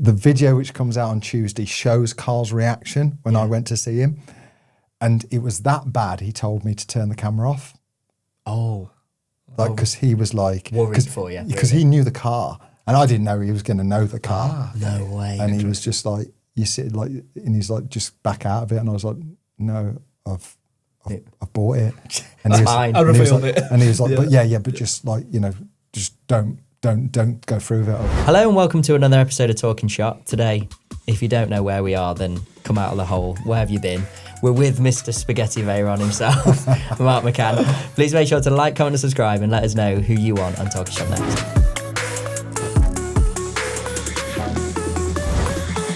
the video which comes out on Tuesday shows Carl's reaction when I went to see him. And it was that bad, he told me to turn the camera off. Oh. Because he was like... Worried for you. Because he knew the car. And I didn't know he was going to know the car. No way. And he was just like, you sit like, and he's like, just back out of it. And I was like, no, I've bought it. And That's he was, mine. I revealed it. And he was like, but just like, just don't go through with it. Hello and welcome to another episode of Talkin Shop. Today, if you don't know where we are, then come out of the hole. Where have you been? We're with Mr. Spaghetti Veyron himself, Mark McCann. Please make sure to like, comment and subscribe and let us know who you want on Talkin Shop next.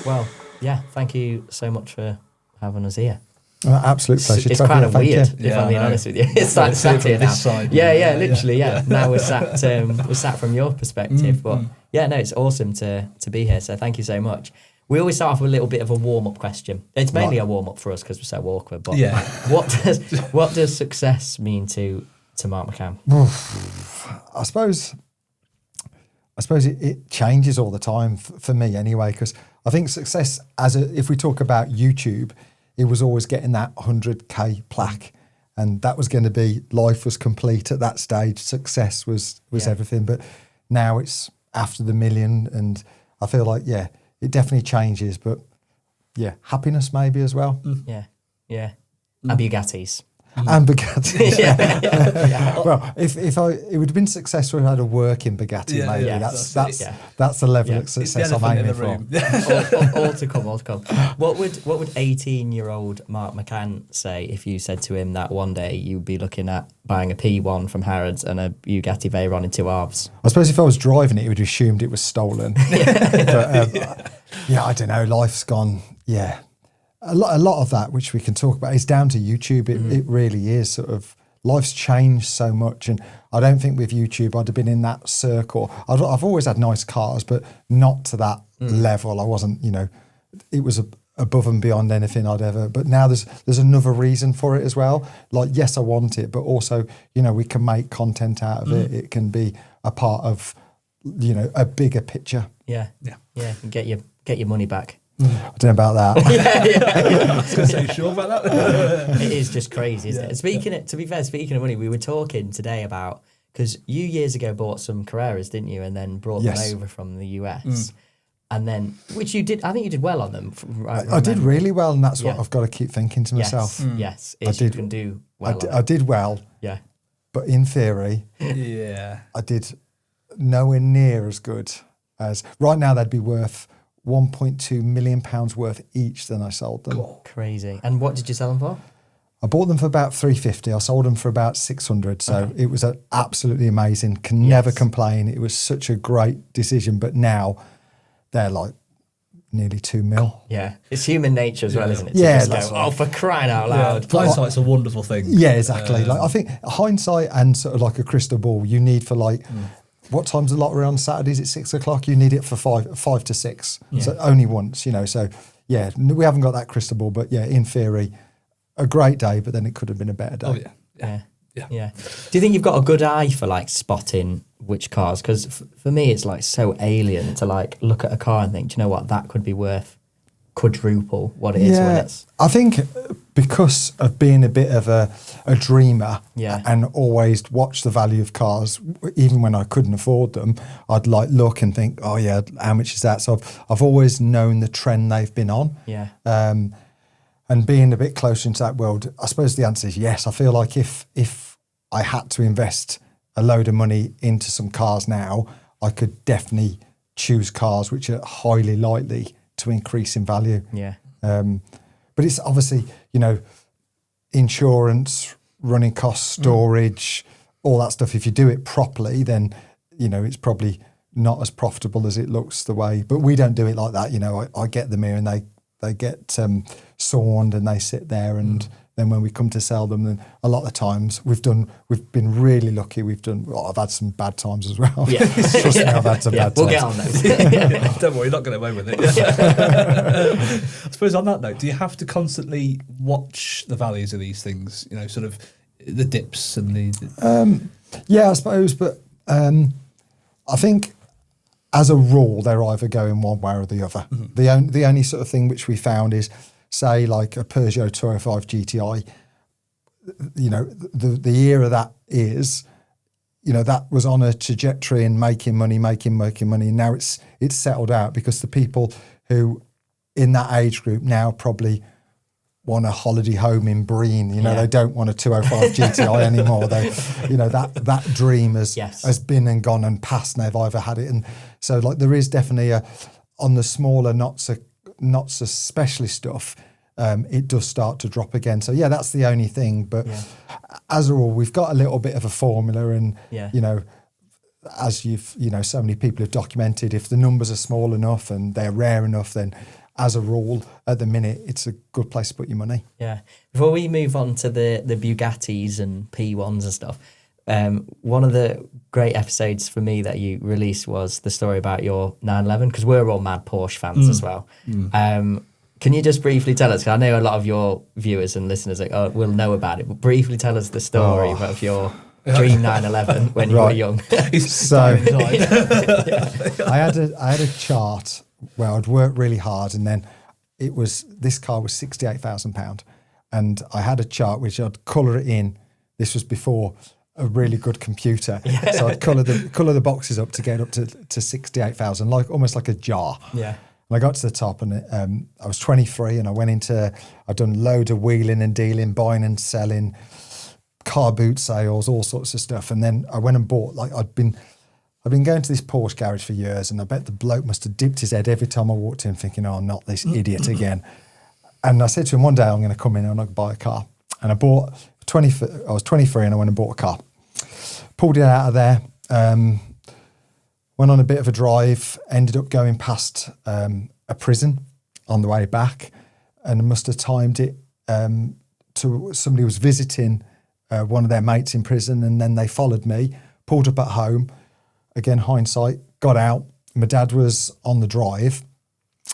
Well, yeah, thank you so much for having us here. Absolute pleasure. It's kind of weird, if I'm being honest with you. It's like sat here now. Yeah, literally. Now we're sat from your perspective, but yeah, no, it's awesome to be here. So thank you so much. We always start off with a little bit of a warm-up question. It's mainly a warm-up for us because we're so awkward. But what does success mean to Mark McCann? I suppose it changes all the time for me anyway, because I think success, if we talk about YouTube, it was always getting that 100K plaque, and that was going to be, life was complete at that stage. Success was everything, but now it's after the million, and I feel like, it definitely changes, but happiness maybe as well. Yeah. And Bugattis. And Bugatti. Well, it would have been successful if I had a working Bugatti, maybe. That's the level of success I'm aiming for. all to come. What would 18-year-old Mark McCann say if you said to him that one day you'd be looking at buying a P1 from Harrods and a Bugatti Veyron in two halves? I suppose if I was driving it, he would have assumed it was stolen. But I don't know. Life's gone. Yeah. A lot of that, which we can talk about, is down to YouTube. It really is. Sort of, life's changed so much, and I don't think with YouTube I'd have been in that circle. I've always had nice cars, but not to that level. I wasn't, it was above and beyond anything I'd ever. But now there's another reason for it as well. Like, yes, I want it, but also, we can make content out of it. It can be a part of, a bigger picture. Yeah. Get your money back. I don't know about that. I was going to say, sure about that? It is just crazy, isn't it? Speaking of money, we were talking today about, because you years ago bought some Carreras, didn't you? And then brought them over from the US. And then, which you did, I think you did well on them. I did really well, and that's what I've got to keep thinking to myself. Yes, you can do well. I did well. Yeah. But in theory, I did nowhere near as good as, right now they'd be worth £1.2 million worth each than I sold them. God. Crazy. And what did you sell them for? I bought them for about 350. I sold them for about 600. So it was absolutely amazing. Can never complain. It was such a great decision. But now they're like nearly 2 mil. Yeah. It's human nature as well, isn't it? Yeah. Just go, for crying out loud. Hindsight's a wonderful thing. Yeah, exactly. Like, I think hindsight and sort of like a crystal ball you need for like, what time's the lottery on Saturdays? It's 6 o'clock. You need it for five to six. Yeah. So only once, So we haven't got that crystal ball, but in theory, a great day. But then it could have been a better day. Oh yeah. Do you think you've got a good eye for like spotting which cars? Because for me, it's like so alien to like look at a car and think, do you know what, that could be worth quadruple what it is when it's. I think because of being a bit of a dreamer and always watch the value of cars, even when I couldn't afford them, I'd like look and think, oh yeah, how much is that? So I've always known the trend they've been on. Yeah. And being a bit closer into that world, I suppose the answer is yes. I feel like if I had to invest a load of money into some cars now, I could definitely choose cars which are highly likely to increase in value. Yeah. But it's obviously, insurance, running costs, storage, all that stuff. If you do it properly, then, it's probably not as profitable as it looks the way. But we don't do it like that. I get them here and they get sawned and they sit there. And then when we come to sell them, then a lot of the times we've been really lucky. I've had some bad times as well. Yeah. Trust me, I've had some bad times. We'll get on those. Don't worry, you're not going away with it. I suppose on that note, do you have to constantly watch the values of these things? Sort of the dips and the... I suppose, but I think as a rule, they're either going one way or the other. The only sort of thing which we found is, say, like a Peugeot 205 GTI, you know, the era that is, you know, that was on a trajectory and making money. And now it's settled out because the people who in that age group now probably want a holiday home in Breen. You know, they don't want a 205 GTI anymore. They, you know, that dream has been and gone and passed, and they've either had it. And so, like, there is definitely on the smaller, not so specialist stuff, it does start to drop again. So yeah, that's the only thing. But as a rule, we've got a little bit of a formula, and you know, as so many people have documented, if the numbers are small enough and they're rare enough, then as a rule, at the minute, it's a good place to put your money. Yeah. Before we move on to the Bugattis and P1s and stuff, one of the great episodes for me that you released was the story about your 911, because we're all mad Porsche fans as well. Can you just briefly tell us, because I know a lot of your viewers and listeners will know about it, but briefly tell us the story of your dream 911 when you were young. So I had a chart where I'd worked really hard, and then this car was £68,000, and I had a chart which I'd colour it in. This was before a really good computer, so I'd colour the boxes up to get up to 68,000, almost like a jar. Yeah. And I got to the top, and I was 23, and I'd done a load of wheeling and dealing, buying and selling, car boot sales, all sorts of stuff. And then I went and bought, I've been going to this Porsche garage for years, and I bet the bloke must have dipped his head every time I walked in thinking, oh, not this idiot again. And I said to him, one day I'm going to come in and I'm going to buy a car. And I was 23 and I went and bought a car. Pulled it out of there, went on a bit of a drive, ended up going past a prison on the way back, and I must have timed it to somebody was visiting one of their mates in prison, and then they followed me, pulled up at home. Again, hindsight, got out. My dad was on the drive,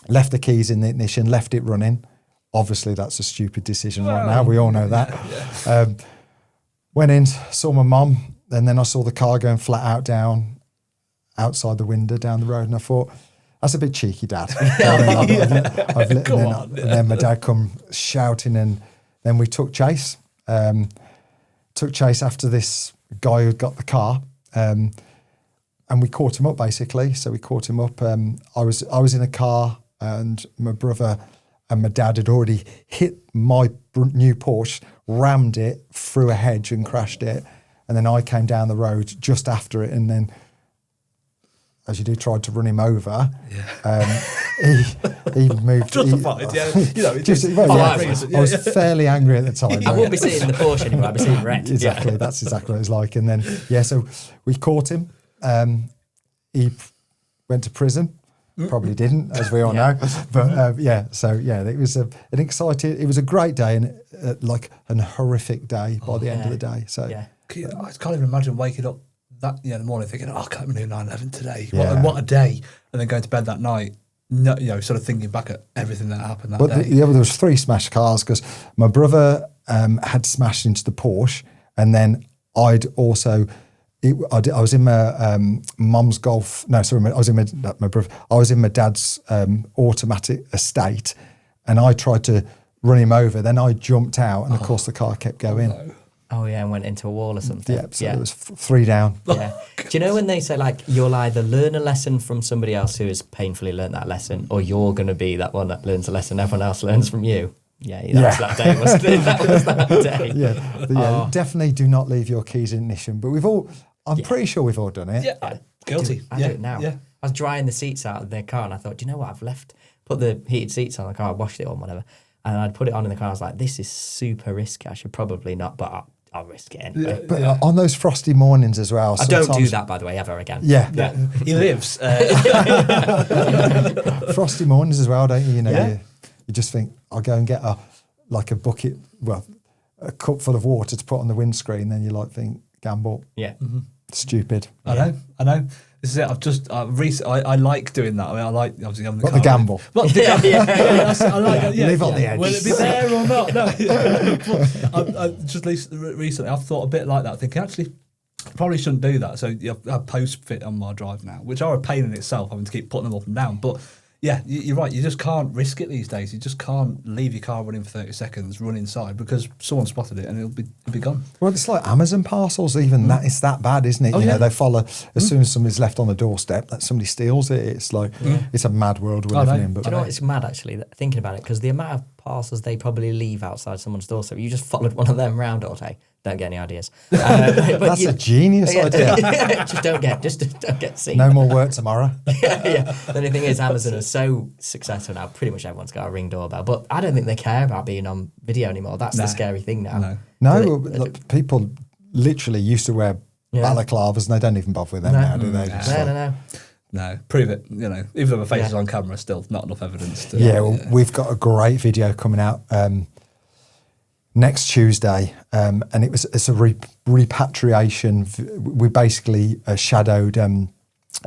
left the keys in the ignition, left it running. Obviously, that's a stupid decision right now. We all know that. Went in, saw my mum, and then I saw the car going flat out down outside the window down the road, and I thought, that's a bit cheeky, Dad. And then my dad come shouting, and then we took chase. Took chase after this guy who got the car. And we caught him up, basically. So we caught him up. I was in a car, and my brother and my dad had already hit my new Porsche, rammed it through a hedge and crashed it. And then I came down the road just after it, and then, as you do, tried to run him over. He moved. Justified, I was fairly angry at the time. I wouldn't be sitting in the Porsche anymore. I'd be sitting red. Exactly. That's exactly what it was like. And then, so we caught him. He went to prison. Probably didn't, as we all know. But it was it was a great day, and an horrific day by the end of the day. So I can't even imagine waking up that in the morning thinking, I can't do 911 today. What a day! And then going to bed that night, sort of thinking back at everything that happened that day. There was 3 smashed cars, because my brother had smashed into the Porsche, and then I'd also. I was in my mum's Golf. No, sorry, I was in my dad's automatic estate, and I tried to run him over. Then I jumped out, and of course the car kept going. No. Oh yeah, and went into a wall or something. Yeah, so it was 3 down. Yeah. Do you know when they say you'll either learn a lesson from somebody else who has painfully learned that lesson, or you're going to be that one that learns a lesson everyone else learns from you? Yeah, that was that day, wasn't it? That was that day. Definitely do not leave your keys in ignition. But I'm pretty sure we've all done it. Yeah, guilty. I do it now. Yeah. I was drying the seats out of the car, and I thought, do you know what? Put the heated seats on the car, washed it or whatever, and I'd put it on in the car. I was like, this is super risky. I should probably not, but I'll risk it anyway. But on those frosty mornings as well. I don't do that, by the way, ever again. Yeah. He lives. Frosty mornings as well, don't you? You just think, I'll go and get a bucket, a cup full of water to put on the windscreen. Then you think, gamble. Yeah. Mm-hmm. Stupid. I know. This is it. I like doing that. I mean, I like obviously having the car. The gamble. What the gamble? I like it. Live on the edge. Will it be there or not? No. I just recently I've thought a bit like that, thinking actually, probably shouldn't do that. So I have post fit on my drive now, which are a pain in itself, having to keep putting them up and down. But yeah, you're right. You just can't risk it these days. You just can't leave your car running for 30 seconds, run inside, because someone spotted it and it'll be gone. Well, it's like Amazon parcels. Even that, it's that bad, isn't it? Oh, you yeah. know, they follow as soon as somebody's left on the doorstep, that somebody steals it. It's like it's a mad world we're living in. But do you know what? It's mad actually thinking about it, because the amount of parcels they probably leave outside someone's doorstep. You just followed one of them round all day. Don't get any ideas. But that's a genius idea. just don't get seen. No more work tomorrow. The only thing is, Amazon is so successful now. Pretty much everyone's got a Ring doorbell, but I don't think they care about being on video anymore. That's the scary thing now. No, look, people literally used to wear balaclavas, and they don't even bother with them now, do they? No, prove it. You know, even though my face is on camera, still not enough evidence. To, well, we've got a great video coming out next Tuesday, and it's a repatriation. We basically shadowed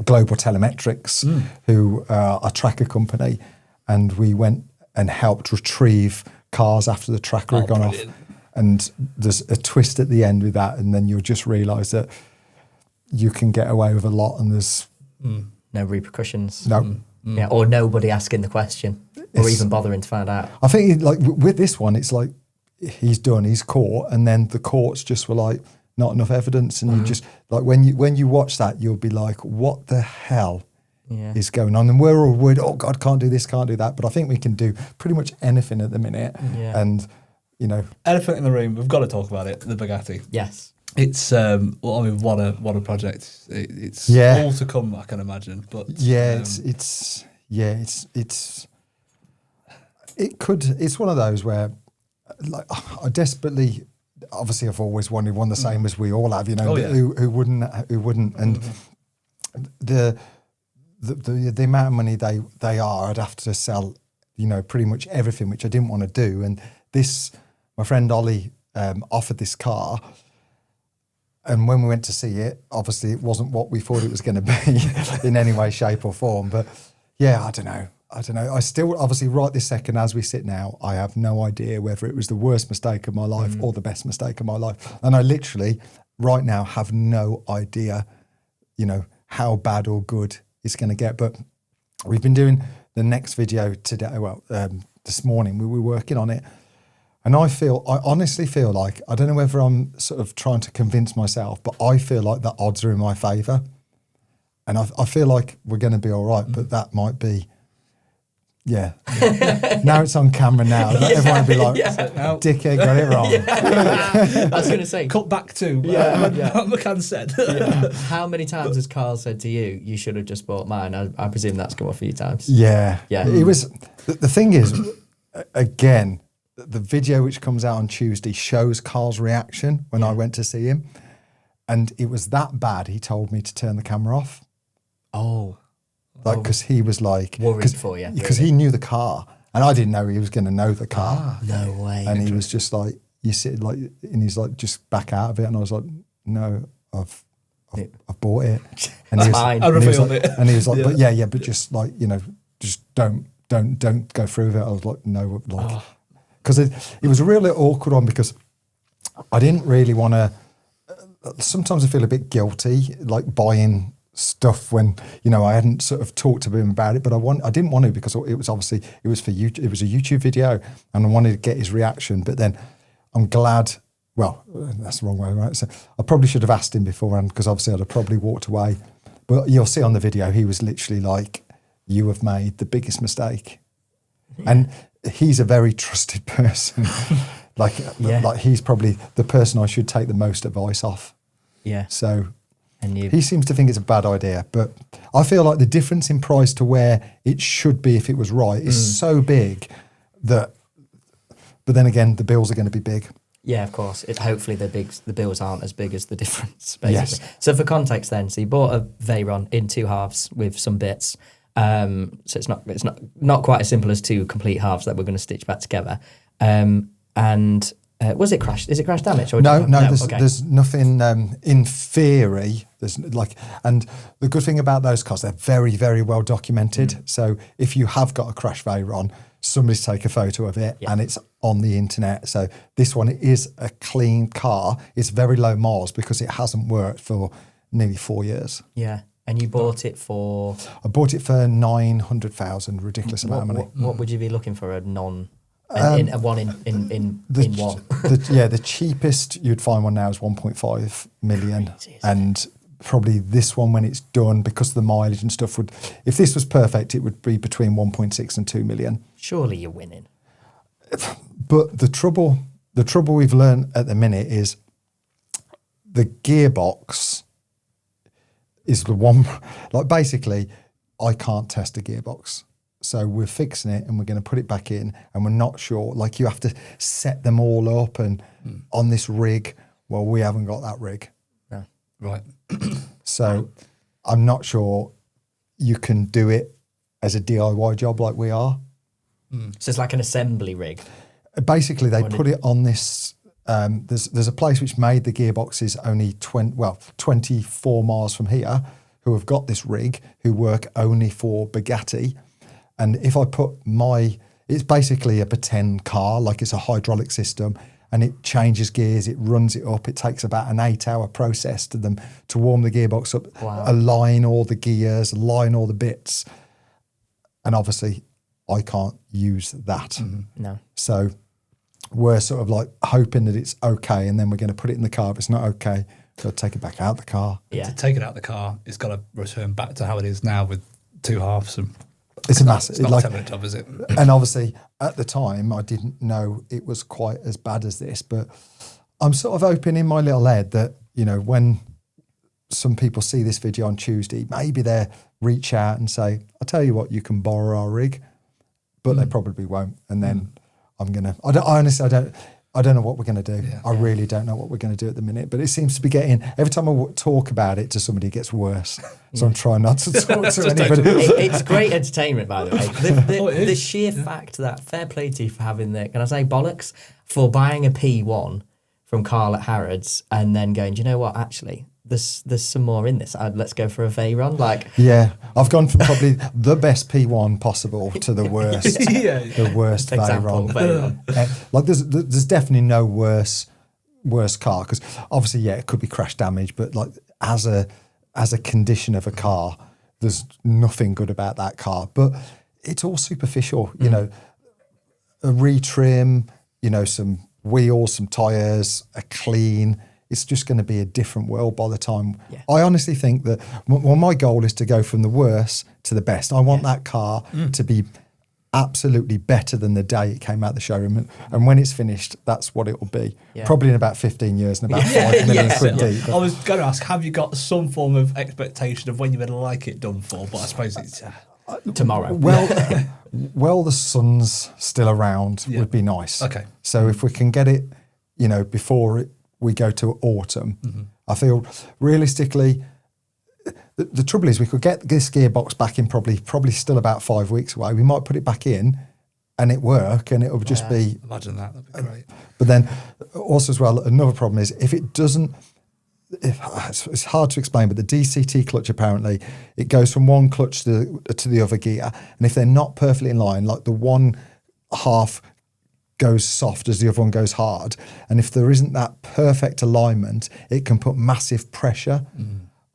Global Telemetrics, who are a tracker company, and we went and helped retrieve cars after the tracker had gone off. And there's a twist at the end with that, and then you'll just realise that you can get away with a lot, and there's no repercussions. No. Yeah, or nobody asking the question, or even bothering to find out. I think like with this one, it's like he's caught, and then the courts just were like, not enough evidence, and you just like when you watch that, you'll be like, what the hell is going on? And we're all worried, oh God, can't do this, can't do that. But I think we can do pretty much anything at the minute. And you know, elephant in the room, we've got to talk about it. The Bugatti. Yes. It's what a project. It's all to come, I can imagine. But it's one of those where, like, I desperately, obviously, I've always wanted one the same as we all have. You know, who wouldn't, and the amount of money they are, I'd have to sell, you know, pretty much everything, which I didn't want to do. And this, my friend Ollie offered this car. And when we went to see it, obviously it wasn't what we thought it was going to be in any way, shape or form. But yeah, I don't know. I still, obviously right this second as we sit now, I have no idea whether it was the worst mistake of my life or the best mistake of my life. And I literally right now have no idea, you know, how bad or good it's going to get. But we've been doing the next video today. Well, this morning we were working on it. And I honestly feel like, I don't know whether I'm sort of trying to convince myself, but I feel like the odds are in my favour. And I feel like we're going to be all right, but that might be, now it's on camera now. Everyone will be like, dickhead, got it wrong. I was going to say. Cut back to what McCann said. How many times has Carl said to you, you should have just bought mine? I presume that's come off a few times. Yeah. It was, the thing is, again, the video which comes out on Tuesday shows Carl's reaction when I went to see him. And it was that bad, he told me to turn the camera off. Oh. Like, because he was like... Worried for you. Because he knew the car. And I didn't know he was going to know the car. No way. And he was just like, you sit like, and he's like, just back out of it. And I was like, no, I've bought it. And That's fine. I revealed it. And he was like, but just like, you know, just don't go through with it. I was like, no, like... Because it was a really awkward one, because I didn't really want to... Sometimes I feel a bit guilty, like buying stuff when, you know, I hadn't sort of talked to him about it, but I didn't want to, because it was obviously, it was for YouTube, it was a YouTube video, and I wanted to get his reaction. But then I'm glad, well, that's the wrong way, right? So I probably should have asked him beforehand, because obviously I'd have probably walked away. But you'll see on the video, he was literally like, you have made the biggest mistake. And he's a very trusted person. like he's probably the person I should take the most advice off. Yeah. So and he seems to think it's a bad idea, but I feel like the difference in price to where it should be if it was right is so big that, but then again, the bills are going to be big. Yeah, of course. Hopefully the bills aren't as big as the difference, basically. Yes. So for context then, so you bought a Veyron in two halves with some bits. So it's not quite as simple as two complete halves that we're going to stitch back together. And Was it crash? Is it crash damage? Or No. Okay. There's nothing in theory. There's and the good thing about those cars, they're very, very well documented. So if you have got a crash Veyron, somebody's take a photo of it and it's on the internet. So this one is a clean car. It's very low miles because it hasn't worked for nearly 4 years. Yeah. And you bought it for? I bought it for 900,000, ridiculous amount of money. What would you be looking for a non? In one. The cheapest you'd find one now is 1.5 million, and probably this one when it's done, because of the mileage and stuff, would, if this was perfect, it would be between 1.6 and 2 million. Surely you're winning. But the trouble we've learned at the minute is the gearbox is the one. Like basically, I can't test a gearbox. So we're fixing it and we're going to put it back in, and we're not sure. Like you have to set them all up and on this rig. Well, we haven't got that rig. No. Right. So I'm not sure you can do it as a DIY job like we are. So it's like an assembly rig. Basically, they put it on this. There's a place which made the gearboxes only 24 miles from here, who have got this rig, who work only for Bugatti. And if I put it's basically a pretend car, like it's a hydraulic system, and it changes gears, it runs it up. It takes about an 8-hour process to warm the gearbox up, align all the gears, align all the bits. And obviously, I can't use that. No. So we're sort of like hoping that it's okay, and then we're going to put it in the car. If it's not okay, we've got to take it back out the car. Yeah. To take it out the car, it's got to return back to how it is now with 2 halves and. It's a massive. It's not a 10-minute job, is it? And obviously, at the time, I didn't know it was quite as bad as this. But I'm sort of hoping in my little head that, when some people see this video on Tuesday, maybe they reach out and say, "I'll tell you what, you can borrow our rig," but they probably won't. And then I'm gonna. I don't know what we're going to do. Yeah. I really don't know what we're going to do at the minute. But it seems to be getting, every time I talk about it to somebody, it gets worse. So I'm trying not to talk to anybody. It's great entertainment, by the way. The sheer fact that, fair play to you for having can I say bollocks, for buying a P1 from Carl at Harrods and then going, do you know what, actually, there's some more in this. Let's go for a Veyron. Yeah, I've gone from probably the best P1 possible to the worst. The worst Veyron. There's definitely no worse car, because obviously, it could be crash damage, but like as a condition of a car, there's nothing good about that car. But it's all superficial, a retrim, some wheels, some tyres, a clean. It's just going to be a different world by the time. Yeah. I honestly think that my goal is to go from the worst to the best. I want that car to be absolutely better than the day it came out the showroom. And when it's finished, that's what it will be. Yeah. Probably in about 15 years and about 5 million quid deep. I was going to ask, have you got some form of expectation of when you would like it done for? But I suppose it's... tomorrow. Well, the sun's still around would be nice. Okay. So if we can get it, before we go to autumn, I feel realistically, the trouble is we could get this gearbox back in probably still about 5 weeks away. We might put it back in and it work, and it would just be... Imagine that'd be great. But then also as well, another problem is if it doesn't... it's hard to explain, but the DCT clutch, apparently, it goes from one clutch to the other gear, and if they're not perfectly in line, like the one half goes soft as the other one goes hard, and if there isn't that perfect alignment, it can put massive pressure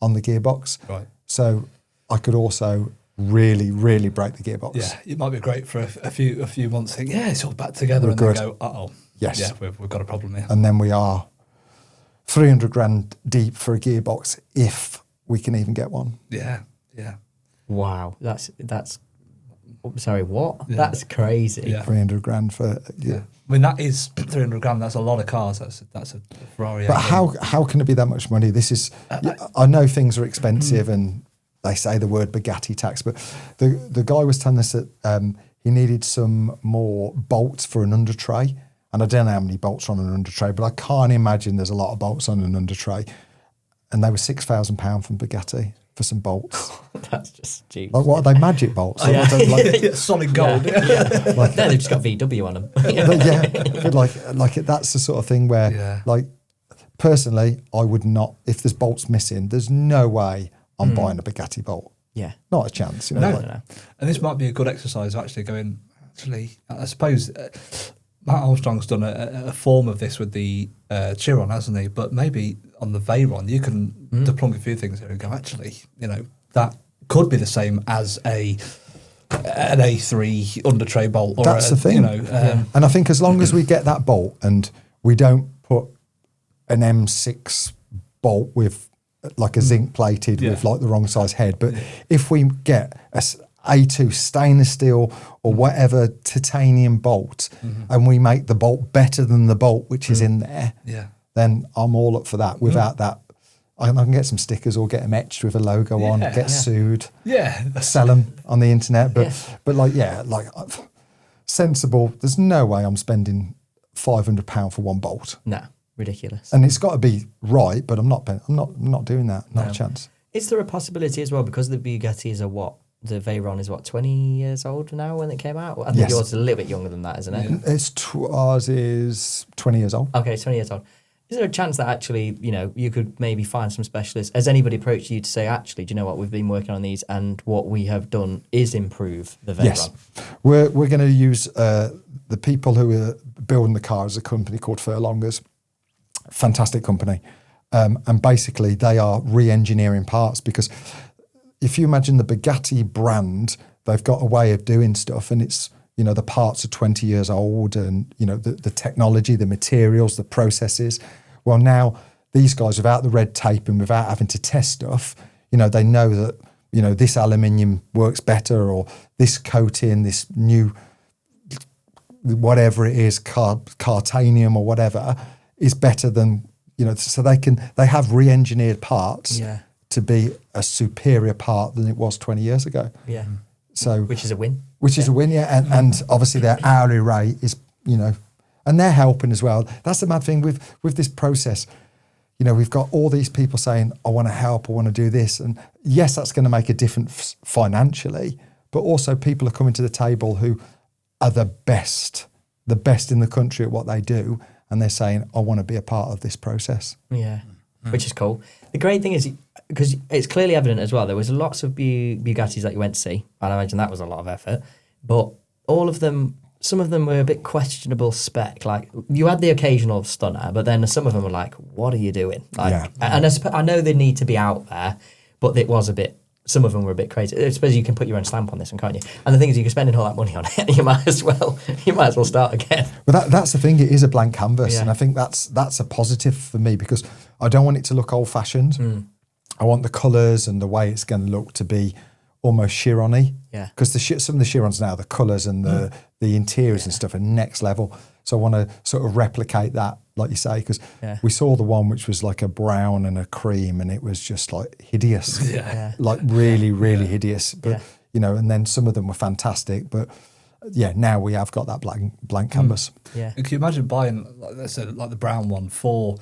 on the gearbox. Right. So I could also really, really break the gearbox. Yeah, it might be great for a few months. Think, it's all back together, We're and good. then go, uh-oh. Yes. Yeah, we've got a problem here. And then we are 300 grand deep for a gearbox, if we can even get one. Yeah. Wow, that's. Sorry, what? Yeah. That's crazy. Yeah. 300 grand for... Yeah. I mean, that is 300 grand. That's a lot of cars. That's a Ferrari. But how can it be that much money? This is... I know things are expensive and they say the word Bugatti tax, but the guy was telling us that he needed some more bolts for an under tray. And I don't know how many bolts are on an under tray, but I can't imagine there's a lot of bolts on an under tray. And they were £6,000 from Bugatti. for some bolts. That's just cheap. Like, what are they, magic bolts? Oh, yeah. Solid gold. Like, no, they've just got VW on them. But like that's the sort of thing where, like, personally, I would not, if there's bolts missing, there's no way I'm buying a Bugatti bolt. Yeah. Not a chance. You No. know, No. And this might be a good exercise of actually going, I suppose Matt Armstrong's done a form of this with the Chiron, hasn't he? But maybe on the Veyron, you can deplunk a few things there and go, actually, that could be the same as an A3 under tray bolt. Or that's the thing. And I think as long as we get that bolt and we don't put an M6 bolt with like a zinc plated with like the wrong size head, but if we get a A2 stainless steel or whatever titanium bolt and we make the bolt better than the bolt which is in there, then I'm all up for that. Without that, I can get some stickers or get them etched with a logo on, get sued, sell them on the internet. But like sensible, there's no way I'm spending £500 for one bolt. No, ridiculous. And it's got to be right, but I'm not doing that. Not a chance. Is there a possibility as well, because the Bugattis are what? The Veyron is 20 years old now when it came out? I think yours is a little bit younger than that, isn't it? Ours is 20 years old. Okay, 20 years old. Is there a chance that actually, you could maybe find some specialists? Has anybody approached you to say, actually, do you know what, we've been working on these and what we have done is improve the Veyron? Yes. We're going to use the people who are building the car as a company called Furlongers. Fantastic company. And basically they are re-engineering parts, because if you imagine the Bugatti brand, they've got a way of doing stuff, and it's, the parts are 20 years old, and, the technology, the materials, the processes. Well, now these guys, without the red tape and without having to test stuff, they know that, this aluminium works better, or this coating, this new, whatever it is, cartanium or whatever, is better than, so they have re-engineered parts to be a superior part than it was 20 years ago. Yeah. So which is a win. Which is a win, yeah. And obviously their hourly rate is, and they're helping as well. That's the mad thing with this process. We've got all these people saying, I want to help, I want to do this. And yes, that's going to make a difference financially, but also people are coming to the table who are the best in the country at what they do. And they're saying, I want to be a part of this process. Yeah, which is cool. The great thing is, because it's clearly evident as well, there was lots of Bugattis that you went to see, and I imagine that was a lot of effort, but all of them, some of them were a bit questionable spec. Like, you had the occasional stunner, but then some of them were like, what are you doing? Like, and I know they need to be out there, but it was a bit, some of them were a bit crazy. I suppose you can put your own stamp on this one, can't you? And the thing is, you're spending all that money on it, you might as well start again. But that's the thing, it is a blank canvas, and I think that's a positive for me, because I don't want it to look old-fashioned. I want the colours and the way it's going to look to be almost Chiron-y. Yeah. Because some of the Chirons now, the colours and the interiors and stuff are next level. So I want to sort of replicate that, like you say, because we saw the one which was like a brown and a cream, and it was just like hideous. Like really, really hideous. But, and then some of them were fantastic. But now we have got that blank canvas. Yeah. Can you imagine buying, like, let's say, like the brown one for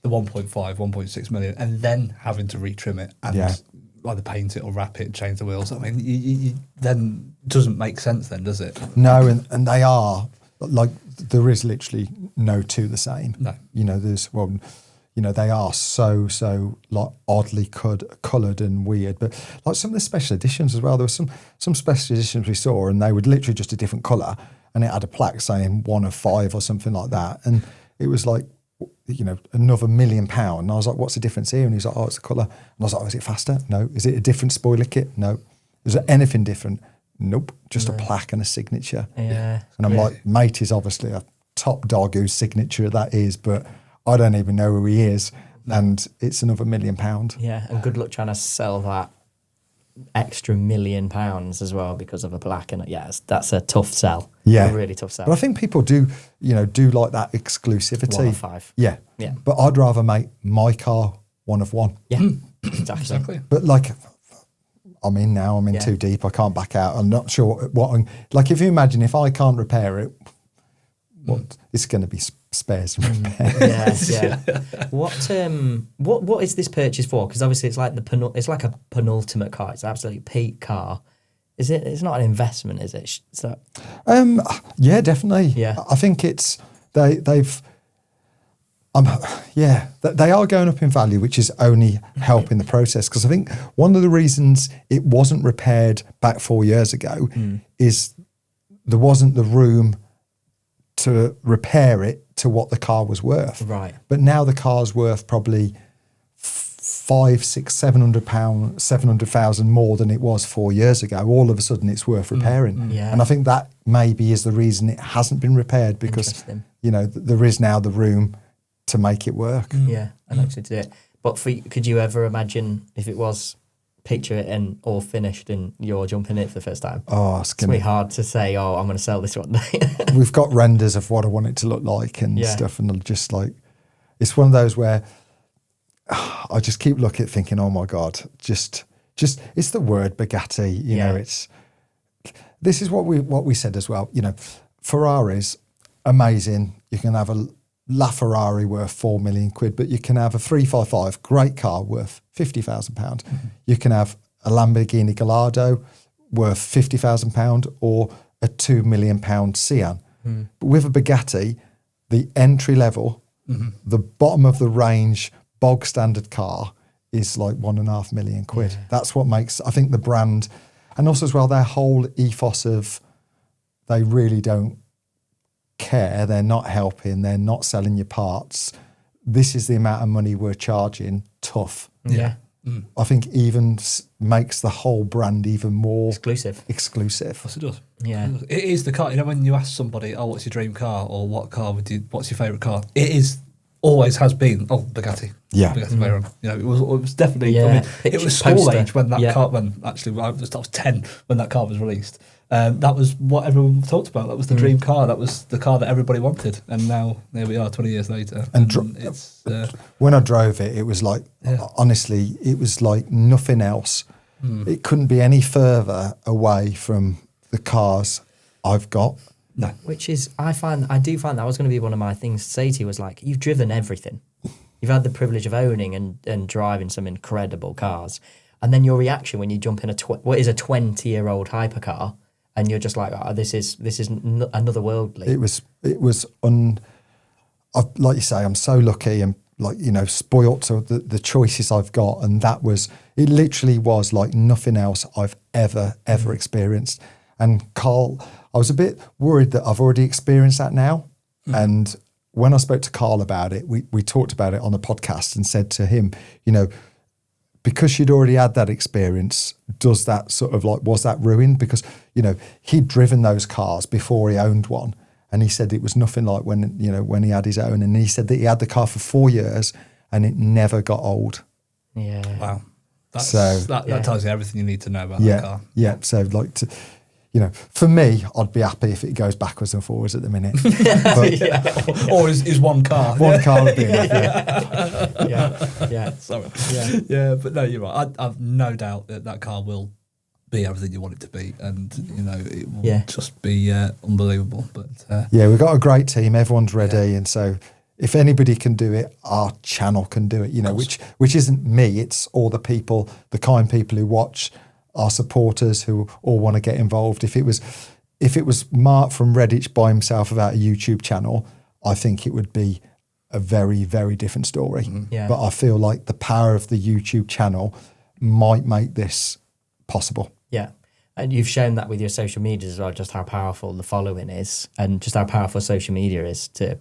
the 1.5, 1.6 million, and then having to retrim it and either paint it or wrap it and change the wheels? I mean, you then doesn't make sense then, does it? No, and they are, like, there is literally no two the same. No. They are so like oddly coloured and weird. But like some of the special editions as well, there were some special editions we saw, and they were literally just a different colour, and it had a plaque saying 1 of 5 or something like that. And it was like, another £1 million. And I was like, what's the difference here? And he's like, oh, it's the colour. And I was like, oh, is it faster? No. Is it a different spoiler kit? No. Is there anything different? Nope. Just a plaque and a signature. Yeah. And I'm like, mate is obviously a top dog whose signature that is, but I don't even know who he is. And it's another £1 million. Yeah. And good luck trying to sell that extra £1 million as well because of a plaque. And that's a tough sell. Yeah. A really tough sell. But I think people do like that exclusivity. 1 of 5. Yeah. Yeah. But I'd rather make my car 1 of 1. Yeah. Exactly. But like, I'm in too deep. I can't back out. I'm not sure what, like, if you imagine if I can't repair it, it's going to be spares and repairs. Yeah. What is this purchase for? Because obviously it's like it's like a penultimate car. It's an absolutely peak car. Is it? It's not an investment, is it? So, yeah, definitely. Yeah, I think it's they've. They are going up in value, which is only helping the process. Because I think one of the reasons it wasn't repaired back 4 years ago is there wasn't the room to repair it to what the car was worth. Right. But now the car's worth probably £700 700,000 more than it was 4 years ago. All of a sudden it's worth repairing. Yeah. And I think that maybe is the reason it hasn't been repaired, because there is now the room to make it work. Yeah, and actually to do it. But could you ever imagine if it was picture it and all finished and you're jumping in it for the first time? Oh, it's going to be hard to say, I'm going to sell this one day. We've got renders of what I want it to look like and stuff, and just like, it's one of those where I just keep looking at thinking, oh my God, just it's the word Bugatti, you know, this is what we said as well, you know, Ferraris, amazing. You can have a LaFerrari worth 4 million quid, but you can have a 355, great car worth £50,000. You can have a Lamborghini Gallardo worth £50,000 or a £2 million Sian. But with a Bugatti, the entry level, the bottom of the range, bog standard car is like 1.5 million quid. Yeah. That's what makes, I think, the brand, and also as well, their whole ethos of, they really don't care, they're not helping, they're not selling you parts. This is the amount of money we're charging, tough. Yeah. I think even makes the whole brand even more exclusive. Yes, it does. Yeah. It is the car. You know, when you ask somebody, what's your dream car, or what's your favourite car? It is, always has been, Bugatti. Yeah. Bugatti Veyron. You know, it was definitely, it was school age when that car, I was 10 when that car was released. That was what everyone talked about. That was the dream car. That was the car that everybody wanted. And now, there we are, 20 years later. And it's when I drove it, it was like, honestly, it was like nothing else. It couldn't be any further away from the cars I've got. No. Which is, I do find that was going to be one of my things to say to you, was like, you've driven everything. You've had the privilege of owning and driving some incredible cars. And then your reaction when you jump in what is a 20-year-old hypercar, and you're just like, this is anotherworldly. It was like you say, I'm so lucky and, like, you know, spoilt to the choices I've got, and it literally was like nothing else I've ever experienced. And Carl, I was a bit worried that I've already experienced that now. And when I spoke to Carl about it, we talked about it on the podcast and said to him, you know, because you'd already had that experience, does that sort of like, was that ruined? Because, you know, he'd driven those cars before he owned one. And he said it was nothing like when he had his own. And he said that he had the car for 4 years and it never got old. Yeah. Wow. That tells you everything you need to know about that car. Yeah. So like you know, for me, I'd be happy if it goes backwards and forwards at the minute. Or is one car. One car would be enough, Yeah. Sorry. Yeah, but no, you're right. I've no doubt that car will be everything you want it to be, and, you know, it will just be unbelievable. But we've got a great team. Everyone's ready, and so if anybody can do it, our channel can do it. You know, which isn't me. It's all the people, the kind people who watch, our supporters who all want to get involved. If it was Mark from Redditch by himself without a YouTube channel, I think it would be a very, very different story. Yeah. But I feel like the power of the YouTube channel might make this possible. Yeah. And you've shown that with your social media as well, just how powerful the following is, and just how powerful social media is to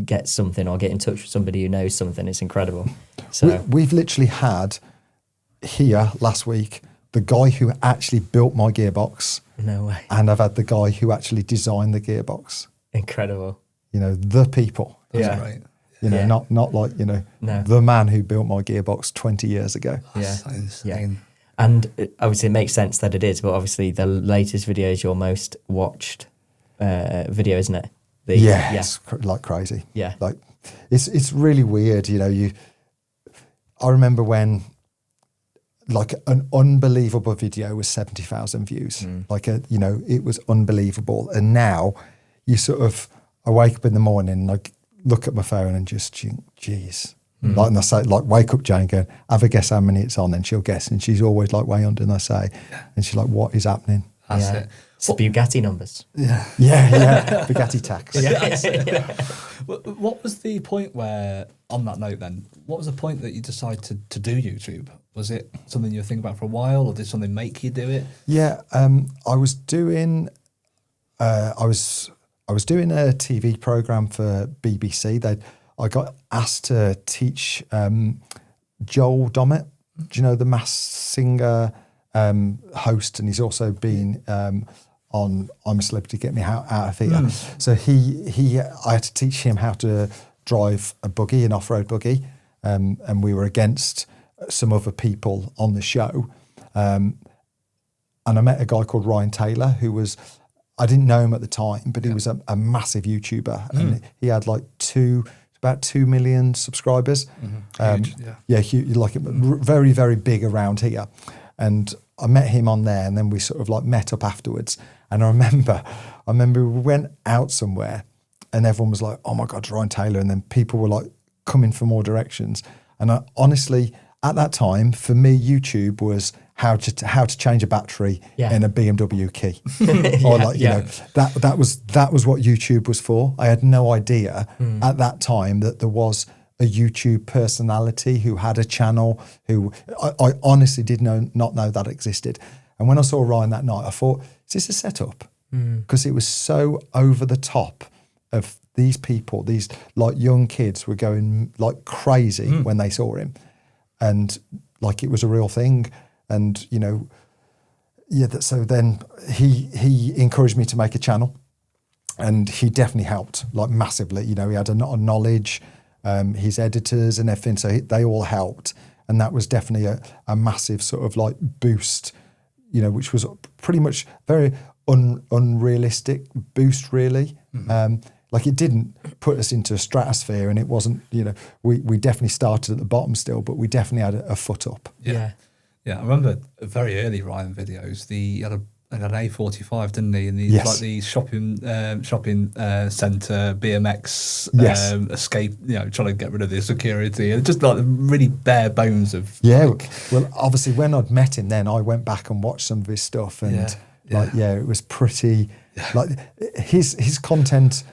get something or get in touch with somebody who knows something. It's incredible. So we've literally had here last week the guy who actually built my gearbox. No way. And I've had the guy who actually designed the gearbox. Incredible. You know, the people. That's great. You know, not like, you know, the man who built my gearbox 20 years ago. That's insane. Yeah. And obviously it makes sense that it is, but obviously the latest video is your most watched video, isn't it? It's like crazy. Yeah. Like, it's really weird, you know, I remember when, like, an unbelievable video was 70,000 views. Like, you know, it was unbelievable. And now you sort of, I wake up in the morning, like, look at my phone and just think, geez. Like, and I say, like, wake up, Jane, go, have a guess how many it's on, and she'll guess, and she's always like way under, and I say, and she's like, what is happening? That's it. It's the Bugatti numbers. Yeah, Bugatti tax. What was the point where, on that note then, what was the point that you decided to do YouTube? Was it something you were thinking about for a while, or did something make you do it? Yeah, I was doing a TV program for BBC. I got asked to teach Joel Dommett. Do you know the Masked Singer host? And he's also been on I'm a Celebrity, Get Me Out of Here. So I had to teach him how to drive a buggy, an off-road buggy, and we were against some other people on the show. And I met a guy called Ryan Taylor, who was, I didn't know him at the time, but he was a massive YouTuber, and he had like about 2 million subscribers. Huge, like very, very big around here. And I met him on there, and then we sort of like met up afterwards. And I remember we went out somewhere, and everyone was like, "Oh my God, it's Ryan Taylor!" And then people were like coming from all directions. And I, honestly, at that time, for me, YouTube was how to change a battery in a BMW key, or you know, that was what YouTube was for. I had no idea at that time that there was a YouTube personality who had a channel. Who I honestly did not know that existed. And when I saw Ryan that night, I thought, is this a setup? Because it was so over the top of these people. These like young kids were going like crazy when they saw him, and like it was a real thing. And, you know, so then he encouraged me to make a channel, and he definitely helped, like massively. You know, he had a lot of knowledge, his editors and everything, so they all helped. And that was definitely a massive sort of like boost, you know, which was pretty much very unrealistic boost, really. Like it didn't put us into a stratosphere, and it wasn't, you know, we definitely started at the bottom still, but we definitely had a foot up. Yeah, I remember very early Ryan videos. He had an A45, didn't he? And he's like the shopping centre BMX escape. You know, trying to get rid of the security, and just like really bare bones of. Yeah, well, obviously when I'd met him, then I went back and watched some of his stuff, and it was pretty like his content,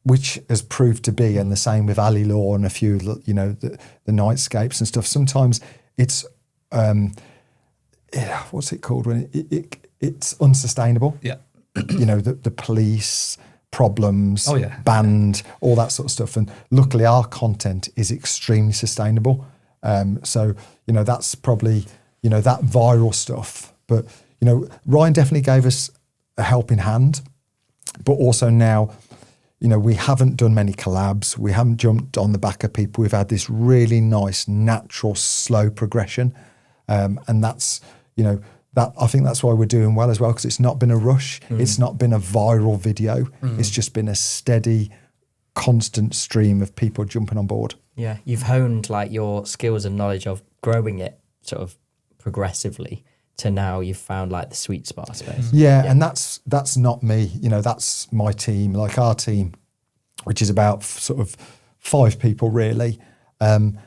which has proved to be, and the same with Ali Law and a few, you know, the nightscapes and stuff. Sometimes it's. What's it called when it's unsustainable? Yeah, you know, the police problems, banned, all that sort of stuff. And luckily, our content is extremely sustainable. So you know, that's probably, you know, that viral stuff. But you know, Ryan definitely gave us a helping hand. But also now, you know, we haven't done many collabs. We haven't jumped on the back of people. We've had this really nice, natural, slow progression. And that's, you know, that I think that's why we're doing well as well, because it's not been a rush. It's not been a viral video. It's just been a steady, constant stream of people jumping on board. Yeah, you've honed like your skills and knowledge of growing it sort of progressively to now you've found like the sweet spot, I suppose. Yeah, and that's not me. You know, that's my team, like our team, which is about sort of 5 people really, and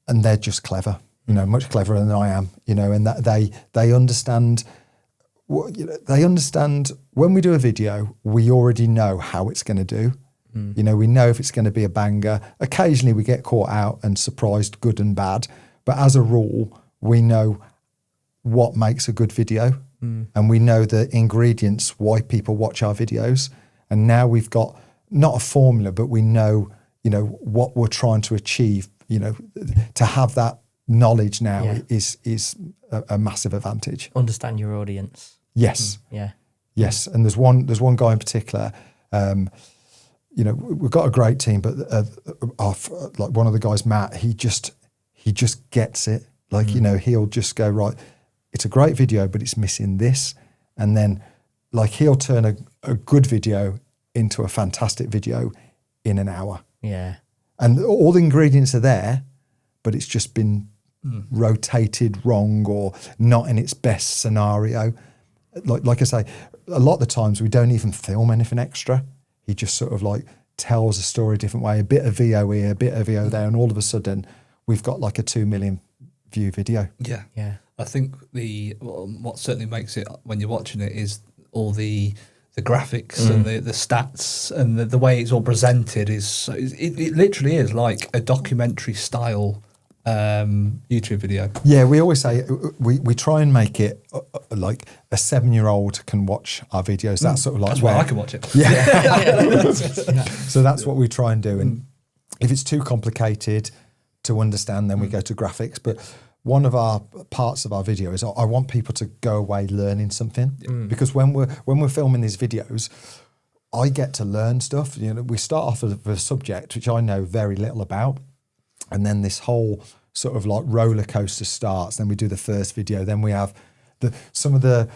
they're just clever. You know, much cleverer than I am, you know, and that they understand they understand when we do a video, we already know how it's going to do. You know, we know if it's going to be a banger. Occasionally we get caught out and surprised, good and bad. But as a rule, we know what makes a good video, and we know the ingredients, why people watch our videos. And now we've got not a formula, but we know, you know, what we're trying to achieve. You know, to have that knowledge now is a massive advantage. Understand your audience. Yes. Yes. And there's one guy in particular. You know, we've got a great team, but like one of the guys, Matt, he just gets it. Like, you know, he'll just go, right, it's a great video, but it's missing this. And then like he'll turn a good video into a fantastic video in an hour. Yeah. And all the ingredients are there, but it's just been rotated wrong or not in its best scenario. Like I say, a lot of the times we don't even film anything extra. He just sort of like tells a story a different way, a bit of VO here, a bit of VO there, and all of a sudden we've got like a 2 million view video. Yeah. Yeah. I think what certainly makes it, when you're watching it, is all the graphics and the stats and the way it's all presented is, it literally is like a documentary style YouTube video. Yeah, we always say we try and make it like a 7-year-old can watch our videos. That's sort of like that's why I can watch it. Yeah. So that's what we try and do. And if it's too complicated to understand, then we go to graphics. But one of our parts of our video is I want people to go away learning something, because when we're filming these videos, I get to learn stuff. You know, we start off with a subject which I know very little about, and then this whole sort of like roller coaster starts. Then we do the first video. Then we have some of the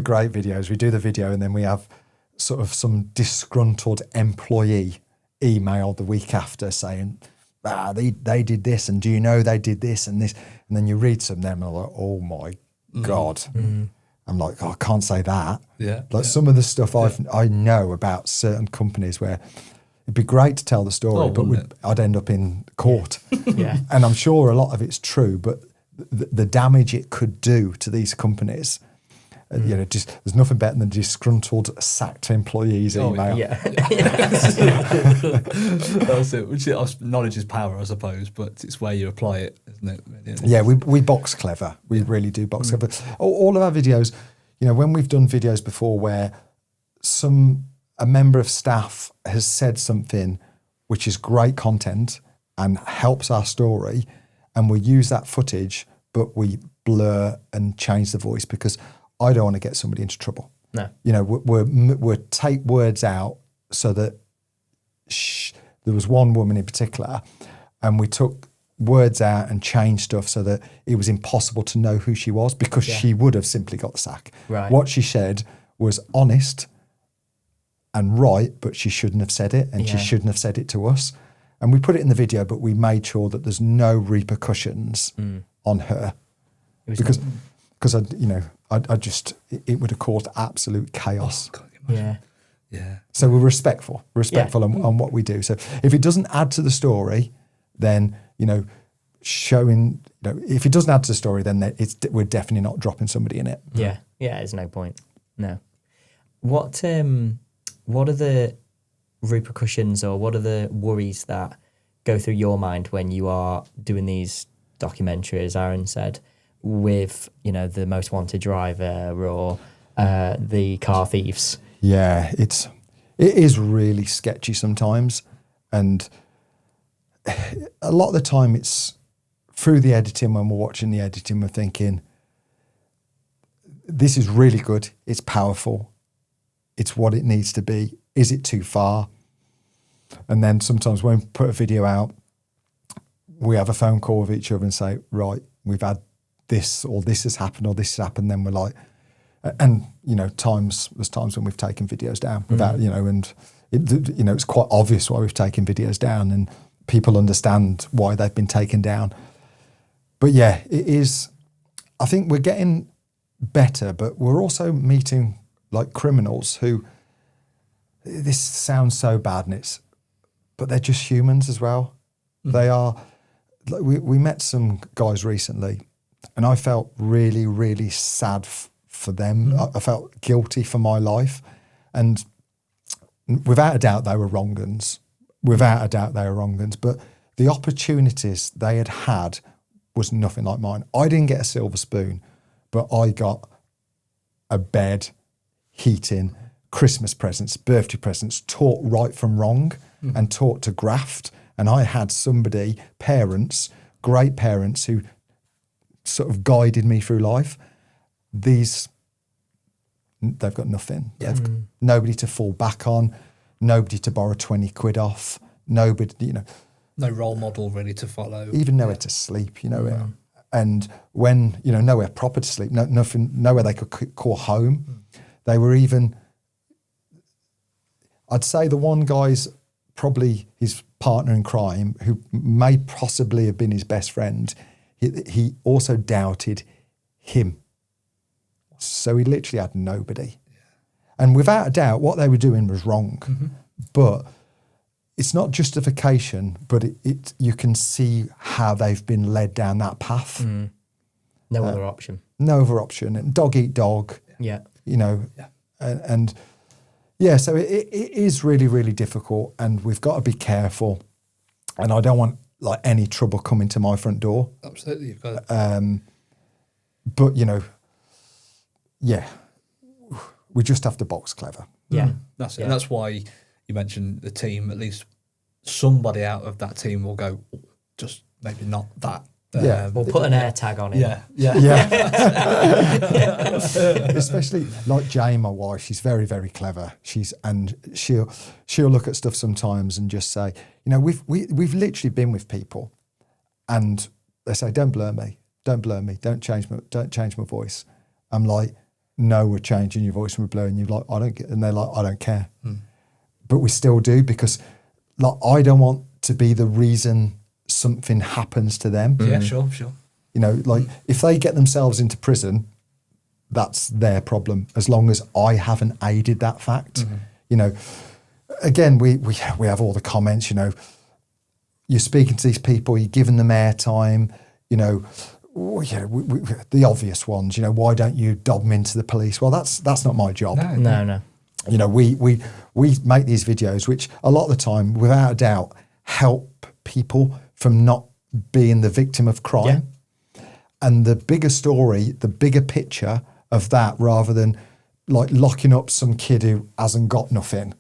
great videos. We do the video, and then we have sort of some disgruntled employee email the week after saying, they did this, and do you know they did this and this? And then you read some of them, and I'm like, oh my God. I'm like, I can't say that. Yeah. Like some of the stuff I know about certain companies where it'd be great to tell the story, but I'd end up in court. Yeah. And I'm sure a lot of it's true, but the damage it could do to these companies, you know, just there's nothing better than disgruntled, sacked employees email. Yeah. That's it. Which knowledge is power, I suppose, but it's where you apply it, isn't it? Yeah, we box clever. We really do box clever. All of our videos, you know, when we've done videos before where a member of staff has said something which is great content and helps our story, and we use that footage, but we blur and change the voice because I don't want to get somebody into trouble. No. You know, we're take words out so that there was one woman in particular, and we took words out and changed stuff so that it was impossible to know who she was, because she would have simply got the sack. Right. What she said was honest and right, but she shouldn't have said it, and she shouldn't have said it to us. And we put it in the video, but we made sure that there's no repercussions on her, because it would have caused absolute chaos. Oh, God, Yeah. So we're respectful on what we do. So if it doesn't add to the story, then, you know, showing, you know, if it doesn't add to the story, then we're definitely not dropping somebody in it. Yeah. Yeah. There's no point. No. What are the repercussions, or what are the worries that go through your mind when you are doing these documentaries, Aaron said, with, you know, the most wanted driver or the car thieves? Yeah, it is really sketchy sometimes, and a lot of the time it's through the editing. When we're watching the editing, we're thinking, this is really good, it's powerful, it's what it needs to be. Is it too far? And then sometimes when we put a video out, we have a phone call with each other and say, right, we've had this, or this has happened, or this has happened. Then we're like, and, you know, there's times when we've taken videos down without, you know, and it's quite obvious why we've taken videos down, and people understand why they've been taken down. But yeah, it is, I think we're getting better, but we're also meeting like criminals who, this sounds so bad, but they're just humans as well. They are, like, we met some guys recently, and I felt really, really sad for them. I felt guilty for my life. And without a doubt, they were wrong uns. But the opportunities they had was nothing like mine. I didn't get a silver spoon, but I got a bed, heating, Christmas presents, birthday presents, taught right from wrong and taught to graft. And I had parents, great parents, who sort of guided me through life. They've got nothing. They've got nobody to fall back on, nobody to borrow 20 quid off, nobody, you know. No role model really to follow. Even nowhere to sleep, you know. And when, you know, nowhere proper to sleep, nothing, nowhere they could call home. They were even, I'd say the one guy's probably his partner in crime, who may possibly have been his best friend. He also doubted him. So he literally had nobody. And without a doubt, what they were doing was wrong. But it's not justification, but you can see how they've been led down that path. No other option. No other option. And dog eat dog. Yeah. You know, and so it is really, really difficult, and we've got to be careful. And I don't want like any trouble coming to my front door. Absolutely, you've got it. But you know, we just have to box clever. Yeah, that's it. And that's why you mentioned the team. At least somebody out of that team will go, just maybe not that. We'll put an air tag on it. Yeah. Especially like Jane, my wife, she's very, very clever. She'll look at stuff sometimes and just say, you know, we've literally been with people, and they say, don't blur me, don't change my voice. I'm like, no, we're changing your voice and we're blurring you. Like, and they're like, I don't care, but we still do, because like I don't want to be the reason something happens to them. Yeah, sure. You know, like if they get themselves into prison, that's their problem, as long as I haven't aided that fact. You know, again, we have all the comments, you know, you're speaking to these people, you're giving them airtime, you know, the obvious ones, you know, why don't you dob them into the police? Well, that's not my job. No. You know, we make these videos, which a lot of the time, without a doubt, help people from not being the victim of crime. And the bigger story, the bigger picture of that, rather than like locking up some kid who hasn't got nothing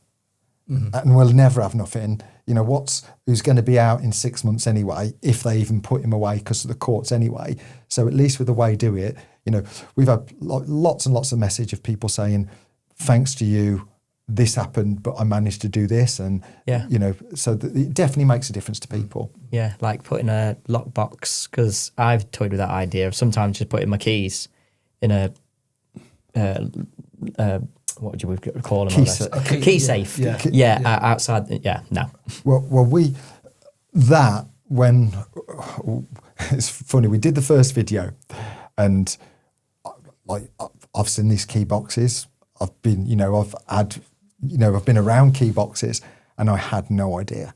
and will never have nothing, you know, who's going to be out in 6 months anyway, if they even put him away because of the courts anyway. So at least with the way do it, you know, we've had lots and lots of message of people saying, thanks to you, this happened, but I managed to do this. And, you know, so it definitely makes a difference to people. Yeah, like putting a lockbox, because I've toyed with that idea of sometimes just putting my keys in a, what would you call them? Key safe. Outside. No. Well, it's funny, we did the first video, and like I've seen these key boxes. I've been around key boxes, and I had no idea.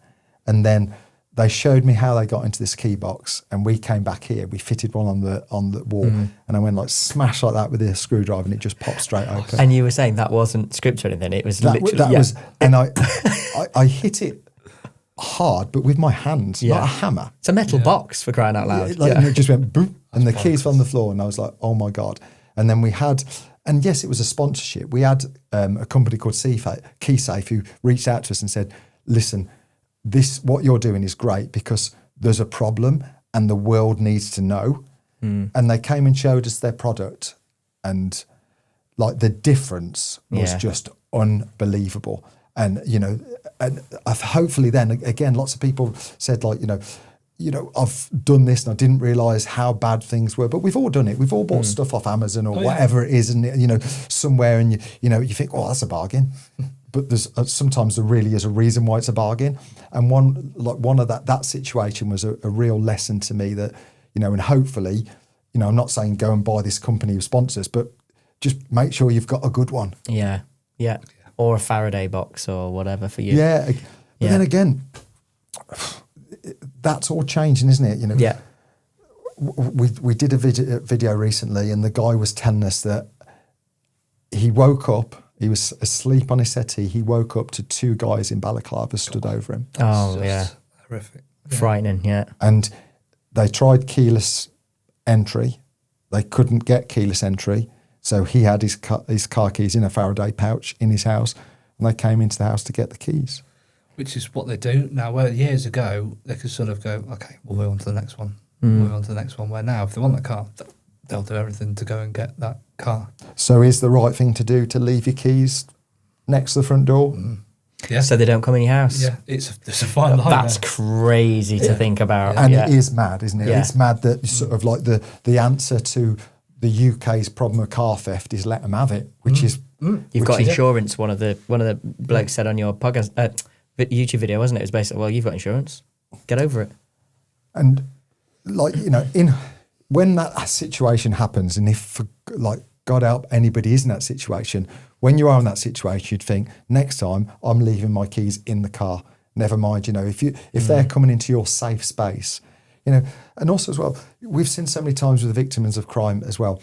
And then they showed me how they got into this key box, and we came back here. We fitted one on the wall, and I went like smash like that with a screwdriver, and it just popped straight open. And you were saying that wasn't scripted or anything; it was literally was. And I hit it hard, but with my hands, not a hammer. It's a metal box, for crying out loud. And it just went boom, and the keys fell on the floor, and I was like, oh my God. And then we had. And yes, it was a sponsorship. We had a company called KeySafe who reached out to us and said, listen, what you're doing is great because there's a problem and the world needs to know. And they came and showed us their product, and like the difference was just unbelievable. And, you know, and hopefully then again, lots of people said like, you know, I've done this and I didn't realise how bad things were. But we've all done it. We've all bought stuff off Amazon or whatever it is, and you know, somewhere, and you think, oh, that's a bargain. But there's sometimes there really is a reason why it's a bargain. And one of that situation was a real lesson to me that, you know, and hopefully, you know, I'm not saying go and buy this company who sponsors, but just make sure you've got a good one. Yeah. Or a Faraday box or whatever for you. Yeah. But then again, that's all changing, isn't it? You know. Yeah. We did a video recently, and the guy was telling us that he woke up. He was asleep on his settee. He woke up to two guys in balaclava stood over him. Horrific. Yeah. Frightening. Yeah. And they tried keyless entry. They couldn't get keyless entry, so he had his car keys in a Faraday pouch in his house, and they came into the house to get the keys. Which is what they do now. Where years ago they could sort of go, okay, we'll move on to the next one. Move on to the next one. Where now, if they want that car, they'll do everything to go and get that car. So is the right thing to do to leave your keys next to the front door? Yeah. So they don't come in your house. Yeah, it's a fine line. That's crazy to think about. And it is mad, isn't it? Yeah. It's mad that sort of like the answer to the UK's problem of car theft is let them have it, which is you've got insurance. One of the blokes said on your podcast. YouTube video, wasn't it? It was basically, well, you've got insurance. Get over it. And like, you know, when that situation happens, and if like God help anybody is in that situation, when you are in that situation, you'd think next time I'm leaving my keys in the car, Never mind, if they're coming into your safe space, and also as well, we've seen so many times with the victims of crime as well.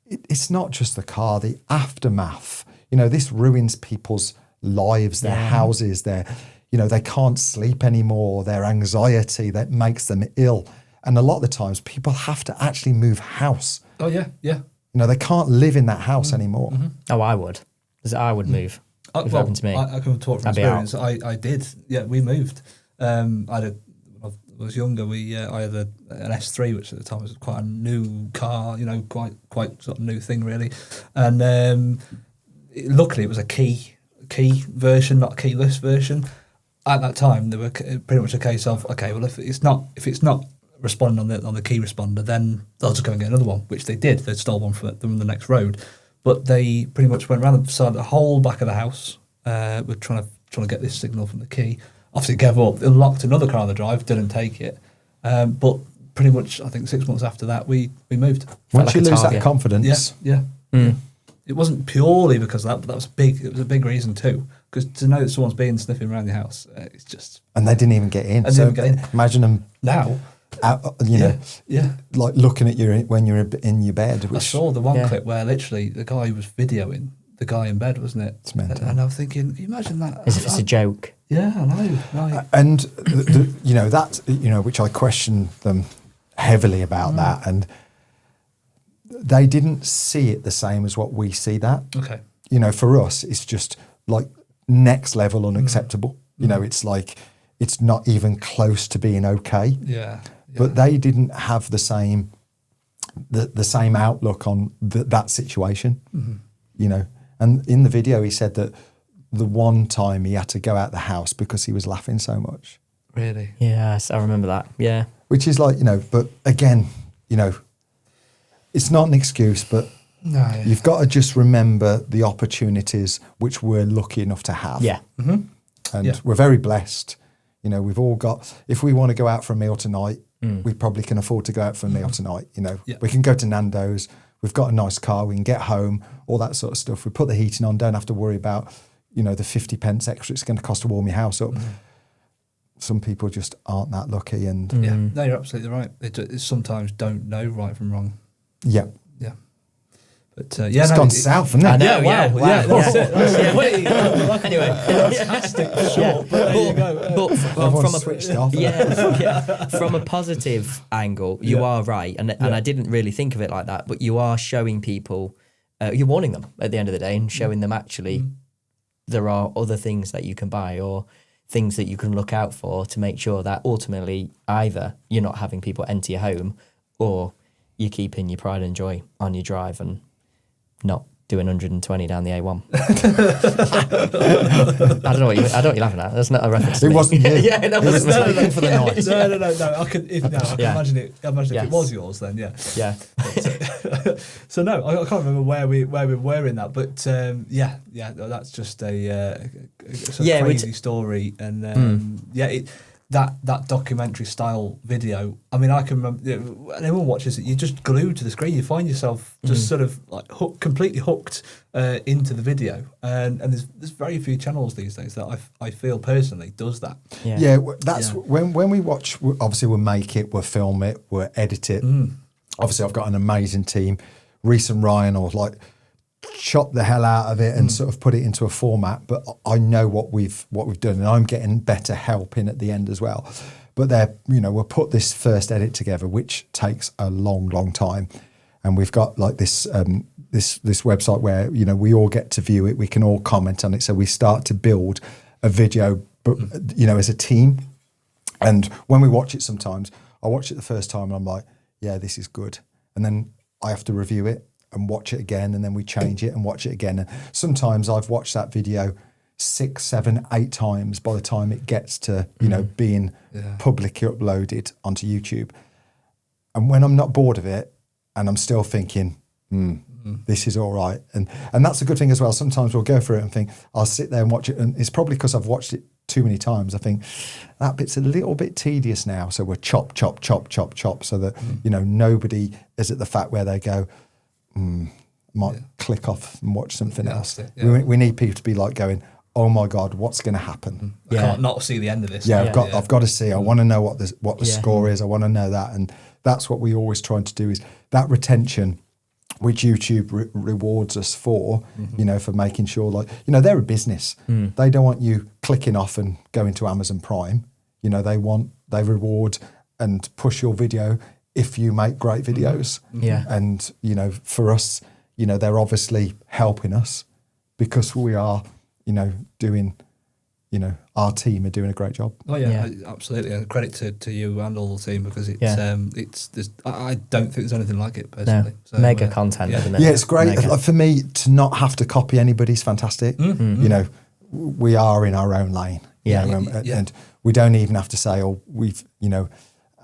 It's not just the car, the aftermath. This ruins people's lives, their houses, they can't sleep anymore, their anxiety that makes them ill. And a lot of the times people have to actually move house. Oh, yeah. They can't live in that house anymore. Mm-hmm. Oh, I would. I would move. If it happened to me. I can talk from experience. I did. Yeah, we moved. When I was younger, I had an S3, which at the time was quite a new car, quite sort of new thing really. And luckily it was a key version, not a keyless version. At that time, there were pretty much a case of, okay, well if it's not responding on the key responder, then they'll just go and get another one, which they did. They stole one from the next road. But they pretty much went around the whole back of the house. We're trying to get this signal from the key. Obviously gave up, unlocked another car on the drive, didn't take it. But pretty much, I think 6 months after that, we moved. Once you lose that confidence. Yeah. Mm. It wasn't purely because of that, but that was big. It was a big reason too. Because to know that someone's been sniffing around your house, it's just... And they didn't even get in. Imagine them... Now... like looking at you when you're in your bed. I saw the one clip where literally the guy was videoing the guy in bed, wasn't it? It's mental. And I was thinking, can you imagine that? As if it's a joke. Yeah, I know. And that which I questioned them heavily about that, and they didn't see it the same as what we see that. Okay. For us, it's just like next level unacceptable. It's like it's not even close to being okay. Yeah. But they didn't have the same outlook on that situation, And in the video, he said that the one time he had to go out the house because he was laughing so much. Really? Yes, I remember that. Yeah. Which is like, but again, it's not an excuse, but you've got to just remember the opportunities which we're lucky enough to have. Yeah. Mm-hmm. And we're very blessed. We've all got, if we want to go out for a meal tonight, we probably can afford to go out for a meal tonight. We can go to Nando's. We've got a nice car. We can get home, all that sort of stuff. We put the heating on, don't have to worry about, the 50 pence extra it's going to cost to warm your house up. Some people just aren't that lucky. And yeah, no, you're absolutely right. They sometimes don't know right from wrong. Yeah. Yeah. But it's gone south, hasn't it? I know, wow. That's it. Anyway, fantastic. Sure, but there you go. But from a positive angle, you are right, and I didn't really think of it like that. But you are showing people, you're warning them at the end of the day, and showing them actually there are other things that you can buy or things that you can look out for to make sure that ultimately either you're not having people enter your home, or you're keeping your pride and joy on your drive and not doing 120 down the A1. I don't know what you're laughing at. That's not a reference to it me. Wasn't you. Yeah, no, it wasn't for the night. No. I can imagine it. Imagine if it was yours, then yeah. So no, I can't remember where we were in that, but that's just a crazy story, and that documentary style video. I mean, I can remember, when everyone watches it, you're just glued to the screen. You find yourself just sort of like completely hooked into the video. And there's very few channels these days that I feel personally does that. Yeah, that's when we watch, obviously we'll make it, we'll film it, we'll edit it. Obviously I've got an amazing team. Reese and Ryan will like chop the hell out of it and sort of put it into a format, but I know what we've done, and I'm getting better help in at the end as well. But we'll put this first edit together, which takes a long time, and we've got like this this website where we all get to view it, we can all comment on it, so we start to build a video, but as a team. And when we watch it, sometimes I watch it the first time and I'm like, yeah, this is good, and then I have to review it and watch it again, and then we change it and watch it again. And sometimes I've watched that video 6, 7, 8 times by the time it gets to, being publicly uploaded onto YouTube. And when I'm not bored of it and I'm still thinking, this is all right. And that's a good thing as well. Sometimes we'll go through it and think, I'll sit there and watch it. And it's probably because I've watched it too many times. I think that bit's a little bit tedious now. So we're chop, so that, nobody is at the fact where they go, might click off and watch something else. We need people to be like going, oh my God, what's going to happen? I can't not see the end of this. Yeah, I've got to see. I want to know what the score is. I want to know that. And that's what we always try to do, is that retention, which YouTube rewards us for, for making sure, they're a business. They don't want you clicking off and going to Amazon Prime. They reward and push your video if you make great videos. Yeah. And, for us, they're obviously helping us because we are, doing, our team are doing a great job. Oh yeah. Absolutely. And credit to you and all the team, because I don't think there's anything like it personally. No. So, mega content, isn't it? Yeah, it's great. For me, to not have to copy anybody's fantastic. We are in our own lane. And we don't even have to say, we've,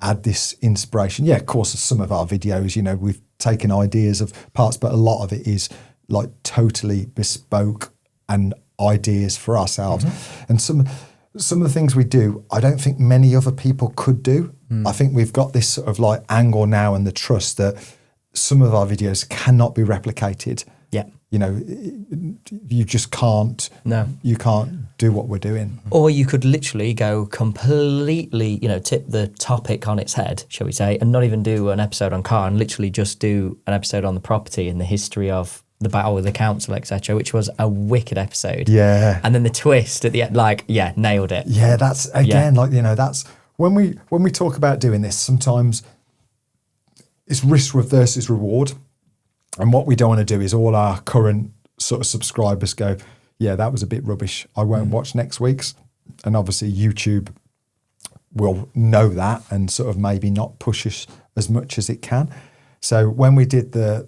had this inspiration. Yeah, of course, some of our videos, we've taken ideas of parts, but a lot of it is like totally bespoke and ideas for ourselves. And some of the things we do, I don't think many other people could do. I think we've got this sort of like angle now and the trust that some of our videos cannot be replicated. Yeah. You just can't. No. You can't do what we're doing. Or you could literally go completely, tip the topic on its head, shall we say, and not even do an episode on car, and literally just do an episode on the property and the history of the battle with the council, etc., which was a wicked episode. Yeah. And then the twist at the end, nailed it. Yeah, that's again, that's when we talk about doing this, sometimes it's risk versus reward. And what we don't want to do is all our current sort of subscribers go, yeah, that was a bit rubbish. I won't watch next week's. And obviously YouTube will know that and sort of maybe not push us as much as it can. So when we did the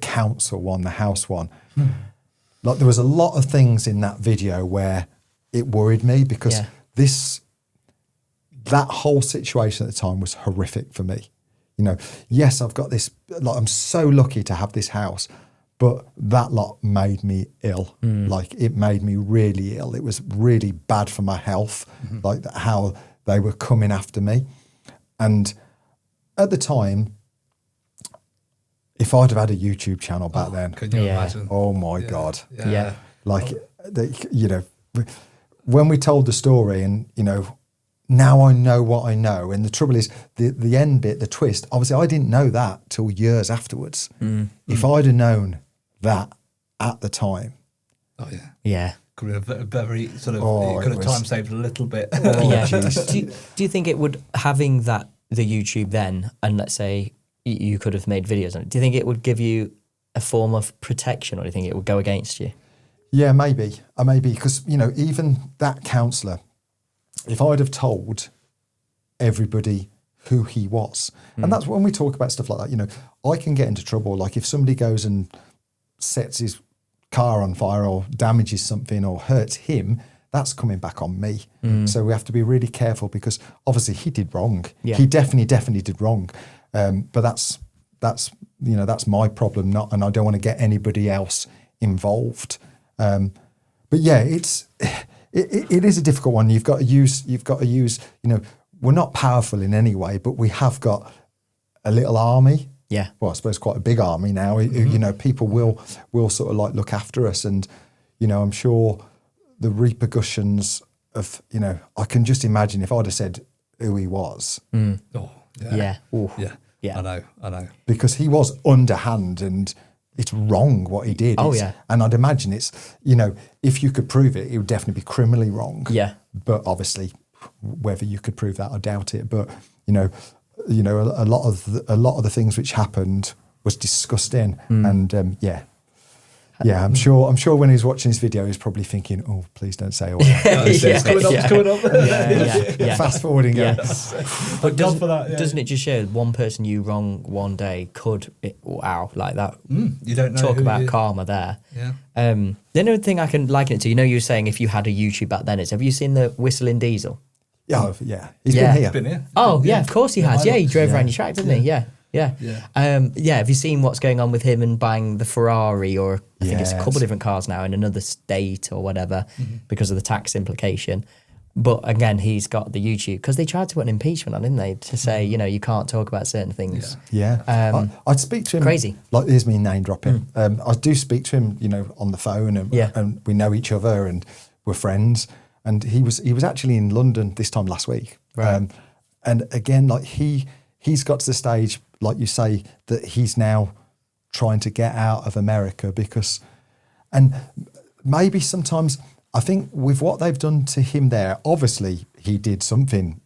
council one, the house one, there was a lot of things in that video where it worried me, because that whole situation at the time was horrific for me. Yes, I've got this, I'm so lucky to have this house, but that lot made me ill. It made me really ill. It was really bad for my health, how they were coming after me. And at the time, if I'd have had a YouTube channel back then, can you imagine? Oh my God. Yeah. When we told the story and, now I know what I know. And the trouble is, the end bit, the twist, obviously I didn't know that till years afterwards. If I'd have known that at the time. Oh, yeah. Yeah. Could have a very sort of, it could have time saved a little bit. Do you think it would, having the YouTube then, and let's say you could have made videos on it, do you think it would give you a form of protection, or do you think it would go against you? Yeah, maybe. Because, even that counsellor, if I'd have told everybody who he was, and that's when we talk about stuff like that, I can get into trouble. Like if somebody goes and sets his car on fire or damages something or hurts him, that's coming back on me. So we have to be really careful, because obviously he did wrong. Yeah. He definitely did wrong. But that's my problem, and I don't want to get anybody else involved. But yeah, it is a difficult one. You've got to use, we're not powerful in any way, but we have got a little army. Yeah. Well, I suppose quite a big army now. People will sort of look after us, and, I'm sure the repercussions of, I can just imagine if I'd have said who he was. Oh, yeah. Yeah. Yeah. I know. Because he was underhand, and it's wrong what he did. Oh, yeah. And I'd imagine it's, if you could prove it, it would definitely be criminally wrong. Yeah. But obviously, whether you could prove that, I doubt it. But, a lot of the things which happened was disgusting. And, yeah, I'm sure when he's watching this video, he's probably thinking, "Oh, please don't say all that." It's coming up. Yeah. Fast forwarding. But doesn't it just show one person you wrong one day could, like that? You don't know. Talk about karma there. Yeah. The only thing I can liken it to, you were saying if you had a YouTube back then, is have you seen the WhistlinDiesel? Yeah. He's been here. He's been here. Oh, yeah, of course he has. Yeah, he drove around your track, didn't he? Yeah. Have you seen what's going on with him and buying the Ferrari, or I think it's a couple of different cars now in another state or whatever, because of the tax implication? But again, he's got the YouTube, because they tried to put an impeachment on, didn't they, to say, you can't talk about certain things. Yeah. I'd speak to him. Crazy. Here's me name dropping. I do speak to him, on the phone, and we know each other, and were friends, and he was actually in London this time last week. Right. And again, like he's got to the stage, like you say, that he's now trying to get out of America and maybe sometimes I think with what they've done to him there, obviously he did something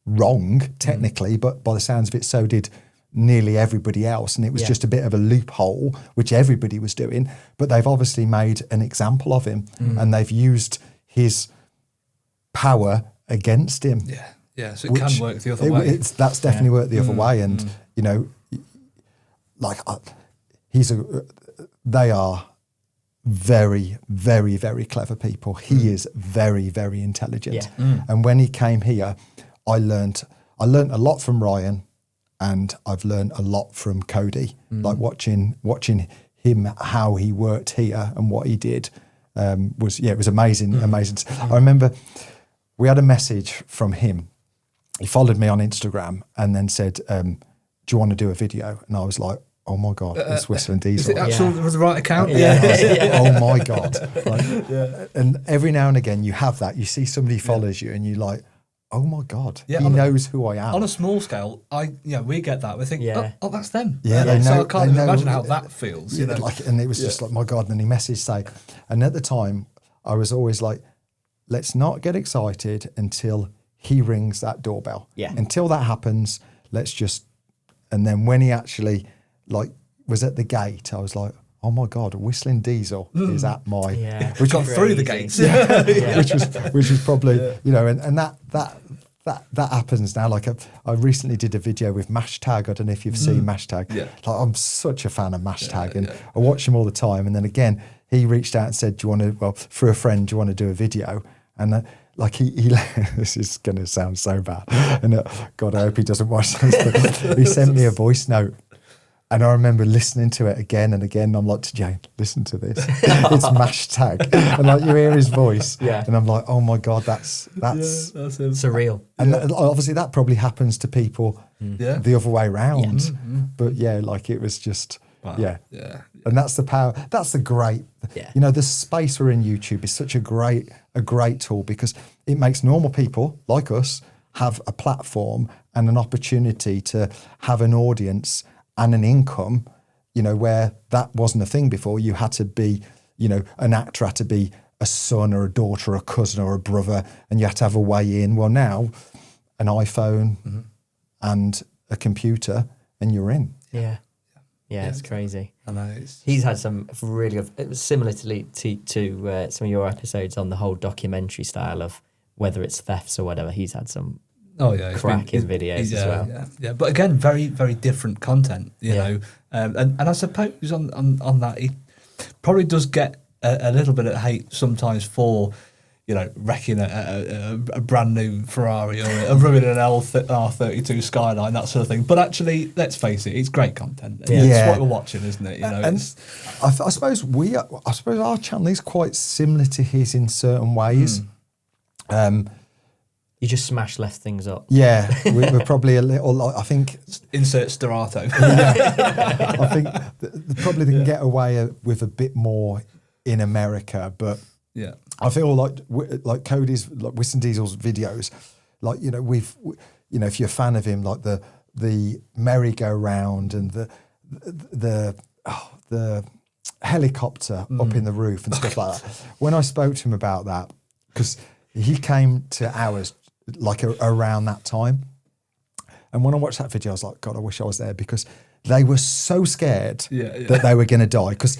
wrong technically, but by the sounds of it, so did nearly everybody else, and it was just a bit of a loophole which everybody was doing, but they've obviously made an example of him and they've used his power against him. So it can work the other way. That's definitely worked the other way, and you know, like they are very, very, very clever people. He is very, very intelligent, and when he came here, I learned a lot from Ryan, and I've learned a lot from Cody. Like watching him, how he worked here and what he did was amazing. I remember we had a message from him. He followed me on Instagram and then said, "Do you want to do a video?" And I was like, "Oh my God, it's WhistlinDiesel." Is it actual was the right account? Oh my God. And every now and again you have that. You see somebody follows you and you're like, oh my God, he knows who I am. On a small scale, we get that. We think, oh, that's them. Yeah, they know, so I can't even imagine how that feels. You know? And it was just like, my God. And then he messaged and at the time I was always like, let's not get excited until he rings that doorbell. Yeah. Until that happens, let's just, and then when he actually was at the gate, I was like, oh my God, WhistlinDiesel is at my, which got through the gates, which was probably and that happens now. Like I recently did a video with Mashtag. I don't know if you've seen Mashtag. Like I'm such a fan of Mashtag, and I watch him all the time. And then again, he reached out and said, "Do you want to? Well, through a friend, do you want to do a video?" And he this is going to sound so bad, and God, I hope he doesn't watch this. But he sent me a voice note. And I remember listening to it again and again. And I'm like, to Jane, listen to this. It's Mashtag. And like you hear his voice. And I'm like, oh my God, that's surreal. And obviously that probably happens to people the other way around. But like it was just, And that's the power. That's the great, the space we're in YouTube is such a great tool, because it makes normal people like us have a platform and an opportunity to have an audience and an income, where that wasn't a thing before. You had to be, an actor had to be a son or a daughter or a cousin or a brother, and you had to have a way in. Well, now, an iPhone and a computer, and you're in. Yeah, it's crazy. I know. He's had some really good, it was similar to some of your episodes on the whole documentary style of whether it's thefts or whatever. He's had some cracking videos as well. Yeah. But again, very, very different content, you know. And I suppose on that, he probably does get a little bit of hate sometimes for, wrecking a brand new Ferrari or ruining an R32 Skyline, that sort of thing. But actually, let's face it, it's great content. It's what we're watching, isn't it? And I suppose our channel is quite similar to his in certain ways. You just smash left things up. Yeah, we're probably a little. I think insert Sterato. I think probably they can get away with a bit more in America, but I feel like Cody's, like WhistlinDiesel's videos, like if you're a fan of him, like the merry-go-round and the helicopter up in the roof and stuff like that. When I spoke to him about that, because he came to ours around that time, and when I watched that video, I was like, God, I wish I was there, because they were so scared that they were going to die. Because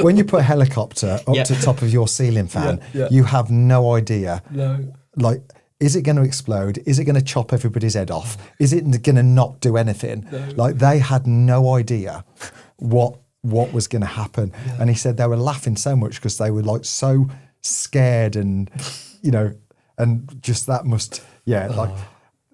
when you put a helicopter up to the top of your ceiling fan, you have no idea. No. Is it going to explode? Is it going to chop everybody's head off? Is it going to not do anything? No. They had no idea what was going to happen. Yeah. And he said they were laughing so much because they were so scared, and and just that must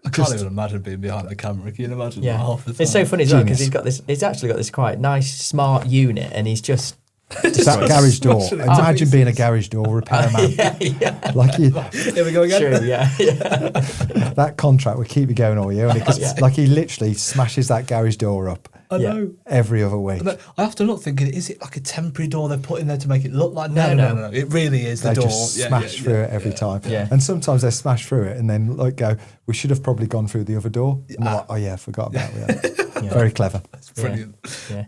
I can't even imagine being behind the camera. Can you imagine? Yeah, half the time? It's so funny as well, because he's actually got this quite nice, smart unit, and he's just that garage door. Imagine being a garage door repairman. Here we go again. True, that contract would keep you going all year, because he literally smashes that garage door up, I know. Every other week. I often look thinking, is it like a temporary door they're putting there to make it look like? No. It really is the door. They just smash through it every time. Yeah. And sometimes they smash through it and then like go, we should have probably gone through the other door. And they're like, oh yeah, I forgot about that. Very clever. That's brilliant. Yeah.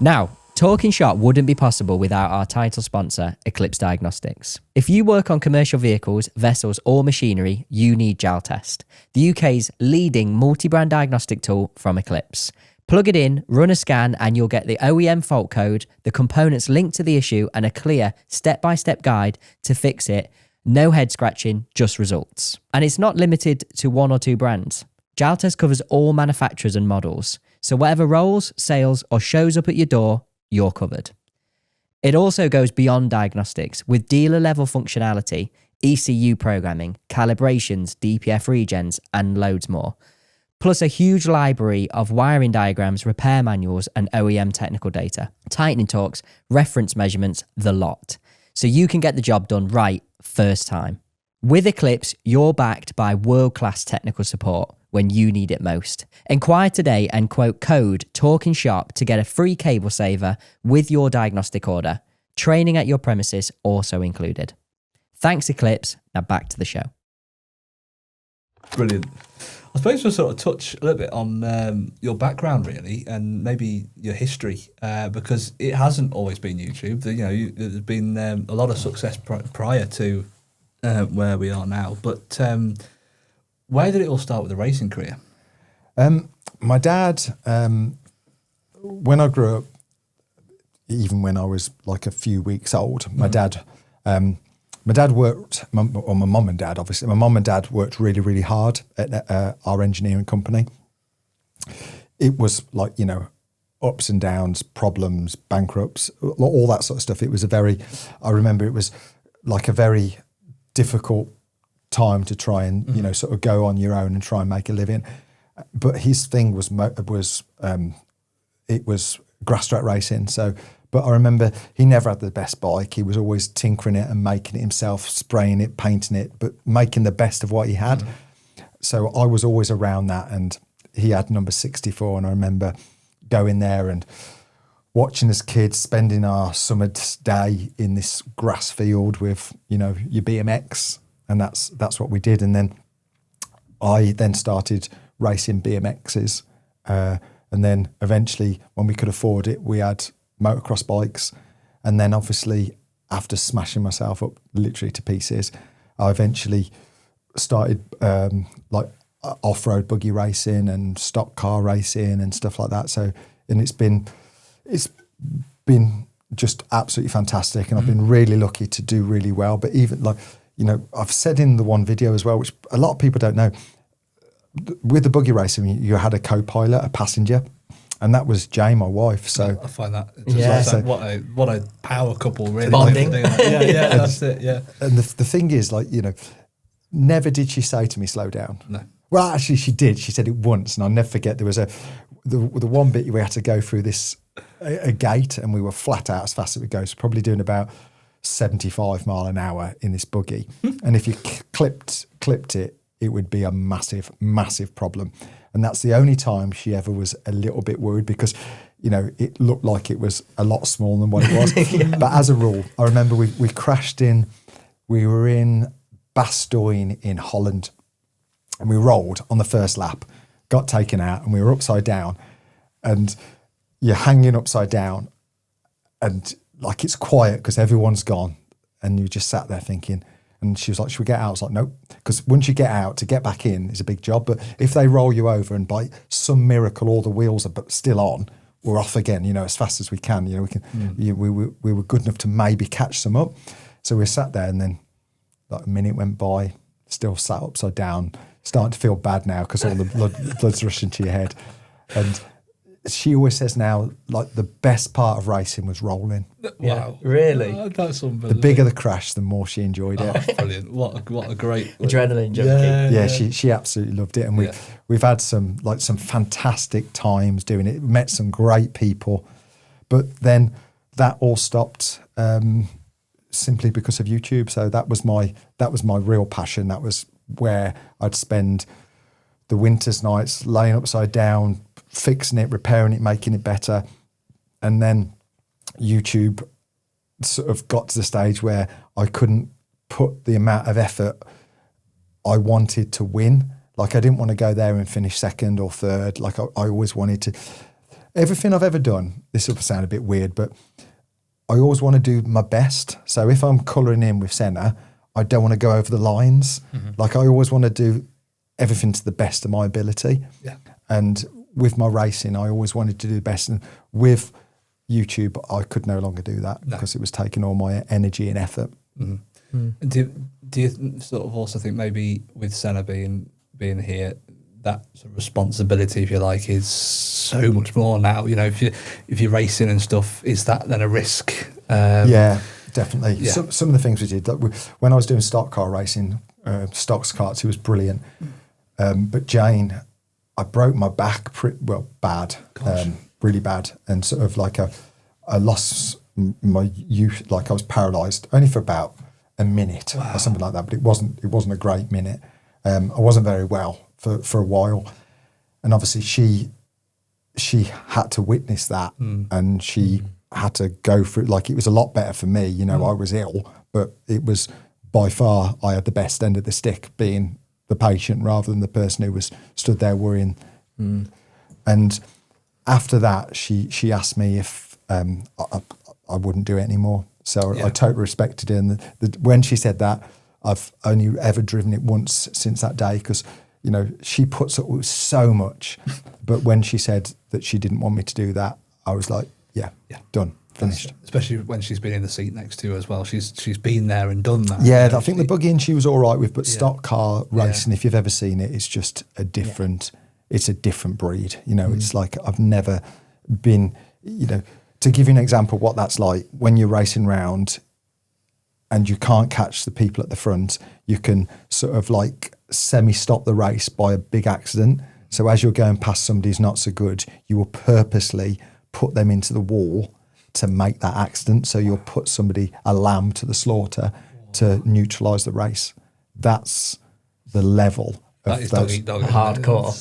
Now, Talkin Shop wouldn't be possible without our title sponsor, Eclipse Diagnostics. If you work on commercial vehicles, vessels or machinery, you need Jaltest, the UK's leading multi-brand diagnostic tool from Eclipse. Plug it in, run a scan, and you'll get the OEM fault code, the components linked to the issue, and a clear step-by-step guide to fix it. No head scratching, just results. And it's not limited to one or two brands. Jaltest covers all manufacturers and models. So whatever rolls, sails, or shows up at your door, you're covered. It also goes beyond diagnostics with dealer-level functionality, ECU programming, calibrations, DPF regens, and loads more. Plus a huge library of wiring diagrams, repair manuals, and OEM technical data, tightening torques, reference measurements, the lot. So you can get the job done right first time. With Eclipse, you're backed by world-class technical support when you need it most. Inquire today and quote code Talkin Shop to get a free cable saver with your diagnostic order. Training at your premises also included. Thanks, Eclipse. Now back to the show. Brilliant. I suppose we'll sort of touch a little bit on your background, really, and maybe your history, because it hasn't always been YouTube. There's been a lot of success prior to where we are now. But where did it all start with the racing career? My dad, when I grew up, even when I was like a few weeks old, my dad worked, my mum and dad, obviously, my mum and dad worked really, really hard at our engineering company. It was like, ups and downs, problems, bankrupts, all that sort of stuff. It was I remember it was like a very difficult time to try and, sort of go on your own and try and make a living. But his thing was grass track racing. But I remember he never had the best bike. He was always tinkering it and making it himself, spraying it, painting it, but making the best of what he had. So I was always around that, and he had number 64, and I remember going there and watching as kids, spending our summer day in this grass field with, your BMX, and that's what we did. And then I then started racing BMXs, and then eventually, when we could afford it, we had motocross bikes. And then obviously, after smashing myself up literally to pieces, I eventually started off-road buggy racing and stock car racing and stuff like that. So, and it's been just absolutely fantastic, and I've been really lucky to do really well. But even I've said in the one video as well, which a lot of people don't know, with the buggy racing, you had a co-pilot, a passenger, and that was Jay, my wife. So I find that just what a power couple, really. Bonding. That's it. Yeah. And the thing is, never did she say to me, "Slow down." No. Well, actually, she did. She said it once, and I'll never forget. There was the one bit we had to go through this a gate, and we were flat out as fast as we go. So probably doing about 75 mile an hour in this buggy, and if you clipped it, it would be a massive, massive problem. And that's the only time she ever was a little bit worried, because, it looked like it was a lot smaller than what it was. But as a rule, I remember we crashed we were in Bastogne in Holland, and we rolled on the first lap, got taken out, and we were upside down, and you're hanging upside down, and it's quiet because everyone's gone, and you just sat there thinking. And she was like, "Should we get out?" I was like, "Nope," because once you get out, to get back in is a big job. But if they roll you over and by some miracle all the wheels are still on, we're off again. As fast as we can. We can. We were good enough to maybe catch some up. So we sat there, and then a minute went by, still sat upside down, starting to feel bad now because all the blood's rushing to your head. And she always says now, the best part of racing was rolling. Wow, really? That's unbelievable. The bigger the crash, the more she enjoyed it. Oh, brilliant! What a great adrenaline junkie. Yeah, she absolutely loved it, and we've had some fantastic times doing it. Met some great people, but then that all stopped simply because of YouTube. So that was my real passion. That was where I'd spend the winter's nights laying upside down, fixing it, repairing it, making it better. And then YouTube sort of got to the stage where I couldn't put the amount of effort I wanted to win. Like I didn't want to go there and finish second or third. Like I always wanted to, everything I've ever done, this will sound a bit weird, but I always want to do my best. So if I'm colouring in with Senna, I don't want to go over the lines. Like I always want to do everything to the best of my ability. Yeah. And with my racing, I always wanted to do the best. And with YouTube, I could no longer do that because it was taking all my energy and effort. Do you sort of also think maybe with Senna being here, that sort of responsibility, if you like, is so much more now? You know, if you're racing and stuff, is that then a risk? Yeah, definitely. Yeah. Some of the things we did, like when I was doing stock car racing, stocks karts, it was brilliant. But Jane, I broke my back bad, really bad, and sort of like I lost my youth, like I was paralysed only for about a minute or something like that. But it wasn't a great minute. I wasn't very well for a while, and obviously she had to witness that, and she had to go through. Like it was a lot better for me, you know. I was ill, but it was by far I had the best end of the stick, being the patient rather than the person who was stood there worrying. And after that, she asked me if I wouldn't do it anymore. So I totally respected it. And when she said that, I've only ever driven it once since that day because, you know, she puts up with so much. But when she said that she didn't want me to do that, I was like, yeah. Done, finished. Especially when she's been in the seat next to you as well. She's been there and done that. Yeah, I think the buggy-in she was all right with, but stock car racing, if you've ever seen it, it's just a different, it's a different breed. You know, it's like I've never been, you know, to give you an example what that's like, when you're racing round and you can't catch the people at the front, you can sort of like semi-stop the race by a big accident. So as you're going past somebody who's not so good, you will purposely put them into the wall to make that accident. So you'll put a lamb to the slaughter to neutralise the race. That's the level of that is those hardcore.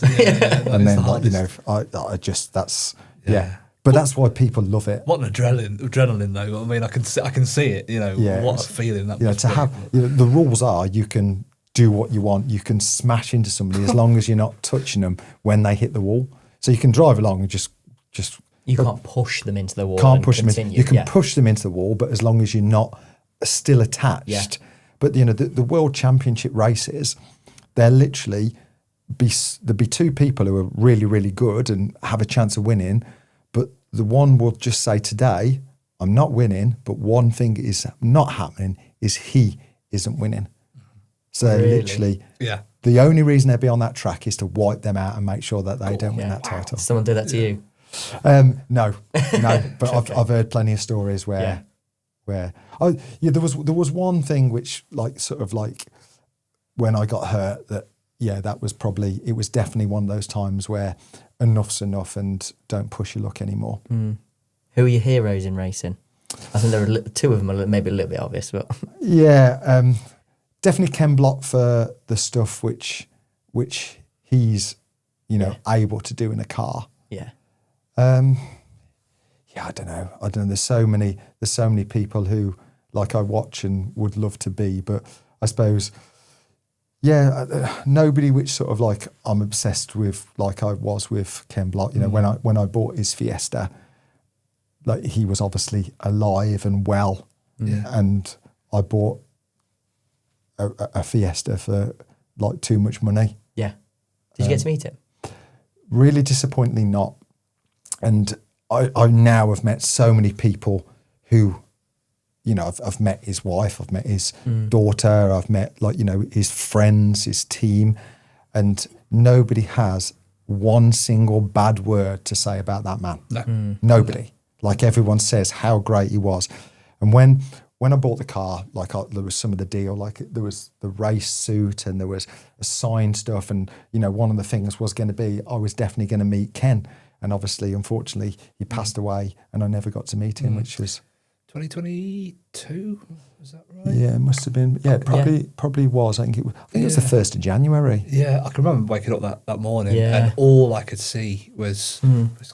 and then like, you know, I just that's But that's why people love it. What an adrenaline though. I mean, I can see it. You know, what a feeling that. You know, to have the rules are you can do what you want. You can smash into somebody as long as you're not touching them when they hit the wall. So you can drive along and just. You can't push them into the wall. Can't push them in. You can push them into the wall, but as long as you're not still attached. Yeah. But you know, the World Championship races, they're literally there'll be two people who are really, really good and have a chance of winning, but the one will just say today, I'm not winning, but one thing is not happening is he isn't winning. So literally, the only reason they'll be on that track is to wipe them out and make sure that they don't win that title. Someone do that to you? No, but I've heard plenty of stories where there was one thing which like sort of like when I got hurt that it was definitely one of those times where enough's enough and don't push your luck anymore. Who are your heroes in racing? I think there are two of them are maybe a little bit obvious, but definitely Ken Block for the stuff which he's able to do in a car. I don't know. There's so many people who like I watch and would love to be, but I suppose nobody which sort of like I'm obsessed with like I was with Ken Block. You know, when I bought his Fiesta, like he was obviously alive and well, and I bought a Fiesta for like too much money. Yeah. Did you get to meet him? Really disappointingly not. And I now have met so many people who, you know, I've met his wife, I've met his daughter, I've met like, you know, his friends, his team, and nobody has one single bad word to say about that man. No. Nobody. Like everyone says how great he was. And when I bought the car, like there was some of the deal, like there was the race suit and there was signed stuff. And, you know, one of the things was going to be, I was definitely going to meet Ken. And obviously, unfortunately, he passed away and I never got to meet him, which was... 2022, was that right? Yeah, it must have been. Yeah, probably was. I think it was the 1st of January. Yeah, I can remember waking up that morning and all I could see was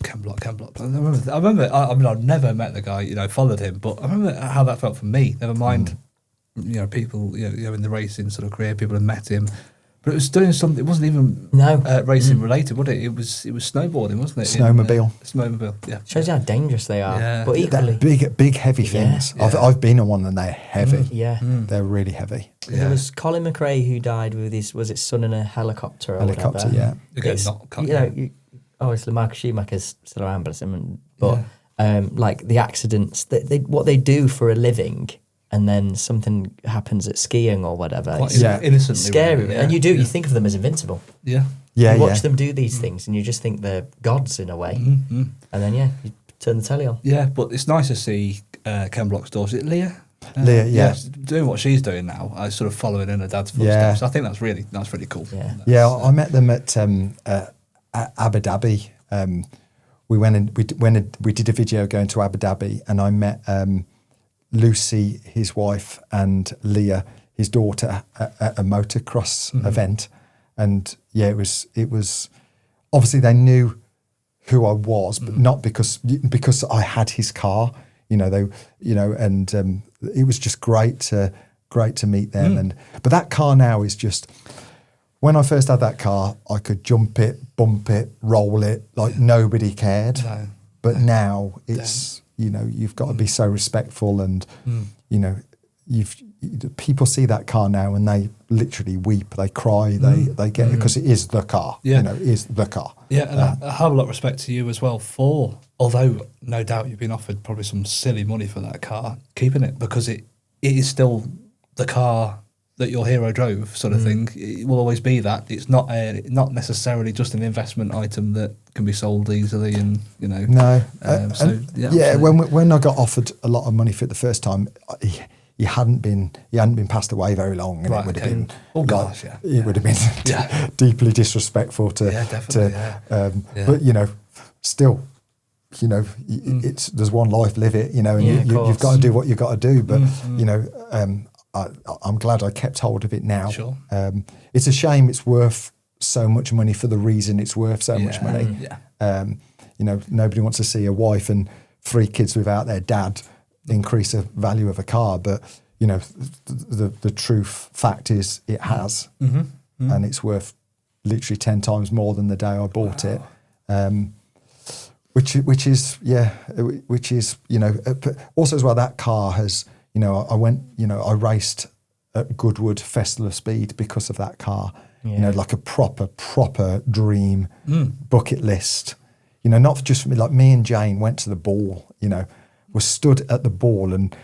Ken Block. I remember. I mean, I'd never met the guy, followed him, but I remember how that felt for me. Never mind, people, in the racing sort of career, people had met him. But it was doing something. It wasn't even racing related, was it? It was snowboarding, wasn't it? Snowmobile. Snowmobile. Yeah. Shows you how dangerous they are. Yeah. But equally, big heavy things. Yeah. I've been on one and they're heavy. Yeah. They're really heavy. Yeah. There was Colin McRae who died with his son in a helicopter. Helicopter, yeah. Obviously, Michael Schumacher's still around, but like the accidents, what they do for a living. And then something happens at skiing or whatever. Innocently. Scary. Really, and you think of them as invincible. Yeah. You watch them do these things and you just think they're gods in a way. Mm-hmm. And then, you turn the telly on. Yeah, but it's nice to see Ken Block's daughter. Is it Leah? Leah, yeah. Doing what she's doing now, sort of following in her dad's footsteps. I think that's really cool. Yeah. I met them at Abu Dhabi. We did a video going to Abu Dhabi and I met... Lucy, his wife, and Leah, his daughter, at a motocross event, and it was obviously they knew who I was, but not because I had his car, and it was just great to meet them, but that car now is just. When I first had that car, I could jump it, bump it, roll it like nobody cared, but now it's. You've got to be so respectful, and people see that car now and they literally weep, they cry, they get it because it is the car. It is the car. Yeah, and I have a lot of respect to you as well although no doubt you've been offered probably some silly money for that car, keeping it because it is still the car that your hero drove, sort of thing. It will always be that. It's not necessarily just an investment item that can be sold easily, and No. When I got offered a lot of money for it the first time, he hadn't been passed away very long, and it would have been. Oh gosh, it would have been deeply disrespectful to. Yeah, definitely. But still. It's there's one life, live it. And you've got to do what you've got to do. But I'm glad I kept hold of it now. Sure. It's a shame it's worth so much money for the reason it's worth so much money. Yeah. Nobody wants to see a wife and 3 kids without their dad increase the value of a car, but the truth fact is it has, and it's worth literally 10 times more than the day I bought it. Which is also as well, that car has. I raced at Goodwood Festival of Speed because of that car. Like a proper dream bucket list. Not just for me. Like me and Jane went to the ball. Were stood at the ball, and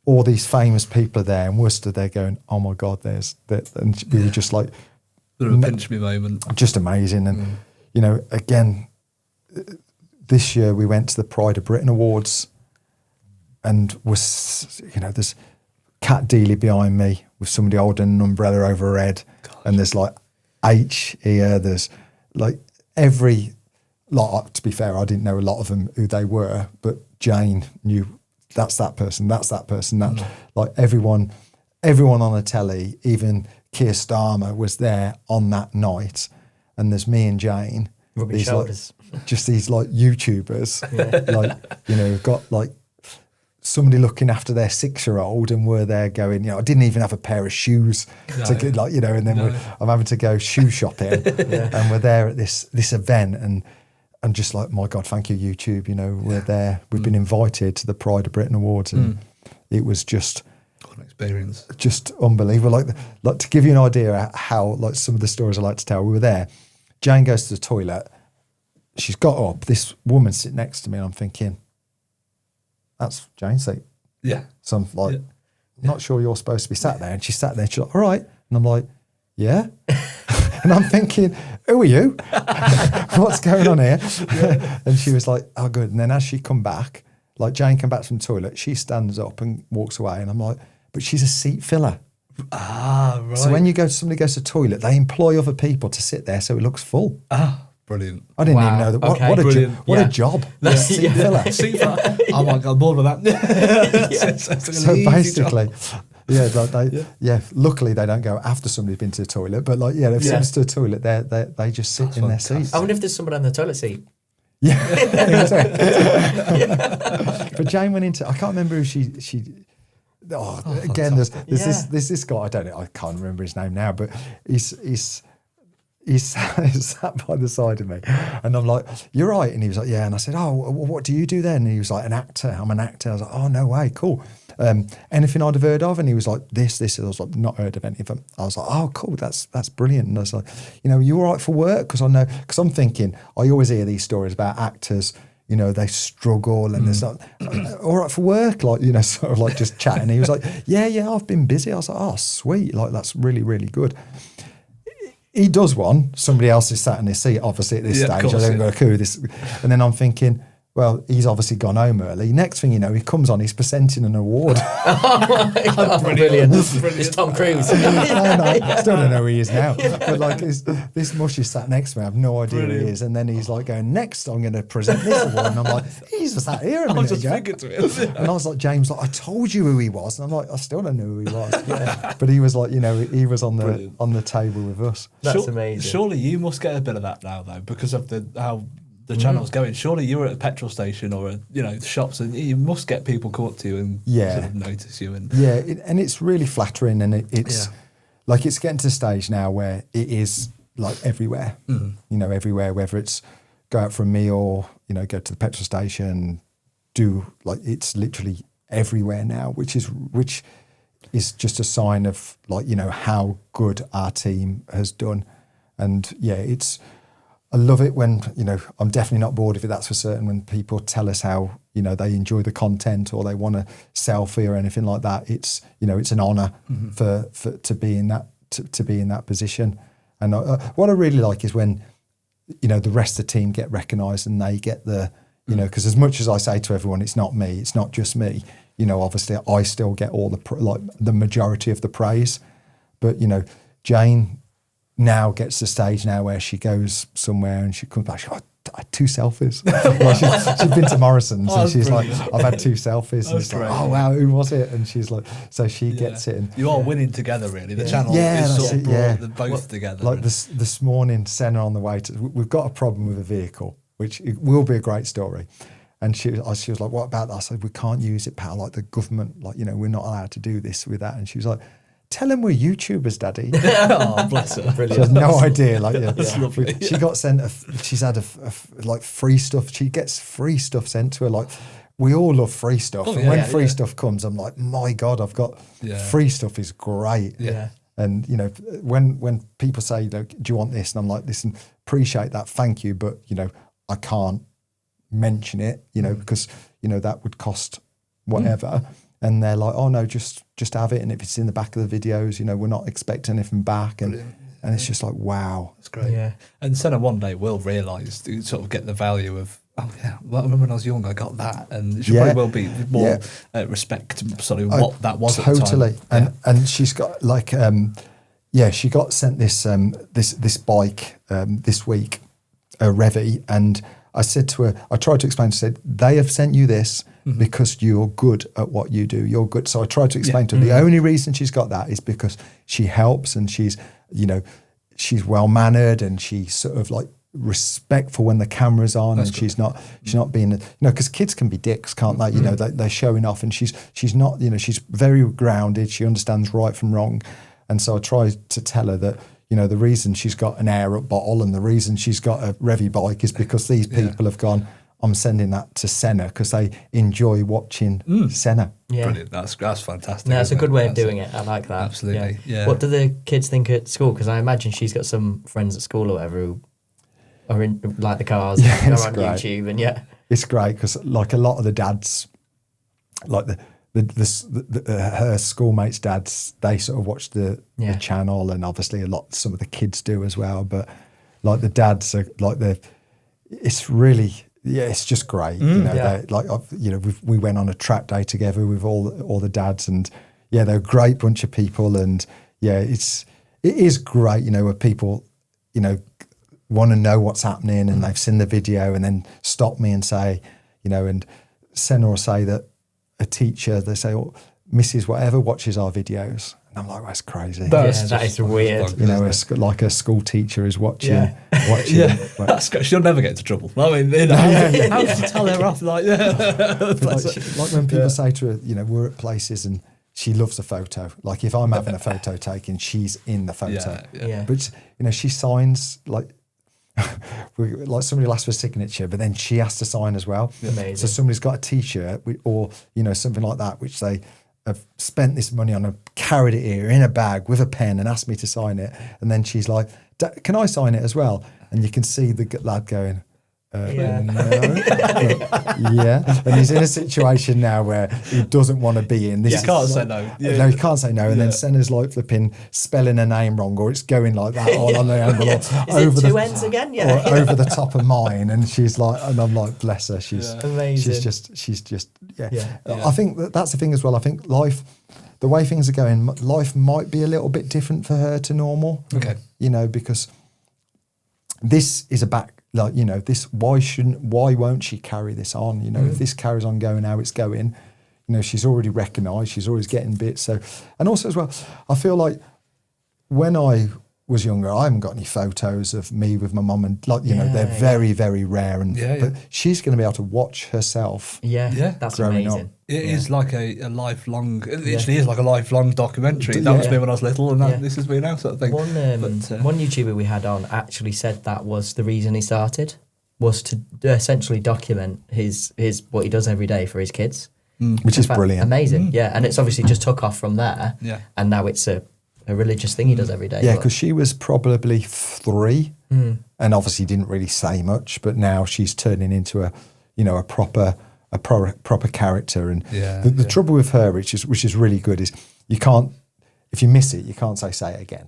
all these famous people are there, and we're stood there going, "Oh my God, there's that!" And we were just like, sort of a pinch me moment, just amazing. And again, this year we went to the Pride of Britain Awards. And there's Cat Dealey behind me with somebody holding an umbrella over her head. Gosh. And there's like H here. There's like to be fair, I didn't know a lot of them who they were, but Jane knew that's that person. That like everyone on the telly, even Keir Starmer was there on that night. And there's me and Jane. Rubbing shoulders. Just these like YouTubers, who've got like, somebody looking after their 6-year-old, and we're there going, I didn't even have a pair of shoes to get, and then I'm having to go shoe shopping, and we're there at this event, and I'm just like, my God, thank you, YouTube. We're there. We've been invited to the Pride of Britain Awards, and it was just what an experience, just unbelievable. Like to give you an idea how like some of the stories I like to tell. We were there. Jane goes to the toilet. She's got up. This woman sitting next to me, and I'm thinking, that's Jane's seat. Yeah. So I'm like, not sure you're supposed to be sat there. And she sat there and she's like, all right. And I'm like, yeah. And I'm thinking, who are you? What's going on here? And she was like, oh, good. And then as she come back, like Jane came back from the toilet, she stands up and walks away. And I'm like, but she's a seat filler. Ah, right. So when somebody goes to the toilet, they employ other people to sit there so it looks full. Ah, Brilliant. I didn't even know that. What a job. Seat filler. Seat filler. Oh my God, more of that. So basically, luckily they don't go after somebody's been to the toilet, but like, if someone's to the toilet, they just sit in their seat. I wonder if there's someone on the toilet seat. Yeah. But Jane went into, I can't remember who she again, there's this guy, I can't remember his name now, but he's sat by the side of me, and I'm like, "You're right," and he was like, "Yeah," and I said, "Oh, what do you do then?" And he was like, "An actor. I'm an actor." I was like, "Oh, no way, cool. Anything I'd have heard of?" And he was like, this. I was like, "Not heard of any of them." I was like, "Oh, cool, that's brilliant." And I was like, "You all right for work?" Because I'm thinking, I always hear these stories about actors. They struggle and it's not all right for work, like, sort of like just chatting. He was like, yeah, I've been busy. I was like, oh, sweet. Like, that's really, really good. He does one. Somebody else is sat in his seat, obviously, at this stage. I don't got a clue this. And then I'm thinking, well, he's obviously gone home early. Next thing you know, he comes on, he's presenting an award. Oh my God, brilliant. It's Tom Cruise. I still don't know who he is now. But like this mush is sat next to me, I have no idea who he is. And then he's like going, next I'm going to present this award. And I'm like, he's sat here a minute ago. And I was like, James, like, I told you who he was. And I'm like, I still don't know who he was. Yeah. But he was like, he was on the table with us. That's amazing. Surely you must get a bit of that now, though, because of how the channel's going. Surely you were at a petrol station or shops, and you must get people come up to you and sort of notice you. And and it's really flattering, and it's like it's getting to the stage now where it is like everywhere. Everywhere, whether it's go out for a meal, go to the petrol station, it's literally everywhere now, which is just a sign of how good our team has done. And I love it when, I'm definitely not bored of it, that's for certain, when people tell us how, they enjoy the content or they want a selfie or anything like that. It's, it's an honour for to be in that position. And what I really like is when, the rest of the team get recognised and they get the, because as much as I say to everyone, it's not me, it's not just me, obviously I still get all the majority of the praise. But, Jane now gets to the stage now where she goes somewhere and she comes back, I had 2 selfies. She's been to Morrison's and she's brilliant. Like, I've had 2 selfies. And it's great. Like, oh wow, who was it? And she's like, so she gets it. And you are winning together, really. The channel is sort of brought them both together. Like this morning, Senna on the way to, we've got a problem with a vehicle, which it will be a great story. And she was like, what about that? I said, we can't use it, pal. Like the government, we're not allowed to do this with that. And she was like, tell them we're YouTubers, Daddy. Oh, bless her. Brilliant. She has no idea. That's lovely. She got sent, she's had free stuff. She gets free stuff sent to her. Like, we all love free stuff. And when free stuff comes, I'm like, my God, I've got free stuff is great. Yeah. And, when people say, do you want this? And I'm like, listen, appreciate that. Thank you. But, I can't mention it, because, that would cost whatever. And they're like, oh no, just have it. And if it's in the back of the videos, we're not expecting anything back. And it's just like, wow. That's great. Yeah. And Senna one day will realise, sort of get the value of, oh yeah, well, I remember when I was young, I got that. And she probably will be more respect to what that was totally. at the time. And she's got she got sent this this bike this week, a Revy. And I said to her, I tried to explain, I said, they have sent you this because you're good at what you do. You're good. So I tried to explain to her, the only reason she's got that is because she helps and she's, she's well-mannered and she's sort of like respectful when the camera's on. That's and good. she's not being, because kids can be dicks, can't they? They're showing off and she's not, she's very grounded. She understands right from wrong. And so I tried to tell her that, the reason she's got an air-up bottle and the reason she's got a Revy bike is because these people have gone, I'm sending that to Senna because they enjoy watching Senna. Yeah. Brilliant. That's fantastic. No, that's a good way of doing it. I like that. Absolutely. Yeah. What do the kids think at school? Because I imagine she's got some friends at school or whatever who are in like the cars and are on YouTube and It's great because like a lot of the dads, like her schoolmates' dads, they sort of watch the channel, and obviously some of the kids do as well. But like the dads are like it's really it's just great. We went on a track day together with all the dads, and they're a great bunch of people, and it is great. Where people want to know what's happening, and they've seen the video and then stop me and say, you know, and Senna will say that a teacher, they say, oh, Mrs. Whatever watches our videos. And I'm like, that's crazy. That is weird. You know, like a school teacher is watching. watching. She'll never get into trouble. I mean, you know, how would you tell her off? Like when people say to her, you know, we're at places and she loves a photo. Like if I'm having a photo taken, she's in the photo. But, you know, she signs like somebody will ask for a signature, but then she has to sign as well. Amazing. So somebody's got a T-shirt or, you know, something like that, which they have spent this money on, carried it here in a bag with a pen and asked me to sign it. And then she's like, can I sign it as well? And you can see the lad going, no. And he's in a situation now where he doesn't want to be in. This you can't say no. No, he can't say no. And then Senna's like flipping, spelling a name wrong, or it's going like that all on the envelope. Is it two ends again? Yeah. Or over the top of mine. And she's like, and I'm like, bless her. She's amazing. She's just. I think that's the thing as well. I think life, the way things are going, life might be a little bit different for her to normal. Okay. You know, because this is like, you know, why won't she carry this on? You know, if this carries on going how it's going, you know, she's already recognised, she's always getting bits. So, and also as well, I feel like when I was younger, I haven't got any photos of me with my mum, and like, you know, they're very, very rare. And but she's going to be able to watch herself. That's amazing. It is like a lifelong. It literally is like a lifelong documentary. That was me when I was little, and this has been now sort of thing. One YouTuber we had on actually said that was the reason he started, was to essentially document his what he does every day for his kids, which is brilliant, amazing. And it's obviously just took off from there. And now it's a religious thing he does every day. Yeah, because she was probably 3, and obviously didn't really say much, but now she's turning into a proper character. And the trouble with her, which is really good, is you can't, if you miss it, you can't say it again.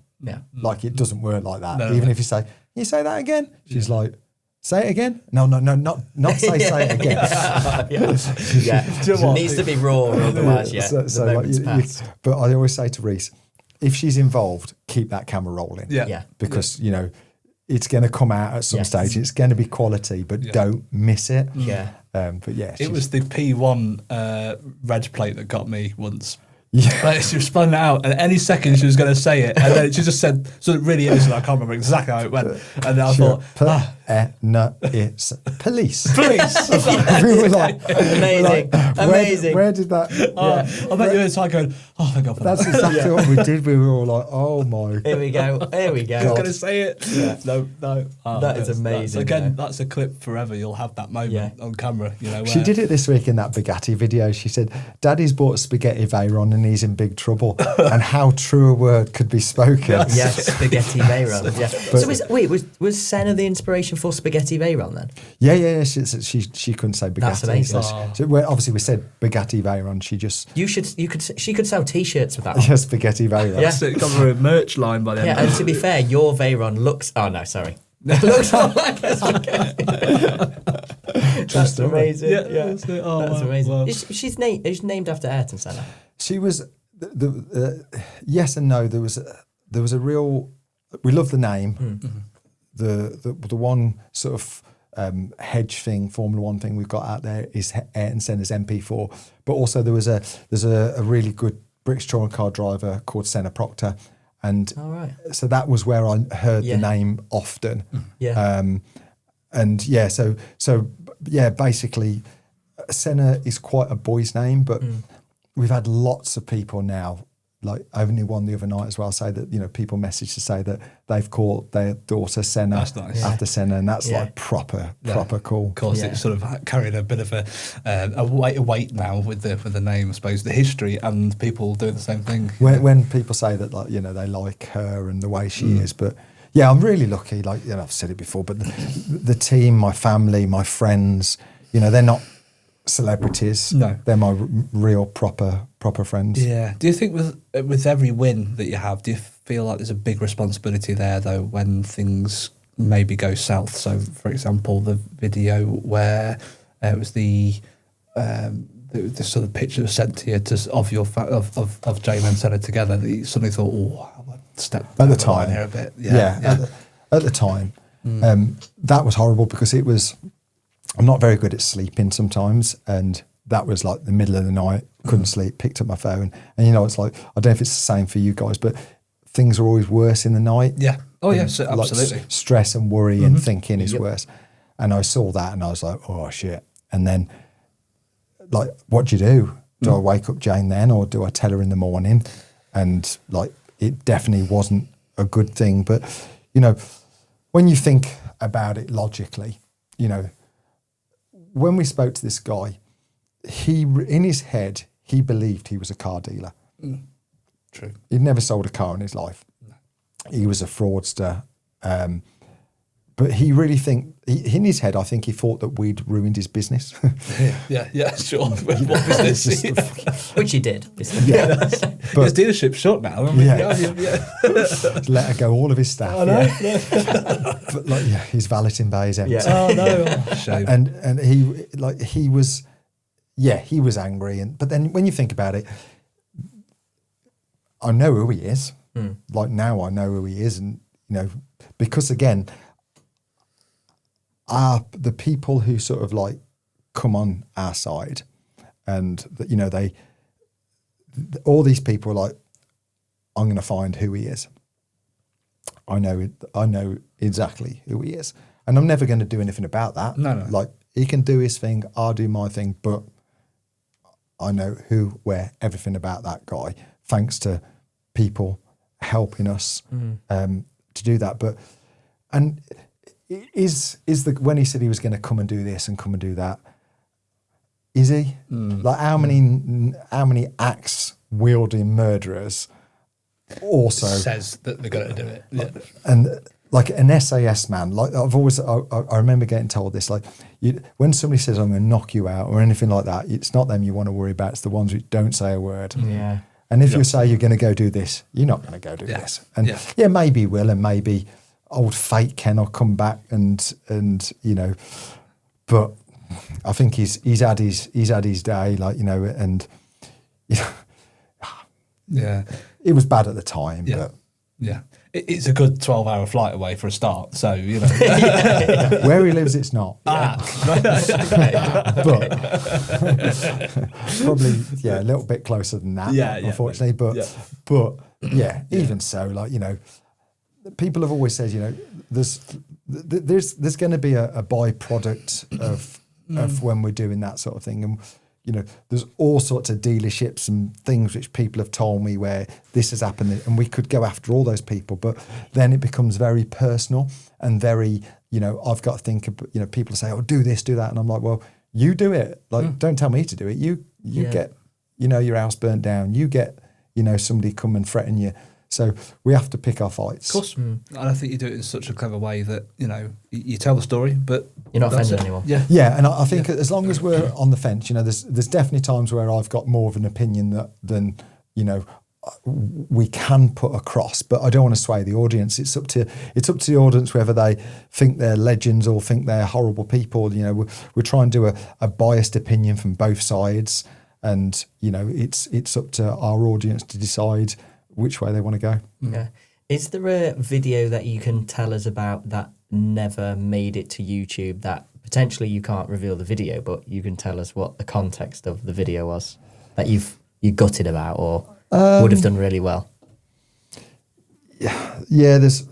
Like it doesn't work like that. Even if you say that again, she's like, say it again? No, not say it again. It needs to be raw, otherwise, So but I always say to Reese, if she's involved, keep that camera rolling. Because, you know, it's going to come out at some stage. It's going to be quality, but don't miss it. But it was the P1 reg plate that got me once. Like she was spelling it out, and any second she was going to say it, and then she just said something really innocent. I can't remember exactly how it went, and then I thought, no, it's police. Police. We were like, amazing. Where did that? I bet you inside going, oh, thank God for that. That's exactly what we did. We were all like, oh my. Here we go. I was going to say it. No. That is amazing. That's a clip forever. You'll have that moment on camera. You know, she did it this week in that Bugatti video. She said, "Daddy's bought a Spaghetti Veyron and he's in big trouble." And how true a word could be spoken. Yes, Spaghetti Veyron. So was Senna the inspiration for Spaghetti Veyron then? Yeah. She couldn't say Bugatti. That's amazing. So obviously we said Bugatti Veyron. She could sell T-shirts with that. Yes, Spaghetti Veyron. Yeah, so it comes with a merch line by the end. Yeah, and to be fair, your Veyron looks. Oh no, sorry. It looks like a spaghetti. That's amazing. That's amazing. Wow. She's named after Ayrton Senna. She was yes and no. There was a real. We love the name. The one sort of hedge thing, Formula One thing we've got out there is Ayrton Senna's MP4. But also there's a really good British touring car driver called Senna Proctor. And so that was where I heard the name often. Basically Senna is quite a boy's name, but we've had lots of people now, like only one the other night as well, say that, you know, people message to say that they've called their daughter Senna after Senna, and that's like proper cool. Of course, it's sort of carrying a bit of a weight now with the name, I suppose, the history, and people doing the same thing. When people say that, like, you know, they like her and the way she is, but yeah, I'm really lucky. Like, you know, I've said it before, but the team, my family, my friends, you know, they're not celebrities. No, they're my real proper friends. Yeah. Do you think with every win that you have, do you feel like there's a big responsibility there though when things maybe go south? So, for example, the video where it was the sort of picture sent to you of J-Man and Senna together, that you suddenly thought, oh, I'll step at the time here a bit. At the time. That was horrible because I'm not very good at sleeping sometimes, and that was like the middle of the night, couldn't sleep, picked up my phone, and it's like, I don't know if it's the same for you guys, but things are always worse in the night. Yeah. Oh yeah, so absolutely. Like stress and worry and thinking is worse. And I saw that and I was like, oh shit. And then, like, what do you do? Do I wake up Jane then, or do I tell her in the morning? And like, it definitely wasn't a good thing. But, when you think about it logically, when we spoke to this guy, in his head, he believed he was a car dealer. True. He'd never sold a car in his life. No. He was a fraudster. But he really in his head, I think he thought that we'd ruined his business. yeah, sure. What business? Which he did. Yeah. His dealership's shut now. Let her go, all of his staff. Oh, no. But like, his valeting bay is empty. Yeah. Oh no. Shame. And he was angry. But then when you think about it, I know who he is. Like now I know who he is, and because again, the people who sort of like come on our side, and all these people are like, I'm going to find who he is. I know exactly who he is, and I'm never going to do anything about that. No. Like, he can do his thing, I'll do my thing, but I know who, where, everything about that guy, thanks to people helping us to do that. But and when he said he was going to come and do this and come and do that, is he? Like, how many axe wielding murderers also says that they're going to do it? Yeah. And like an SAS man, like I remember getting told this, like, when somebody says I'm going to knock you out or anything like that, it's not them you want to worry about, it's the ones who don't say a word. Yeah. And if you say you're going to go do this, you're not going to go do this. And maybe he will, and maybe old fate Ken will come back and but I think he's had his day, like, and it was bad at the time, but it's a good 12-hour flight away for a start, so where he lives it's not. But probably a little bit closer than that, unfortunately. But even so, like, people have always said, there's going to be a byproduct of when we're doing that sort of thing. And, there's all sorts of dealerships and things which people have told me where this has happened, and we could go after all those people. But then it becomes very personal and very, I've got to think of, people say, oh, do this, do that. And I'm like, well, you do it. Like, don't tell me to do it. You get, your house burnt down. You get, somebody come and threaten you. So we have to pick our fights. Of course. And I think you do it in such a clever way that, you tell the story, but you're not offending anyone. Yeah, and I think as long as we're on the fence, there's definitely times where I've got more of an opinion than we can put across, but I don't want to sway the audience. It's up to the audience whether they think they're legends or think they're horrible people. We're trying to do a biased opinion from both sides, and it's up to our audience to decide which way they want to go. Yeah. Is there a video that you can tell us about that never made it to YouTube, that potentially you can't reveal the video, but you can tell us what the context of the video was that you gutted about or would have done really well? Yeah, there's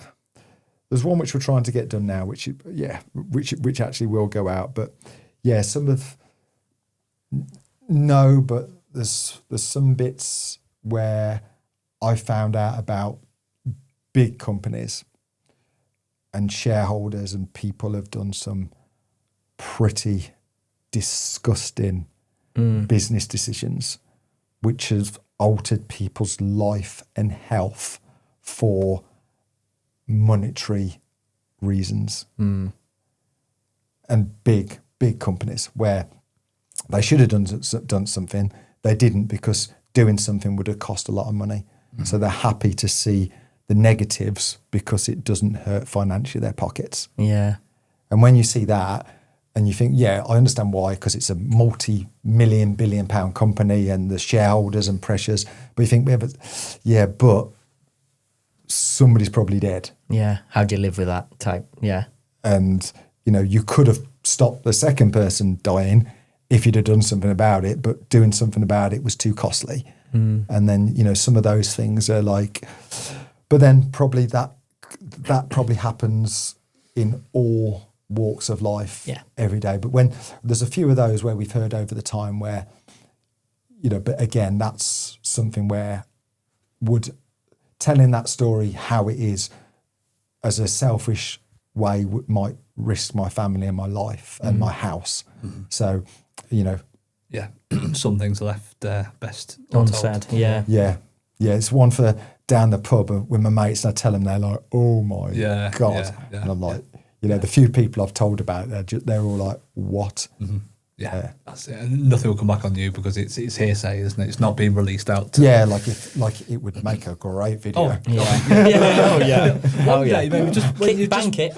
one which we're trying to get done now, which actually will go out. But but there's some bits where I found out about big companies and shareholders, and people have done some pretty disgusting business decisions which have altered people's life and health for monetary reasons. And big companies where they should have done something, they didn't, because doing something would have cost a lot of money. So they're happy to see the negatives because it doesn't hurt financially their pockets. Yeah. And when you see that and you think, I understand why, because it's a multi-million, billion-pound company and the shareholders and pressures, but you think, but somebody's probably dead. Yeah. How do you live with that type? Yeah. And, you could have stopped the second person dying if you'd have done something about it, but doing something about it was too costly. And then, some of those things are like, but then probably that probably happens in all walks of life every day. But when there's a few of those where we've heard over the time where, but again, that's something where telling that story how it is as a selfish way might risk my family and my life and my house. So, Yeah, some things are left best unsaid. Yeah. It's one for down the pub with my mates, and I tell them, they're like, "Oh my god!" And I'm like, the few people I've told about, they're all like, "What?" Yeah, that's it. And nothing will come back on you because it's hearsay, isn't it? It's not being released out. Like it would make a great video. One day, maybe just bank it.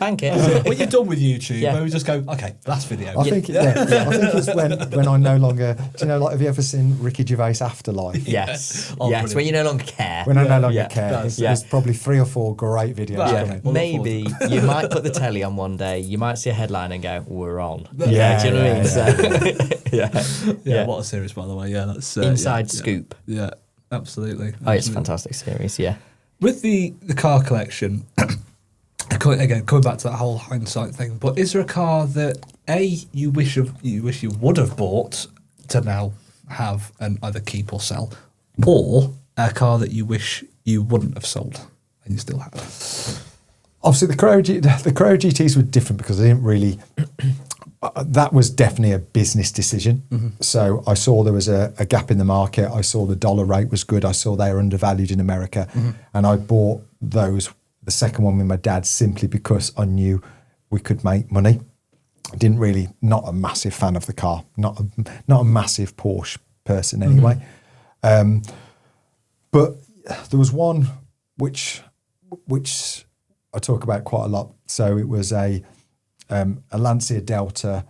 When you're done with YouTube, maybe just go, okay, last video. I think it's when I no longer. Do have you ever seen Ricky Gervais Afterlife? Yes. Yes. When you no longer care. When I no longer care. There's probably 3 or 4 great videos coming. Maybe you might put the telly on one day. You might see a headline and go, "We're on." Do you know what I mean? So, What a series, by the way. Yeah, that's Inside Scoop. Yeah, absolutely. Oh, it's a fantastic series. Yeah. With the car collection, again coming back to that whole hindsight thing, but is there a car that you wish you would have bought to now have and either keep or sell, or a car that you wish you wouldn't have sold and you still have? Obviously, the Carrera GTs were different because they didn't really. That was definitely a business decision. So I saw there was a gap in the market. I saw the dollar rate was good. I saw they were undervalued in America. And I bought the second one with my dad, simply because I knew we could make money. Not a massive fan of the car, not a massive Porsche person anyway. But there was one which I talk about quite a lot. So it was a Lancia Delta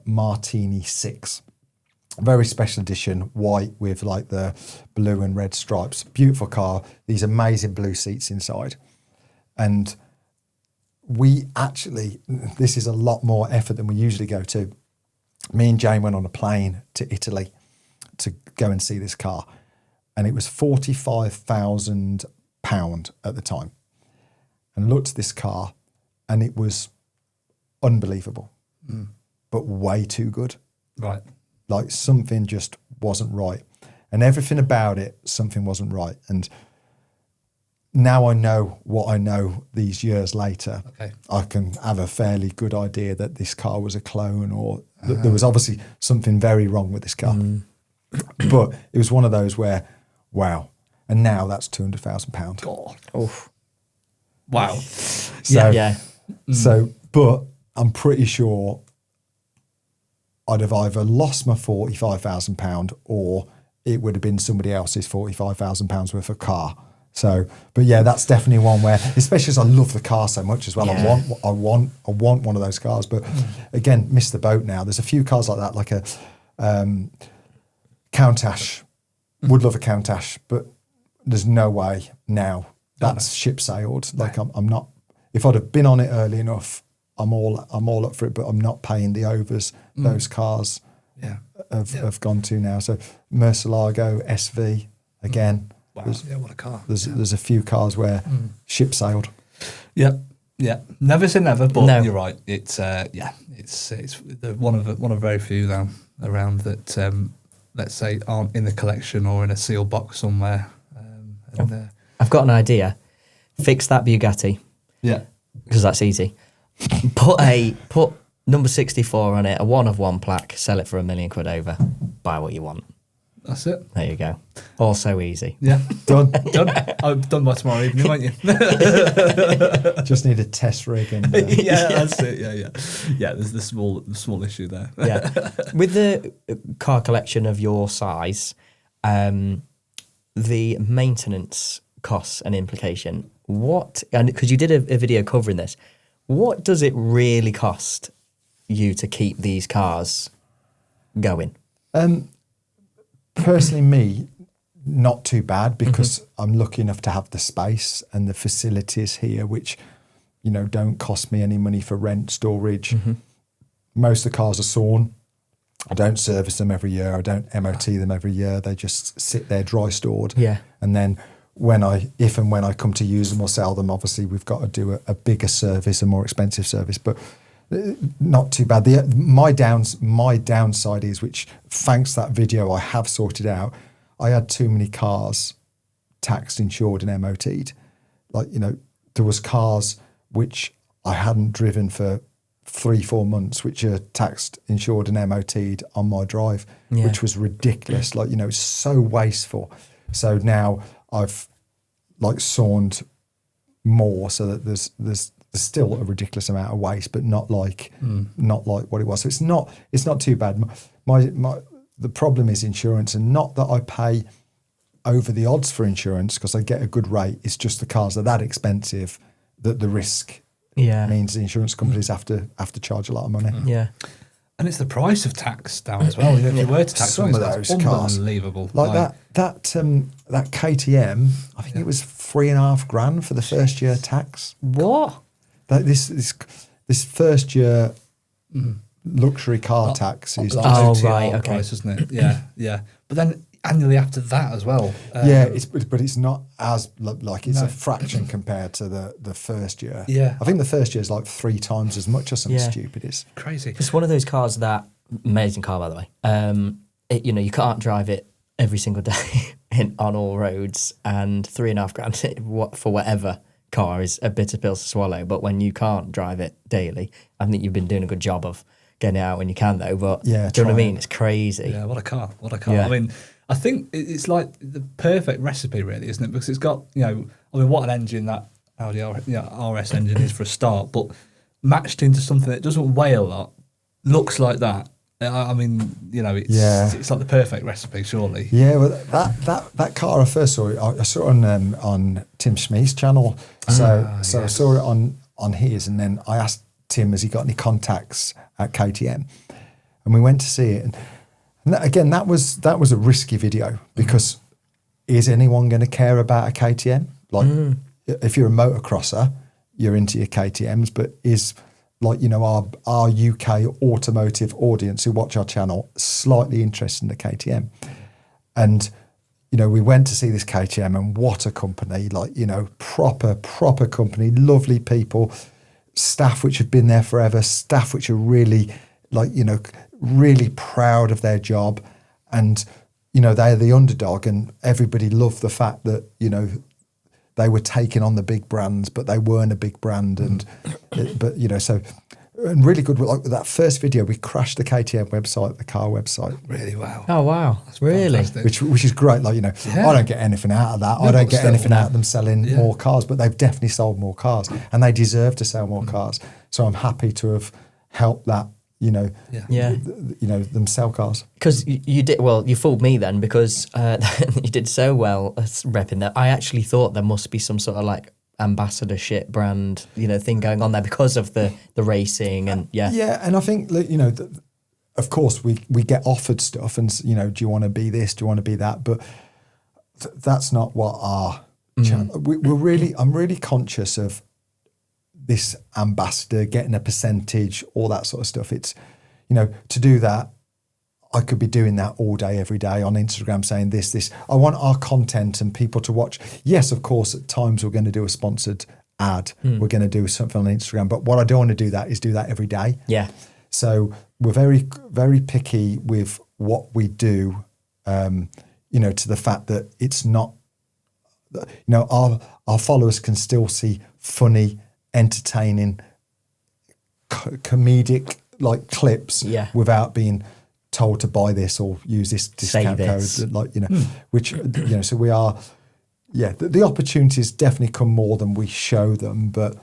Martini 6, very special edition, white with like the blue and red stripes. Beautiful car, these amazing blue seats inside. And this is a lot more effort than we usually go to. Me and Jane went on a plane to Italy to go and see this car, and it was £45,000 at the time. And looked at this car, and it was unbelievable, but way too good. Right. Like something just wasn't right. And everything about it, something wasn't right. And now I know what I know these years later. Okay. I can have a fairly good idea that this car was a clone, or there was obviously something very wrong with this car. But it was one of those where, wow. And now that's £200,000. God. Oh. Wow. So, but I'm pretty sure I'd have either lost my £45,000 or it would have been somebody else's £45,000 worth of car. So, but yeah, that's definitely one where, especially as I love the car so much as well, I want one of those cars. But again, missed the boat now. There's a few cars like that, like a Countach. Would love a Countach, but there's no way now. That's ship sailed. Like I'm not. If I'd have been on it early enough, I'm all up for it. But I'm not paying the overs those cars have gone to now. So Murcielago SV again. Wow. What a car. There's a few cars where ship sailed. Yeah. Never say never, but No. You're right. It's one of very few now around that let's say aren't in the collection or in a sealed box somewhere. I've got an idea. Fix that Bugatti. Yeah. Because that's easy. Put number 64 on it, a 1 of 1 plaque, sell it for £1 million over. Buy what you want. That's it. There you go. All so easy. Yeah. Done. I'm done by tomorrow evening, won't you? Just need a test rig and yeah, that's it. Yeah. There's the small issue there. Yeah. With the car collection of your size, the maintenance costs and implication, and because you did a video covering this, what does it really cost you to keep these cars going? Personally, me, not too bad, because I'm lucky enough to have the space and the facilities here, which don't cost me any money for rent, storage. Most of the cars are sawn. I don't service them every year. I don't MOT them every year. They just sit there dry stored. Yeah. And then if and when I come to use them or sell them, obviously we've got to do a bigger service, a more expensive service, but not too bad. My downside is, which thanks to that video I have sorted out, I had too many cars taxed, insured and MOT'd. There was cars which I hadn't driven for 3-4 months, which are taxed, insured and MOT'd on my drive, which was ridiculous. It's so wasteful. So now I've sawned more, so that there's still a ridiculous amount of waste, but not like what it was. So it's not too bad. The problem is insurance, and not that I pay over the odds for insurance because I get a good rate. It's just the cars are that expensive that the risk means the insurance companies have to charge a lot of money. Yeah. And it's the price of tax down as well. If you were to tax some of those cars, unbelievable. That KTM, I think it was $3,500 for the first year tax. What? This first year luxury car tax is price, isn't it? Yeah. But then annually after that as well. But it's not as it's a fraction compared to the first year. Yeah, I think the first year is 3 times as much or something stupid. It's crazy. It's one of those cars that amazing car, by the way. You can't drive it every single day on all roads, and $3,500 for whatever car is a bitter pill to swallow. But when you can't drive it daily, I think you've been doing a good job of getting it out when you can, though. But do you know what I mean? It's crazy. Yeah, what a car! Yeah. I mean, I think it's like the perfect recipe, really, isn't it? Because it's got, what an engine that Audi RS engine is for a start, but matched into something that doesn't weigh a lot, looks like that. I mean, it's like the perfect recipe, surely. Yeah, well, that car I first saw, I saw it on Tim Schmee's channel. So I saw it on his, and then I asked Tim, has he got any contacts at KTM? And we went to see it. And again, that was a risky video, because is anyone going to care about a KTM? If you're a motocrosser, you're into your KTMs, but is our UK automotive audience who watch our channel slightly interested in the KTM? And we went to see this KTM, and what a company! Proper company, lovely people, staff which have been there forever, staff which are really really proud of their job, and they're the underdog, and everybody loved the fact that they were taking on the big brands, but they weren't a big brand, and and really good. That first video, we crashed the KTM website, the car website. Really? Wow. Oh wow, that's really fantastic. Which is great. I don't get anything out of that. I don't get anything out of them selling more cars, but they've definitely sold more cars, and they deserve to sell more cars. So I'm happy to have helped that. Them sell cars. Because you did well. You fooled me then, because you did so well repping that. I actually thought there must be some sort of ambassadorship brand, thing going on there because of the racing and and I think of course we get offered stuff, and do you want to be this? Do you want to be that? But that's not what our channel. I'm really conscious of this ambassador, getting a percentage, all that sort of stuff. It's, to do that, I could be doing that all day, every day on Instagram, saying this. I want our content and people to watch. Yes, of course, at times we're going to do a sponsored ad. We're going to do something on Instagram. But what I don't want to do that every day. Yeah. So we're very, very picky with what we do, to the fact that it's not, our followers can still see funny, entertaining, comedic clips without being told to buy this or use this discount code, which so we are the opportunities definitely come more than we show them, but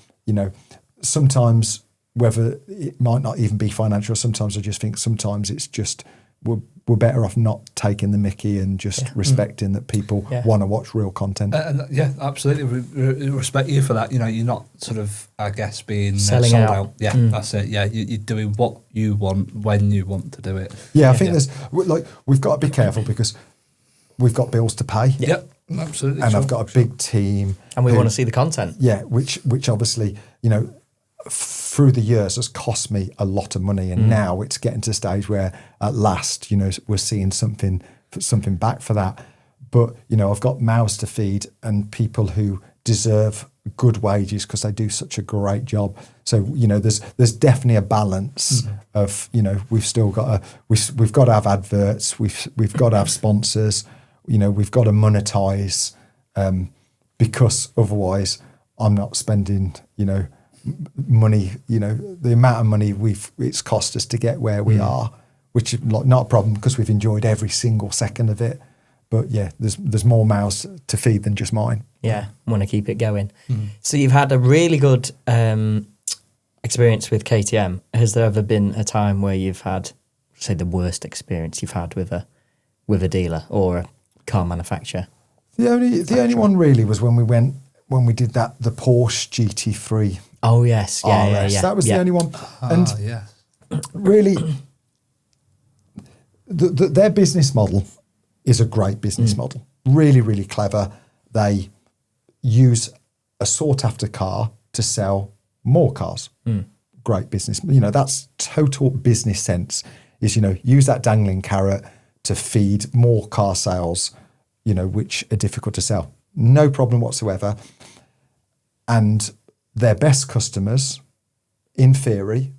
sometimes, whether it might not even be financial, sometimes I just think sometimes it's just we're better off not taking the mickey and just respecting that people want to watch real content. Absolutely. We respect you for that. You're not sort of, I guess, being selling sold out. Yeah, that's it. Yeah, you're doing what you want when you want to do it. Yeah, I think there's we've got to be careful because we've got bills to pay. Yep. Absolutely. And I've got a big team. And we want to see the content. Yeah, which obviously, through the years has cost me a lot of money. And now it's getting to the stage where at last, we're seeing something back for that. But, I've got mouths to feed and people who deserve good wages because they do such a great job. So, there's definitely a balance of, we've still got we've got to have adverts, we've got to have sponsors, we've got to monetize, because otherwise I'm not spending, money, the amount of money it's cost us to get where we are, which is not a problem because we've enjoyed every single second of it. But yeah, there's more mouths to feed than just mine. Yeah, want to keep it going. So you've had a really good experience with KTM. Has there ever been a time where you've had, say, the worst experience you've had with a dealer or a car manufacturer? The only one really was when we did the Porsche GT3. Oh yes, yeah. That was the only one. And really, their business model is a great business model. Really, really clever. They use a sought-after car to sell more cars. Great business. That's total business sense is, use that dangling carrot to feed more car sales, which are difficult to sell. No problem whatsoever. And their best customers, in theory,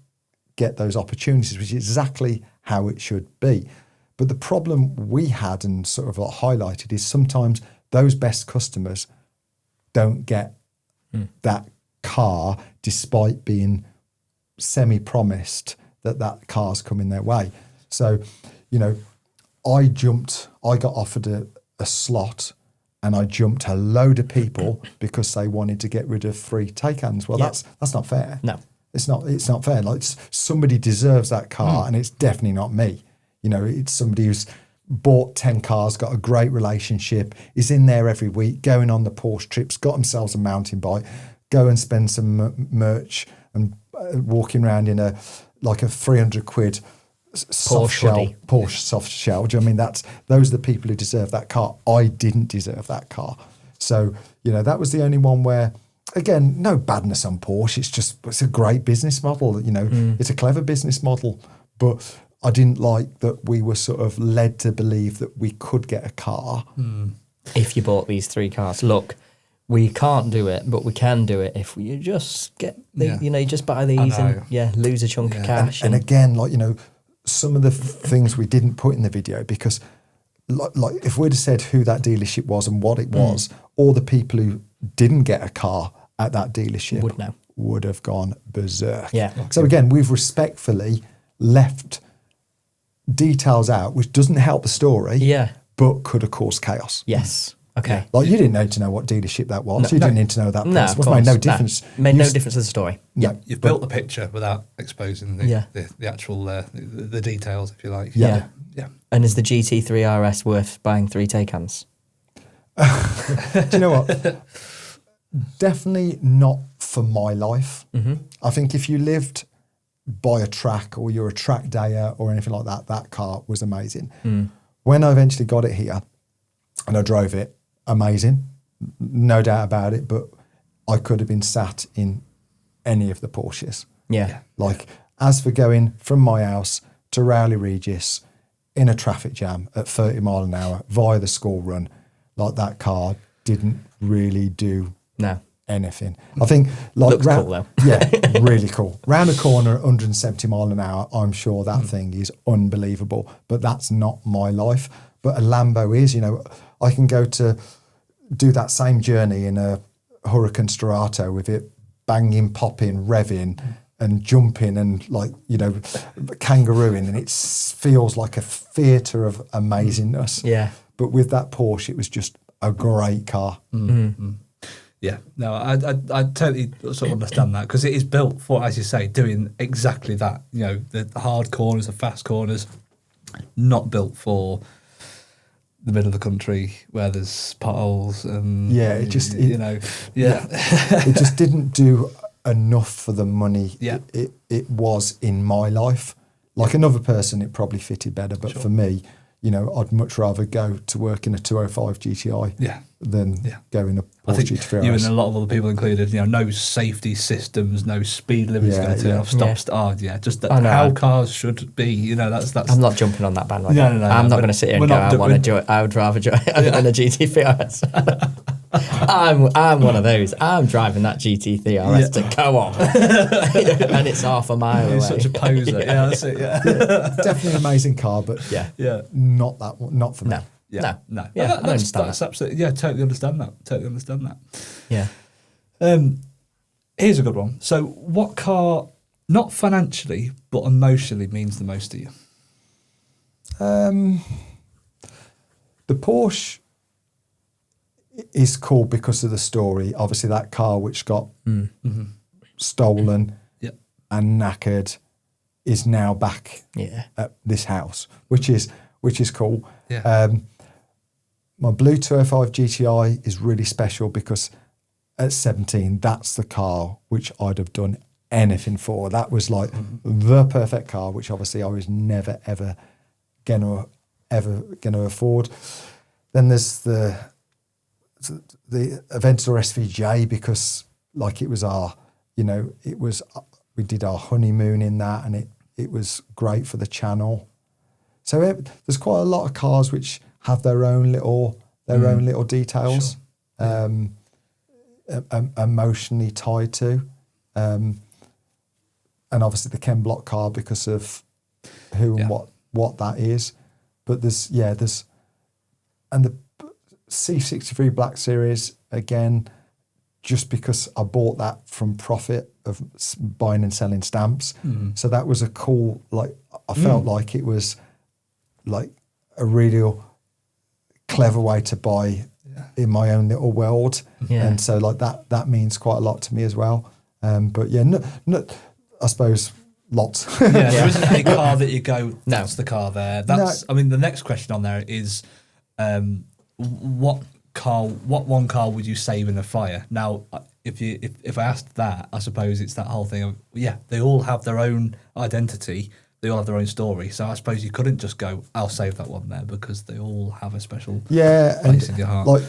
get those opportunities, which is exactly how it should be. But the problem we had and sort of highlighted is sometimes those best customers don't get that car despite being semi-promised that car's coming their way. So, I got offered a slot and I jumped a load of people because they wanted to get rid of free take-hands. Well, that's not fair. No. It's not fair. Like somebody deserves that car and it's definitely not me. It's somebody who's bought 10 cars, got a great relationship, is in there every week, going on the Porsche trips, got themselves a mountain bike, go and spend some merch and walking around in a 300 quid Porsche soft shell. Do you know what I mean? Those are the people who deserve that car. I didn't deserve that car. So, that was the only one where, again, no badness on Porsche. It's a great business model. It's a clever business model, but I didn't like that we were sort of led to believe that we could get a car. If you bought these 3 cars, look, we can't do it, but we can do it if you just get, you just buy these and lose a chunk of cash. And again, some of the things we didn't put in the video because like if we'd have said who that dealership was and what it was, all the people who didn't get a car at that dealership would have gone berserk. Yeah. Okay. So again, we've respectfully left details out, which doesn't help the story, but could have caused chaos. Yes. Okay. Like you didn't need to know what dealership that was. You didn't need to know that. No, it made no difference. Made no difference to the story. Yeah, you've built the picture without exposing the actual the details, if you like. Yeah. And is the GT3 RS worth buying 3 take-hands? Do you know what? Definitely not for my life. I think if you lived by a track or you're a track dayer or anything like that, that car was amazing. When I eventually got it here and I drove it, amazing, no doubt about it, but I could have been sat in any of the Porsches. As for going from my house to Rowley Regis in a traffic jam at 30 mile an hour via the school run, that car didn't really do anything. I think looks cool though. Yeah, really cool. Round a corner at 170 mile an hour, I'm sure that thing is unbelievable, but that's not my life. But a Lambo is, I can go to do that same journey in a Huracan Strato with it banging, popping, revving and jumping and kangarooing, and it feels like a theatre of amazingness. Yeah. But with that Porsche, it was just a great car. Yeah, no, I totally sort of understand that because it is built for, as you say, doing exactly that. The hard corners, the fast corners, not built for the middle of the country where there's potholes and it just didn't do enough for the money it was in my life. Like another person, it probably fitted better, but for me, I'd much rather go to work in a 205 GTI than go in a Porsche GT3 RS. You and a lot of other people included, no safety systems, no speed limits going to turn off, just that how cars should be. That's. I'm not jumping on that bandwagon. No. I'm not going to sit here and go. I would rather drive than a GT3 RS. I'm one of those. I'm driving that GT3 RS to go on, and it's half a mile away. He's such a poser. Yeah, that's it. Yeah, definitely an amazing car, but not for me. No. Yeah, that's absolutely. Yeah, totally understand that. Yeah. Here's a good one. So, what car, not financially but emotionally, means the most to you? The Porsche is cool because of the story. Obviously, that car which got stolen and knackered is now back at this house, which is cool. Yeah. My blue 205 GTI is really special because at 17, that's the car which I'd have done anything for. That was like the perfect car, which obviously I was never ever gonna afford. Then there's the Aventador SVJ because like it was we did our honeymoon in that, and it was great for the channel. So there's quite a lot of cars which have their own little details, emotionally tied to, and obviously the Ken Block car because of who and what that is. But there's and the C63 Black Series again, just because I bought that from profit of buying and selling stamps. So that was a cool, I felt like it was like a real clever way to buy in my own little world. And so that means quite a lot to me as well. But no, I suppose lots. There isn't any car that you go, that's the car there. I mean, the next question on there is, what one car would you save in a fire? Now, if I asked that, I suppose it's that whole thing of, they all have their own identity, they all have their own story. So I suppose you couldn't just go, I'll save that one there, because they all have a special place in your heart. Like,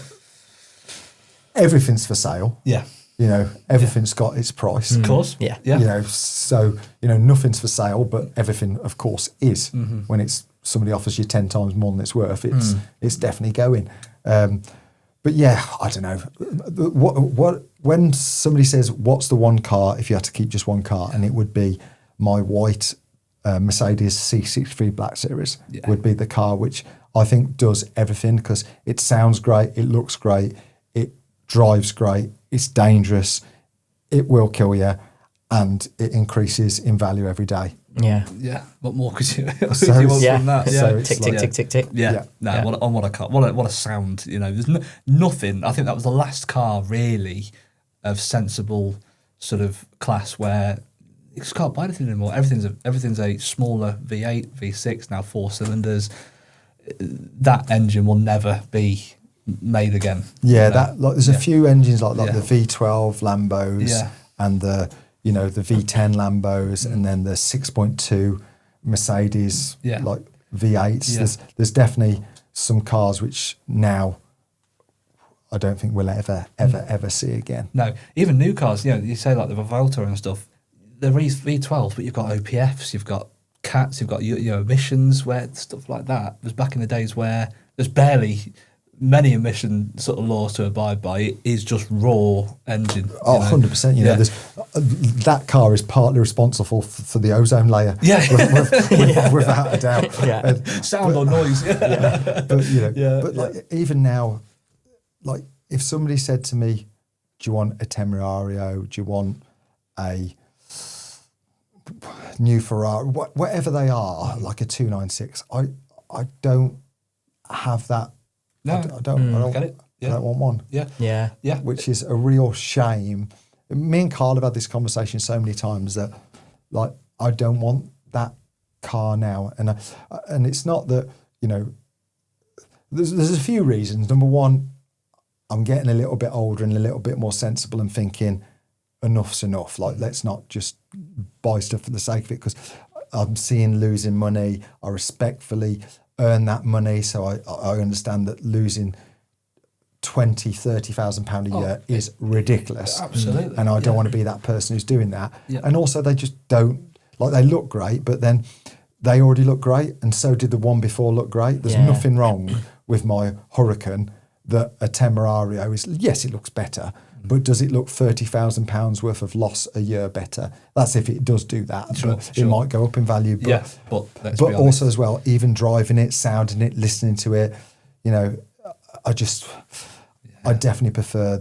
everything's for sale. Yeah. Everything's got its price. Of course. Yeah. So, nothing's for sale, but everything, of course, is. When it's somebody offers you 10 times more than it's worth, it's definitely going. But I don't know. What when somebody says, what's the one car if you had to keep just one car? And it would be my white Mercedes C63 Black Series would be the car which I think does everything, because it sounds great, it looks great, it drives great, it's dangerous, it will kill you, and it increases in value every day. Yeah. What more could you want from that? So tick. Yeah. What a car! What a sound! There's nothing. I think that was the last car really of sensible sort of class where you just can't buy anything anymore. Everything's a smaller V8, V6 now, 4 cylinders. That engine will never be made again. There's a few engines like the V12 Lambos and the V10 Lambos, and then the 6.2 Mercedes like V8s. There's definitely some cars which now I don't think we'll ever see again. No, even new cars. You say like the Revolta and stuff. They're V12s, but you've got OPFs, you've got CATs, you've got your emissions, where stuff like that. There's back in the days where there's barely many emission sort of laws to abide by. It is just raw engine. 100%. There's that car is partly responsible for the ozone layer. Without a doubt. Sound or noise. Like, even now, like if somebody said to me, "Do you want a Temerario? Do you want a new Ferrari?" Whatever they are, like a 296, I don't have that. No, I don't get it. I don't want one. Yeah. Which is a real shame. Me and Carl have had this conversation so many times that, like, I don't want that car now, and it's not that There's a few reasons. Number one, I'm getting a little bit older and a little bit more sensible and thinking enough's enough. Like, let's not just buy stuff for the sake of it, because I'm seeing losing money. I respectfully earn that money. So I understand that losing £20,000-30,000 a year is ridiculous. Absolutely. And I don't want to be that person who's doing that. Yeah. And also they just don't, like, they look great, but then they already look great, and so did the one before look great. There's nothing wrong with my Huracan that a Temerario is. Yes, it looks better, but does it look £30,000 worth of loss a year better? That's if it does do that. Sure. It might go up in value. But, but also as well, even driving it, sounding it, listening to it, you know, I definitely prefer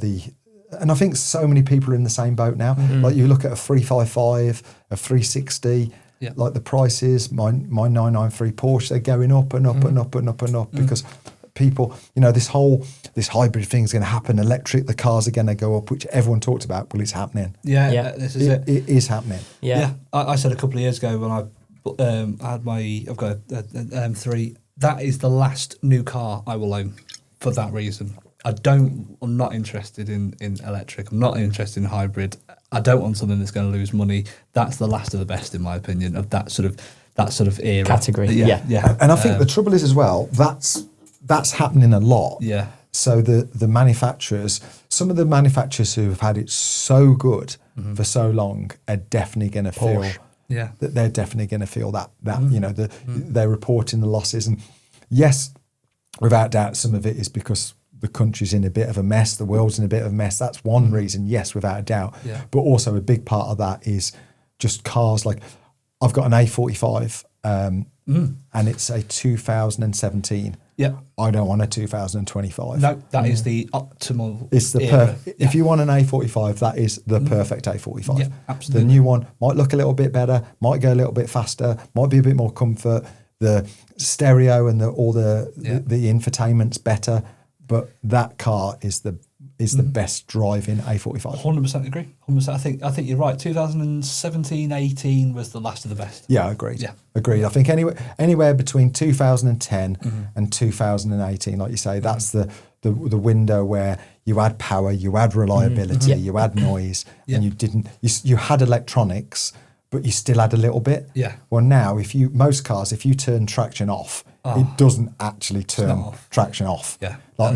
and I think so many people are in the same boat now. Like you look at a 355, a 360, like the prices, my 993 Porsche, they're going up and up and up and up and up because people, you know, this hybrid thing is going to happen. Electric, the cars are going to go up, which everyone talked about. Well, it's happening. This is it. It is happening. Yeah. I said a couple of years ago when I've got an M3, that is the last new car I will own for that reason. I'm not interested in electric. I'm not interested in hybrid. I don't want something that's going to lose money. That's the last of the best, in my opinion, of that sort of era. Category. Yeah. And I think the trouble is as well, that's happening a lot. Yeah. So the manufacturers, some of the manufacturers who have had it so good for so long are definitely going to feel that they're definitely going to feel that you know, they're reporting the losses. And yes, without doubt, some of it is because the country's in a bit of a mess, the world's in a bit of a mess. That's one reason, yes, without a doubt. Yeah. But also a big part of that is just cars. Like I've got an A45 and it's a 2017. Yeah. I don't want a 2025. No, that is the optimal. It's the if you want an A45, that is the perfect A45. Yeah, absolutely. The new one might look a little bit better, might go a little bit faster, might be a bit more comfort. The stereo and all the infotainment's better. But that car is the best driving A45. 100% agree. 100%. I think you're right. 2017-18 was the last of the best. Yeah, agreed. Yeah, agreed. I think anywhere between 2010 and 2018, like you say, that's the window where you had power, you had reliability, you had noise, and you had electronics, but you still had a little bit. Yeah. Well, now most cars, if you turn traction off, it doesn't actually turn traction off. Yeah. Like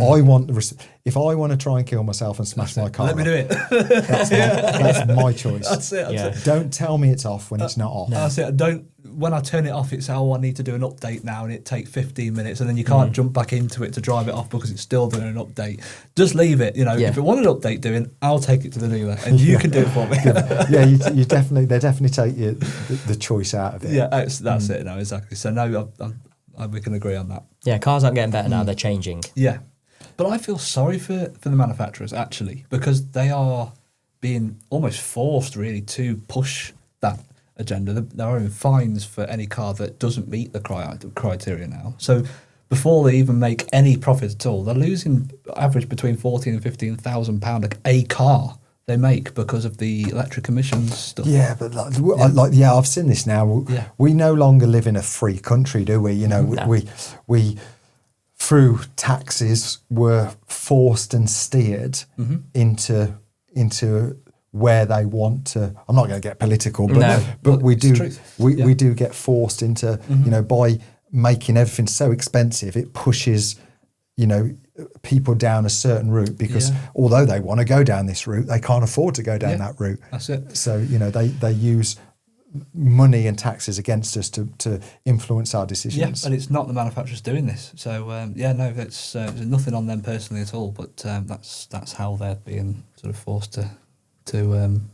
if I want to try and kill myself and smash my car, let me do it. That's my choice. That's it. Don't tell me it's off when it's not off. That's it. When I turn it off, it's I need to do an update now, and it takes 15 minutes, and then you can't jump back into it to drive it off because it's still doing an update. Just leave it. You know, if it wanted an update doing, I'll take it to the dealer, and you can do it for me. They definitely take the choice out of it. Yeah, that's it. No, exactly. So no, we can agree on that. Yeah, cars aren't getting better now; they're changing. Yeah, but I feel sorry for the manufacturers actually, because they are being almost forced really to push that agenda. There are fines for any car that doesn't meet the criteria now. So before they even make any profit at all, they're losing average between £14,000 and £15,000 a car they make because of the electric emissions stuff. Yeah, but I've seen this now. We no longer live in a free country, do we? You know, we through taxes were forced and steered into where they want to. I'm not going to get political, but we do get forced into, you know, by making everything so expensive, it pushes, you know, people down a certain route because although they want to go down this route, they can't afford to go down that route. That's it. So, you know, they use money and taxes against us to influence our decisions. Yeah, and it's not the manufacturers doing this. So, that's there's nothing on them personally at all, but that's how they're being sort of forced to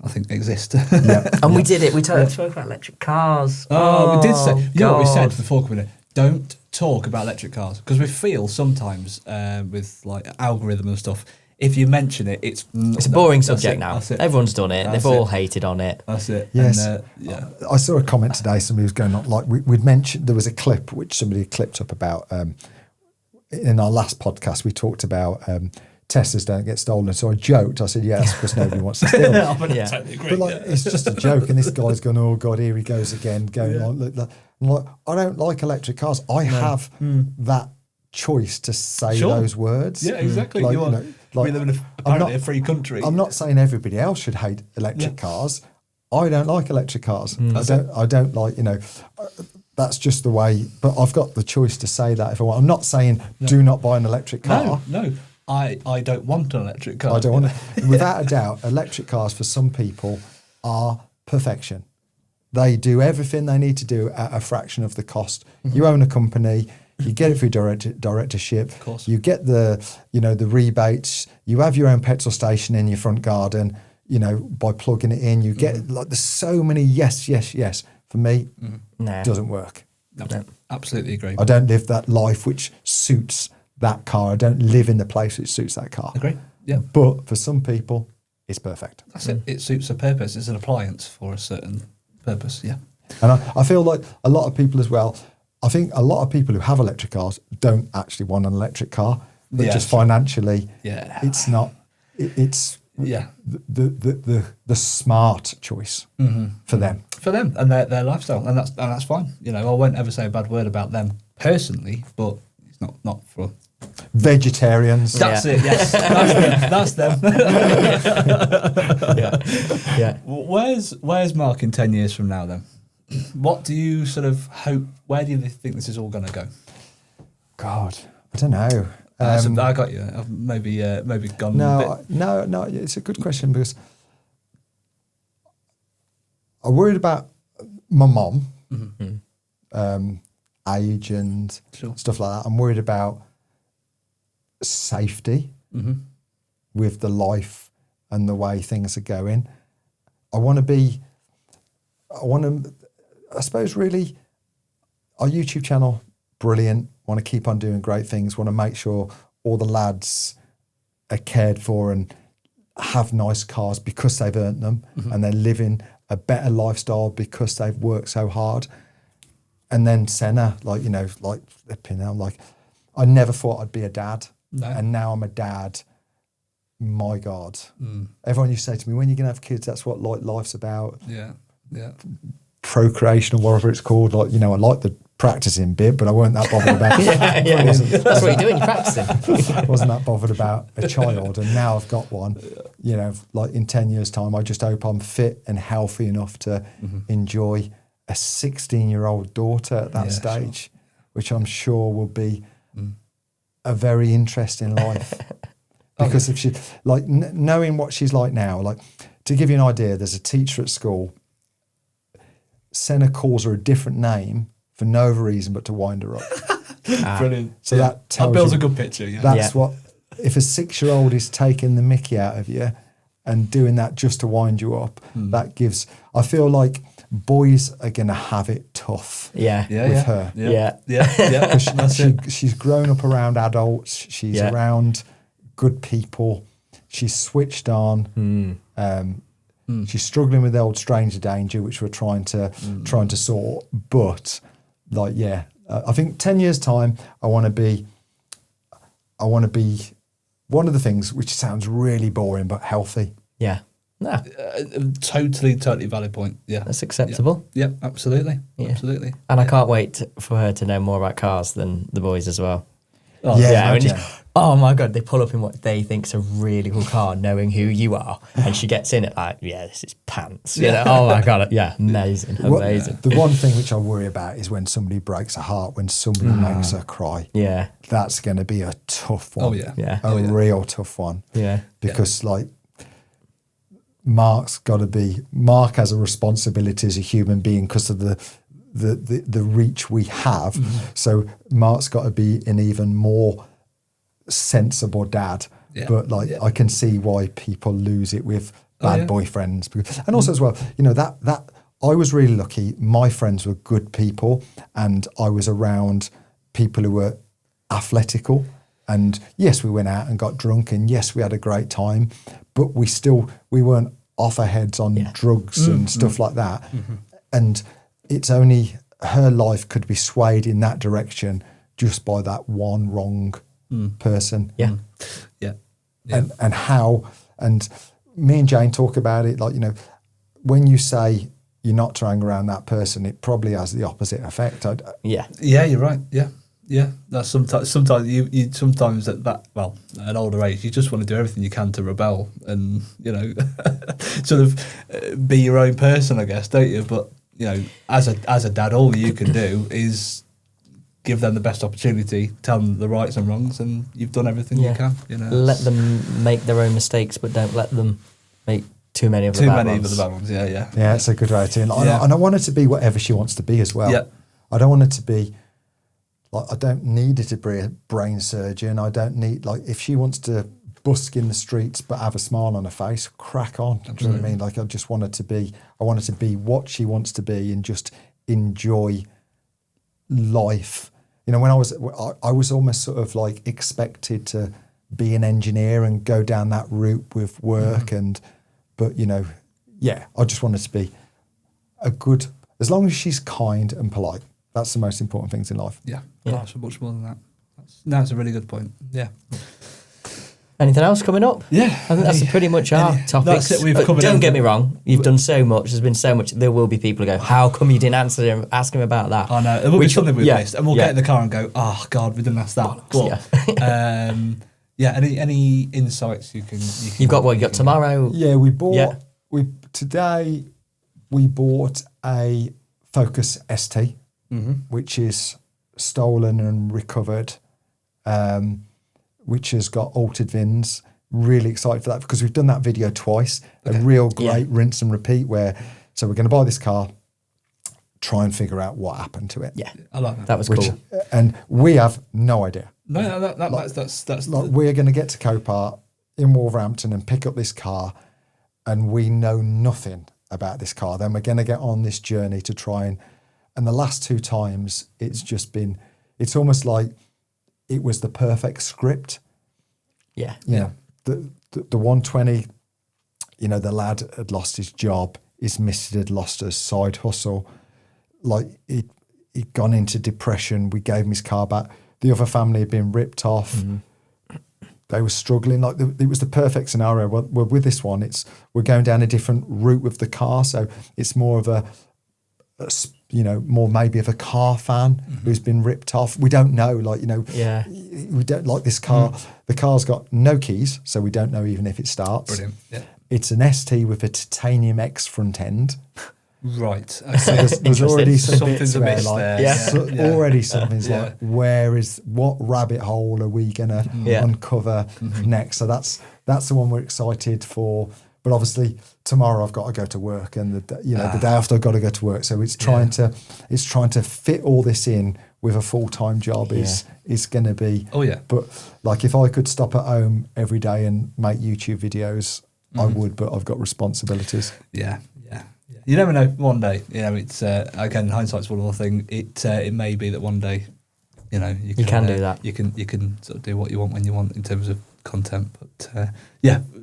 I think exist. And we did it. We spoke about electric cars. We did say. You know what we said before coming in? Don't talk about electric cars, because we feel sometimes with like algorithm and stuff, if you mention it, it's a boring subject now. Everyone's done it. They've all hated on it. That's it. Yes. And, I saw a comment today. Somebody was going on, like we'd mentioned, there was a clip which somebody had clipped up about in our last podcast. We talked about Teslas don't get stolen. So I joked. I said, yes, because nobody wants to steal them. Totally agree. But it's just a joke. And this guy's going, oh God, here he goes again. Look. I'm like, I don't like electric cars. I have that choice to say those words. Yeah, exactly. Like, we live in apparently a free country. I'm not saying everybody else should hate electric cars. I don't like electric cars. I don't like, you know, that's just the way. But I've got the choice to say that if I want. I'm not saying do not buy an electric car. No. I don't want an electric car. I don't want to. Without a doubt, electric cars for some people are perfection. They do everything they need to do at a fraction of the cost. Mm-hmm. You own a company, you get it through directorship. Of course. You get the rebates. You have your own petrol station in your front garden. By plugging it in, you get there's so many yes. For me, it doesn't work. No, absolutely agree. I don't live that life which suits that car. I don't live in the place which suits that car. Agree. Yeah. But for some people, it's perfect. That's it. It suits a purpose. It's an appliance for a certain purpose. Yeah. And I feel like a lot of people as well. I think a lot of people who have electric cars don't actually want an electric car. But just financially, it's not. It's the smart choice for them. For them and their lifestyle, and that's fine. I won't ever say a bad word about them personally, but it's not for vegetarians. That's it. Yes, that's them. Yeah. Where's Mark in 10 years from now then? What do you sort of hope? Where do you think this is all going to go? God, I don't know. I got you. I've maybe gone. No. It's a good question because I'm worried about my mom, age and stuff like that. I'm worried about safety with the life and the way things are going. I suppose really, our YouTube channel, brilliant. Want to keep on doing great things. Want to make sure all the lads are cared for and have nice cars because they've earned them and they're living a better lifestyle because they've worked so hard. And then Senna, I never thought I'd be a dad. No. And now I'm a dad. My God. Everyone used to say to me, when you're going to have kids, that's what life's about. Yeah. Procreation or whatever it's called. I like the practicing bit, but I weren't that bothered about it. That's what you're doing, you're practicing. I wasn't that bothered about a child, and now I've got one. In 10 years' time, I just hope I'm fit and healthy enough to enjoy a 16-year-old daughter at that stage, which I'm sure will be a very interesting life. Because if she, knowing what she's like now, to give you an idea, there's a teacher at school, Senna calls her a different name for no reason but to wind her up. Brilliant. So that tells builds you, a good picture. Yeah. That's what, if a 6-year-old is taking the mickey out of you and doing that just to wind you up, that gives, I feel like boys are going to have it tough with her. Yeah. She's grown up around adults. She's around good people. She's switched on. She's struggling with the old stranger danger, which we're trying to sort. But I think 10 years time, I want to be one of the things, which sounds really boring, but healthy. Yeah. No. Totally valid point. Yeah. That's acceptable. Yeah, absolutely. Yeah. Absolutely. And I can't wait for her to know more about cars than the boys as well. Oh, oh my God, they pull up in what they think's a really cool car, knowing who you are, and she gets in it this is pants. Oh my God, amazing. The one thing which I worry about is when somebody breaks a heart, when somebody makes her cry. Yeah. That's going to be a tough one. Oh yeah. A real tough one. Yeah. Because Mark has a responsibility as a human being because of the reach we have. So Mark's got to be an even more sensible dad. But I can see why people lose it with bad boyfriends. And also as well, that I was really lucky. My friends were good people and I was around people who were athletical. And yes, we went out and got drunk and yes, we had a great time, but we weren't off our heads on drugs and stuff like that. And it's only her life could be swayed in that direction just by that one wrong person. Yeah. And me and Jane talk about it, when you say you're not to hang around that person, it probably has the opposite effect. Yeah, you're right. Yeah. That's sometimes you sometimes at an older age, you just want to do everything you can to rebel and, sort of be your own person, I guess, don't you? But you know, as a dad, all you can do is give them the best opportunity, tell them the rights and wrongs, and you've done everything you can. You know, let them make their own mistakes, but don't let them make too many of the bad ones. Yeah, it's a good way to. And I want her to be whatever she wants to be as well. Yeah. I don't want her to be like, I don't need her to be a brain surgeon. I don't need, like, if she wants to busk in the streets but have a smile on her face, crack on. Do you know what I mean? Like, I just want her to be, I want her to be what she wants to be and just enjoy life. You know, when I was almost sort of like expected to be an engineer and go down that route with work but you know, I just want her to be a good, as long as she's kind and polite. That's the most important things in life. Yeah. So much more than that. That's a really good point. Yeah. Anything else coming up? Yeah. I think that's pretty much our topics. That's it. We've covered Don't get me wrong. You've done so much. There's been so much. There will be people who go, how come you didn't ask him about that? I know. It will be something we've missed. And we'll get in the car and go, oh, God, we didn't ask that. But, any insights you can... You've got what? You got tomorrow? Yeah, today we bought a Focus ST, which is stolen and recovered, which has got altered VINs. Really excited for that because we've done that video twice. A real great rinse and repeat so we're going to buy this car, try and figure out what happened to it. Yeah, I like that. That was cool. And we have no idea. No, that's like we're going to get to Copart in Wolverhampton and pick up this car, and we know nothing about this car. Then we're going to get on this journey to try and the last two times it's just been, it's almost like it was the perfect script. Yeah. You know, the 120, you know, the lad had lost his job, his missus had lost her side hustle. Like he'd gone into depression. We gave him his car back. The other family had been ripped off. They were struggling. Like it was the perfect scenario. Well, with this one, we're going down a different route with the car. So it's more of a more maybe of a car fan who's been ripped off. We don't know, we don't like this car. The car's got no keys, so we don't know even if it starts. Brilliant. Yeah. It's an ST with a titanium X front end. Right. So there's already something's amiss there. Already something's like, what rabbit hole are we gonna uncover next? So that's the one we're excited for. But obviously tomorrow I've got to go to work, and the day after I've got to go to work. So it's trying to fit all this in with a full-time job is going to be. Oh yeah. But like if I could stop at home every day and make YouTube videos, I would. But I've got responsibilities. Yeah. You never know. One day, it's again, hindsight's one other thing. It may be that one day, you can do that. You can sort of do what you want when you want in terms of content. But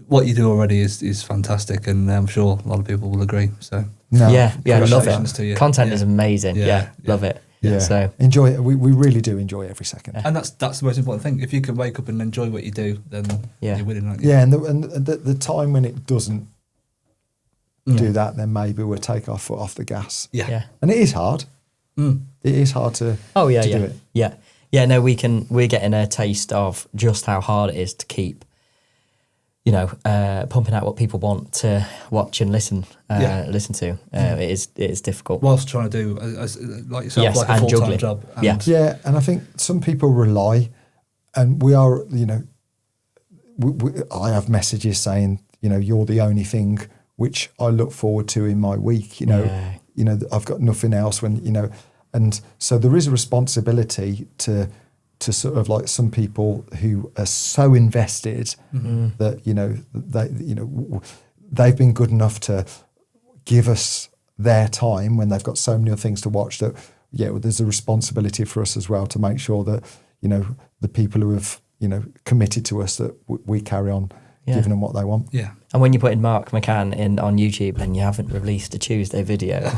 what you do already is fantastic, and I'm sure a lot of people will agree. So love it. To you. Content is amazing. Love it. Yeah, so enjoy it. We really do enjoy every second, and that's the most important thing. If you can wake up and enjoy what you do, then you're winning, aren't you? Yeah, and the time when it doesn't do that, then maybe we'll take our foot off the gas. Yeah. And it is hard. It is hard to do it. Yeah, no, we're getting a taste of just how hard it is to keep, pumping out what people want to watch and listen to. It is difficult. Whilst trying to do, like yourself, like a full-time job. And I think some people rely, and we are, I have messages saying, you're the only thing which I look forward to in my week, I've got nothing else and so there is a responsibility to sort of like some people who are so invested that, they've been good enough to give us their time when they've got so many other things to watch that, there's a responsibility for us as well to make sure that, the people who have, committed to us that we carry on giving them what they want. Yeah. And when you put in Mark McCann on YouTube and you haven't released a Tuesday video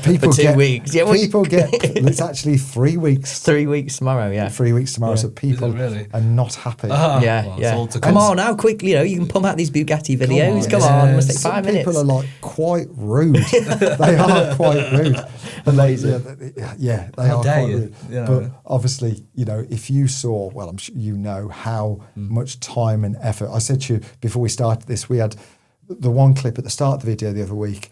people for 2 weeks. Yeah, it's actually 3 weeks. 3 weeks tomorrow, 3 weeks tomorrow, so people are not happy. Come on now, quickly, you can pump out these Bugatti videos. Come on, it must take 5 minutes. People are like quite rude. They are quite rude. Amazing. They are quite rude. But obviously, if you saw, well, I'm sure you know how much time and effort. I said to you before we started this, we had the one clip at the start of the video the other week.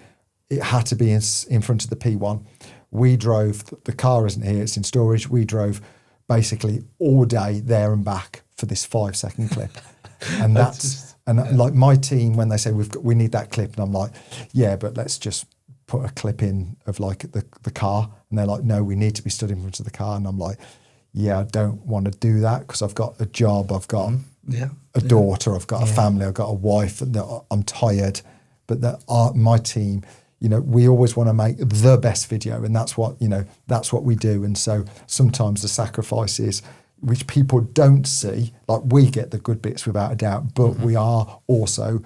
it had to be in front of the P1. We drove, the car isn't here, it's in storage. We drove basically all day there and back for this 5-second clip. And like my team, when they say we need that clip, and I'm like, yeah, but let's just put a clip in of like the car. And they're like, no, we need to be stood in front of the car. And I'm like, yeah, I don't want to do that because I've got a job, I've got a daughter, I've got a family, I've got a wife, and I'm tired. But my team, you know, we always want to make the best video, and that's what we do. And so sometimes the sacrifices which people don't see, like we get the good bits without a doubt, but we are also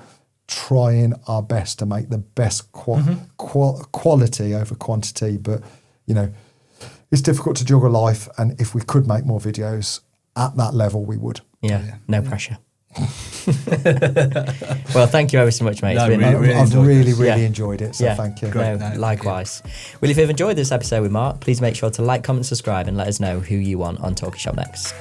trying our best to make the best quality over quantity. But, you know, it's difficult to juggle life, and if we could make more videos at that level, we would. Yeah, no pressure. Well, thank you ever so much, mate. I've really enjoyed it, so thank you. Likewise. Well, if you've enjoyed this episode with Mark, please make sure to like, comment, subscribe, and let us know who you want on Talkin Shop next.